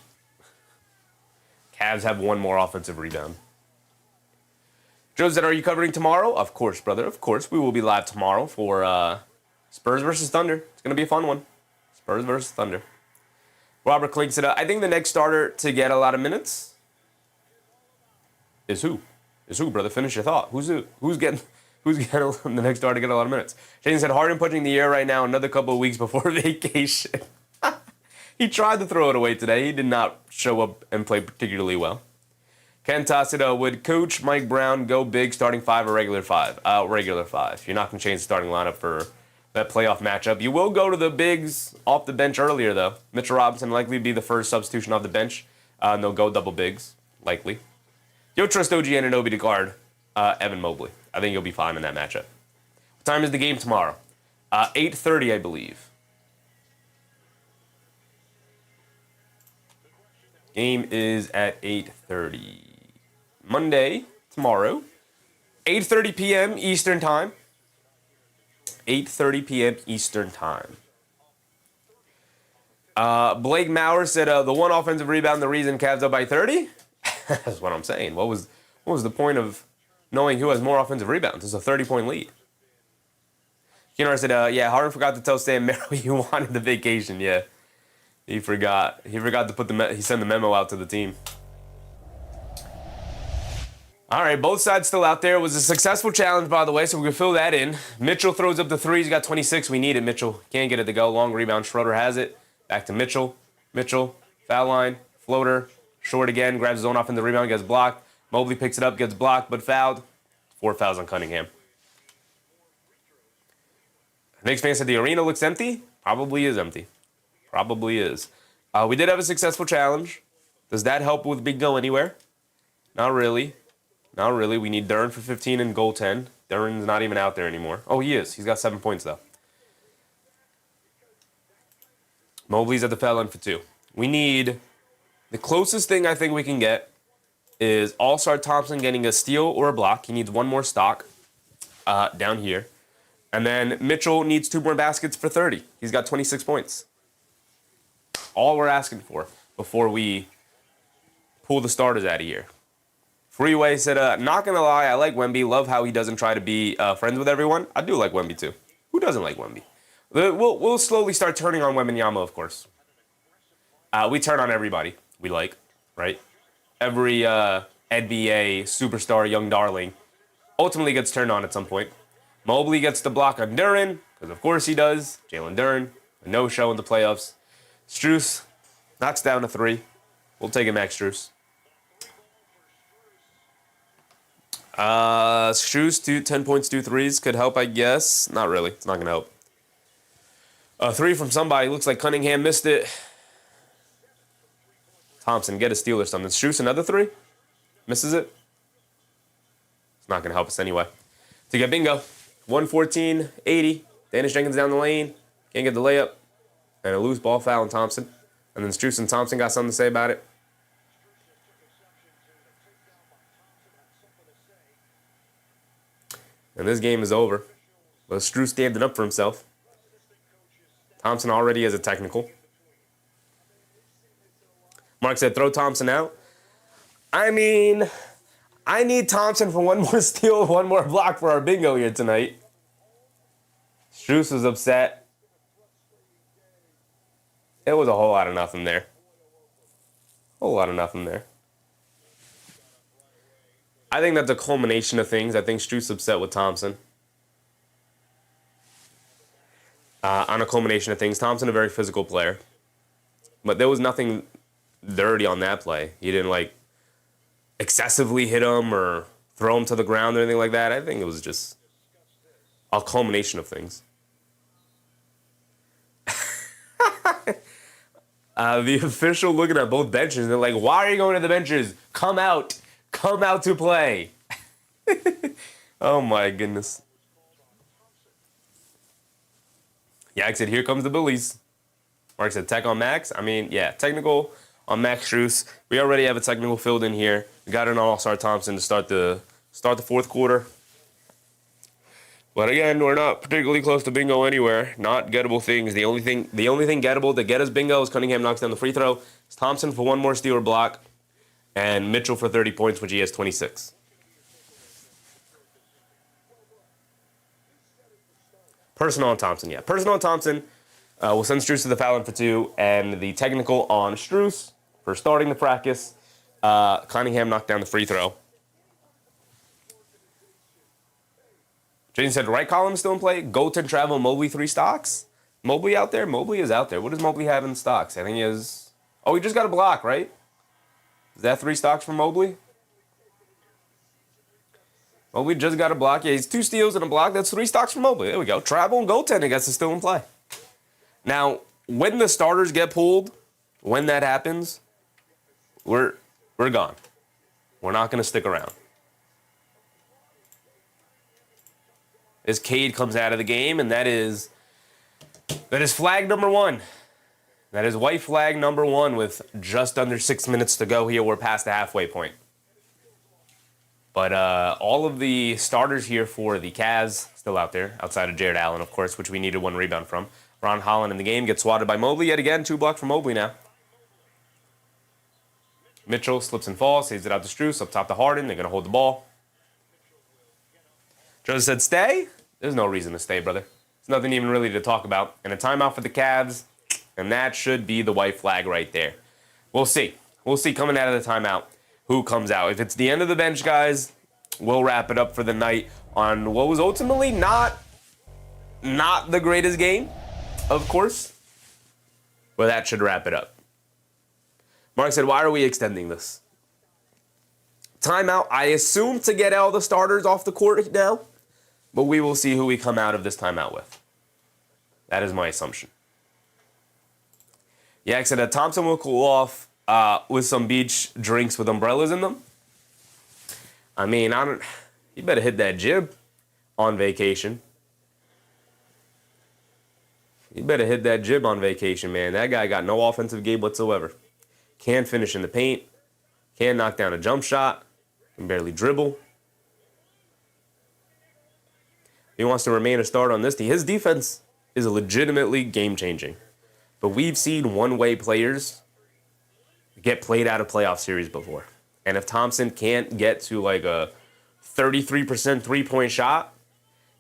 Cavs have one more offensive rebound. Joe said, are you covering tomorrow? Of course, brother. Of course. We will be live tomorrow for Spurs versus Thunder. It's going to be a fun one. Spurs versus Thunder. Robert Klink said, I think the next starter to get a lot of minutes is who? Is who, brother? Finish your thought. Who's getting the next starter to get a lot of minutes? Shane said, Harden punching the air right now, another couple of weeks before vacation. He tried to throw it away today. He did not show up and play particularly well. Ken tossed it, would Coach Mike Brown go big starting 5 or regular 5? Regular 5. You're not going to change the starting lineup for that playoff matchup. You will go to the bigs off the bench earlier, though. Mitchell Robinson likely be the first substitution off the bench. And they'll go double bigs, likely. You'll trust OG Anunoby to guard Evan Mobley. I think you'll be fine in that matchup. What time is the game tomorrow? 8:30, I believe. Game is at 8:30. Monday, tomorrow. 8:30 p.m. Eastern Time. 8:30 p.m. Eastern Time. Blake Maurer said the one offensive rebound, the reason Cavs up by 30? That's what I'm saying. What was the point of knowing who has more offensive rebounds? It's a 30-point lead. Keenar said, yeah, Harden forgot to tell Stan Merrill you wanted the vacation. Yeah, he forgot. He forgot to put he sent the memo out to the team. All right, both sides still out there. It was a successful challenge, by the way, so we can fill that in. Mitchell throws up the three. He's got 26. We need it, Mitchell. Can't get it to go. Long rebound. Schroeder has it. Back to Mitchell. Mitchell, foul line, floater. Short again, grabs his own off in the rebound, gets blocked. Mobley picks it up, gets blocked, but fouled. 4 fouls on Cunningham. Knicks fan said the arena looks empty. Probably is empty. Probably is. We did have a successful challenge. Does that help with Big Go anywhere? Not really. Not really. We need Duren for 15 and goaltend. Duren's not even out there anymore. Oh, he is. He's got 7 points, though. Mobley's at the foul line for 2. We need... The closest thing I think we can get is All-Star Thompson getting a steal or a block. He needs one more stock down here. And then Mitchell needs 2 more baskets for 30. He's got 26 points. All we're asking for before we pull the starters out of here. Freeway said, not going to lie, I like Wemby. Love how he doesn't try to be friends with everyone. I do like Wemby, too. Who doesn't like Wemby? We'll slowly start turning on Wembanyama, of course. We turn on everybody we like, right? Every NBA superstar, young darling, ultimately gets turned on at some point. Mobley gets the block on Duren, because of course he does. Jalen Duren, a no-show in the playoffs. Strus knocks down a 3. We'll take it, Max Strus. Strus, 10 points, 2 threes. Could help, I guess. Not really. It's not going to help. A 3 from somebody. Looks like Cunningham missed it. Thompson, get a steal or something. Strus, another 3. Misses it. It's not going to help us anyway. To get bingo. 114-80. Danish Jenkins down the lane. Can't get the layup. And a loose ball foul on Thompson. And then Strus and Thompson got something to say about it. And this game is over. But Strus standing up for himself. Thompson already has a technical. Mark said, throw Thompson out. I mean, I need Thompson for one more steal, one more block for our bingo here tonight. Strus was upset. It was a whole lot of nothing there. I think that's a culmination of things. I think Struth's upset with Thompson. On a culmination of things, Thompson a very physical player, but there was nothing dirty on that play. He didn't like excessively hit him or throw him to the ground or anything like that. I think it was just a culmination of things. The official looking at both benches, and they're like, why are you going to the benches? Come out to play. Oh my goodness. Yak said, here comes the bullies. Mark said, tech on Max. I mean, yeah, technical on Max Strus. We already have a technical filled in here. We got an All-Star Thompson to start the fourth quarter. But again, we're not particularly close to bingo anywhere. Not gettable things. The only thing gettable to get us bingo is Cunningham knocks down the free throw. It's Thompson for one more steal or block. And Mitchell for 30 points, which he has 26. Personal on Thompson, yeah. Personal on Thompson. We'll send Strus to the foul line for 2. And the technical on Strus for starting the practice. Cunningham knocked down the free throw. Jason said, right column still in play. Goten, Travel, Mobley, 3 stocks. Mobley out there? Mobley is out there. What does Mobley have in stocks? I think he has... Oh, he just got a block, right? Is that 3 stocks for Mobley? Mobley just got a block. Yeah, he's 2 steals and a block. That's 3 stocks for Mobley. There we go. Travel and Goten, I guess, is still in play. Now, when the starters get pulled, when that happens, we're gone. We're not going to stick around. As Cade comes out of the game, and that is flag number 1. That is white flag number 1 with just under 6 minutes to go here. We're past the halfway point. But all of the starters here for the Cavs still out there, outside of Jared Allen, of course, which we needed 1 rebound from. Ron Holland in the game gets swatted by Mobley yet again. 2 blocks for Mobley now. Mitchell slips and falls, saves it out to Strus, up top to Harden. They're going to hold the ball. Joseph said, stay? There's no reason to stay, brother. There's nothing even really to talk about. And a timeout for the Cavs, and that should be the white flag right there. We'll see. We'll see coming out of the timeout who comes out. If it's the end of the bench, guys, we'll wrap it up for the night on what was ultimately not the greatest game, of course. But that should wrap it up. Mark said, why are we extending this? Timeout, I assume to get all the starters off the court now, but we will see who we come out of this timeout with. That is my assumption. Yeah, I said that Thompson will cool off with some beach drinks with umbrellas in them. I mean, you better hit that gym on vacation. You better hit that gym on vacation, man. That guy got no offensive game whatsoever. Can't finish in the paint. Can't knock down a jump shot. Can barely dribble. He wants to remain a starter on this team. His defense is legitimately game-changing. But we've seen one-way players get played out of playoff series before. And if Thompson can't get to like a 33% three-point shot,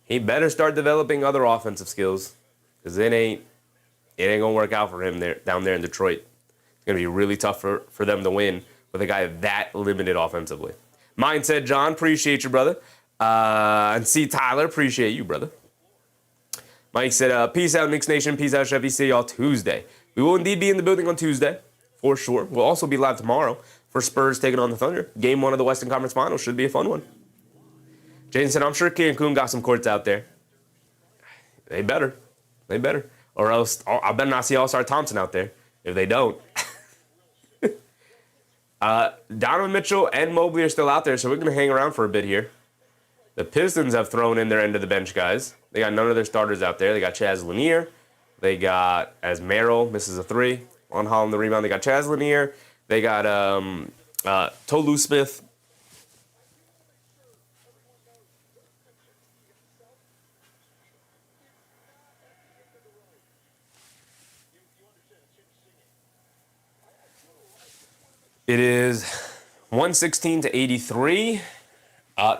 he better start developing other offensive skills. Because it ain't going to work out for him down there in Detroit. It's going to be really tough for them to win with a guy that limited offensively. Mindset John, appreciate you, brother. And C. Tyler, appreciate you, brother. Mike said, peace out, Knicks Nation. Peace out, Chevy. See y'all Tuesday. We will indeed be in the building on Tuesday, for sure. We'll also be live tomorrow for Spurs taking on the Thunder. Game 1 of the Western Conference Finals should be a fun one. Jason said, I'm sure Cancun got some courts out there. They better. Or else I better not see All-Star Thompson out there if they don't. Donovan Mitchell and Mobley are still out there, so we're going to hang around for a bit here. The Pistons have thrown in their end of the bench guys. They got none of their starters out there. They got Chaz Lanier. They got, as Merrill misses a 3, on Holland the rebound. They got Chaz Lanier. They got Tolu Smith. It is 116-83.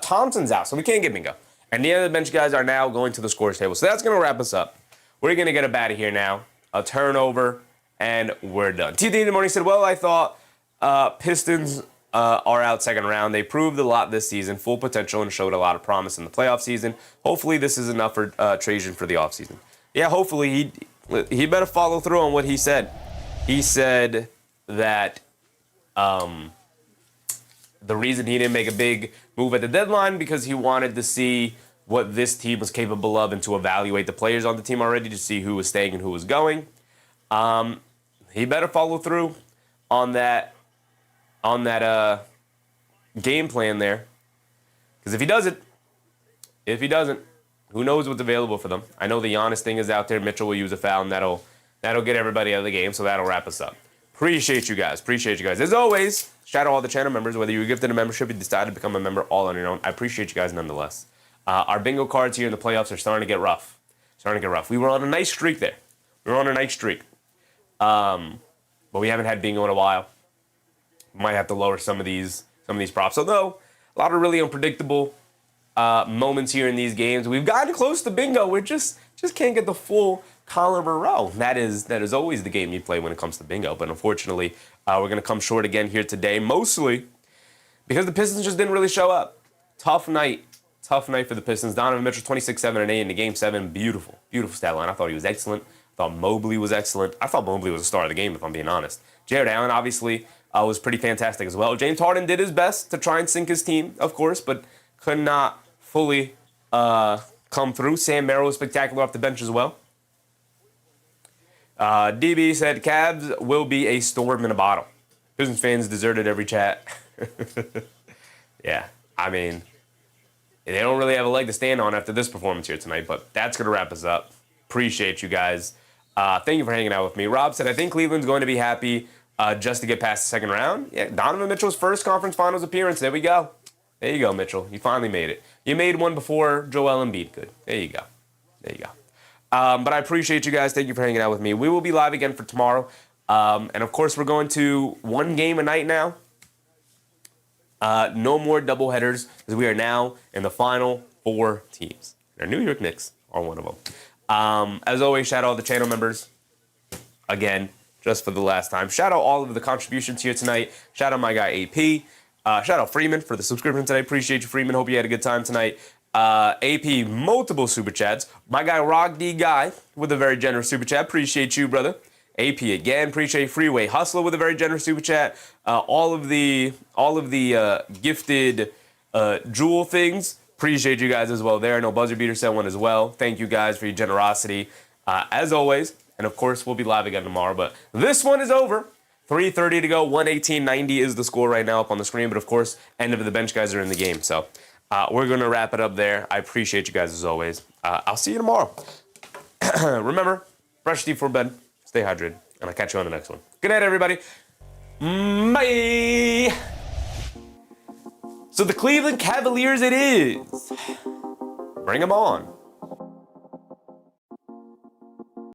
Thompson's out, so we can't get bingo. And the other bench guys are now going to the scores table. So that's going to wrap us up. We're going to get up out of here now. A turnover, and we're done. TD in the morning said, well, I thought Pistons are out second round. They proved a lot this season, full potential, and showed a lot of promise in the playoff season. Hopefully this is enough for Trajan for the offseason. Yeah, hopefully he better follow through on what he said. He said that the reason he didn't make a big move at the deadline because he wanted to see what this team was capable of and to evaluate the players on the team already to see who was staying and who was going. He better follow through on that game plan there. Because if he doesn't, who knows what's available for them. I know the Giannis thing is out there. Mitchell will use a foul, and that'll get everybody out of the game, so that'll wrap us up. Appreciate you guys. As always, shout out all the channel members. Whether you were gifted a membership, you decided to become a member all on your own. I appreciate you guys nonetheless. Our bingo cards here in the playoffs are starting to get rough. We were on a nice streak there. But we haven't had bingo in a while. We might have to lower some of these props. Although, a lot of really unpredictable moments here in these games. We've gotten close to bingo. We just can't get the full column or row. That is always the game you play when it comes to bingo. But unfortunately, we're going to come short again here today, mostly because the Pistons just didn't really show up. Tough night for the Pistons. Donovan Mitchell, 26, 7, and 8 in the game 7. Beautiful stat line. I thought he was excellent. I thought Mobley was excellent. I thought Mobley was the star of the game, if I'm being honest. Jared Allen, obviously, was pretty fantastic as well. James Harden did his best to try and sink his team, of course, but could not fully come through. Sam Merrill was spectacular off the bench as well. DB said, Cavs will be a storm in a bottle. Pistons fans deserted every chat. Yeah, I mean, they don't really have a leg to stand on after this performance here tonight, but that's going to wrap us up. Appreciate you guys. Thank you for hanging out with me. Rob said, I think Cleveland's going to be happy just to get past the second round. Yeah, Donovan Mitchell's first conference finals appearance. There we go. There you go, Mitchell. You finally made it. You made one before Joel Embiid could. There you go. But I appreciate you guys. Thank you for hanging out with me. We will be live again for tomorrow. And, of course, we're going to one game a night now. No more doubleheaders because we are now in the final 4 teams. Our New York Knicks are one of them. As always, shout out all the channel members. Again, just for the last time. Shout out all of the contributions here tonight. Shout out my guy AP. Shout out Freeman for the subscription tonight. Appreciate you, Freeman. Hope you had a good time tonight. AP, multiple super chats. My guy Rock D Guy with a very generous super chat. Appreciate you, brother. AP again. Appreciate Freeway Hustler with a very generous super chat. All of the gifted jewel things. Appreciate you guys as well there. I know Buzzer Beater sent one as well. Thank you guys for your generosity as always. And of course, we'll be live again tomorrow. But this one is over. 3:30 to go. 118-90 is the score right now up on the screen. But of course, end of the bench guys are in the game. So we're going to wrap it up there. I appreciate you guys as always. I'll see you tomorrow. Remember, brush your teeth before bed. Stay hydrated. And I'll catch you on the next one. Good night, everybody. Bye. So the Cleveland Cavaliers it is. Bring them on.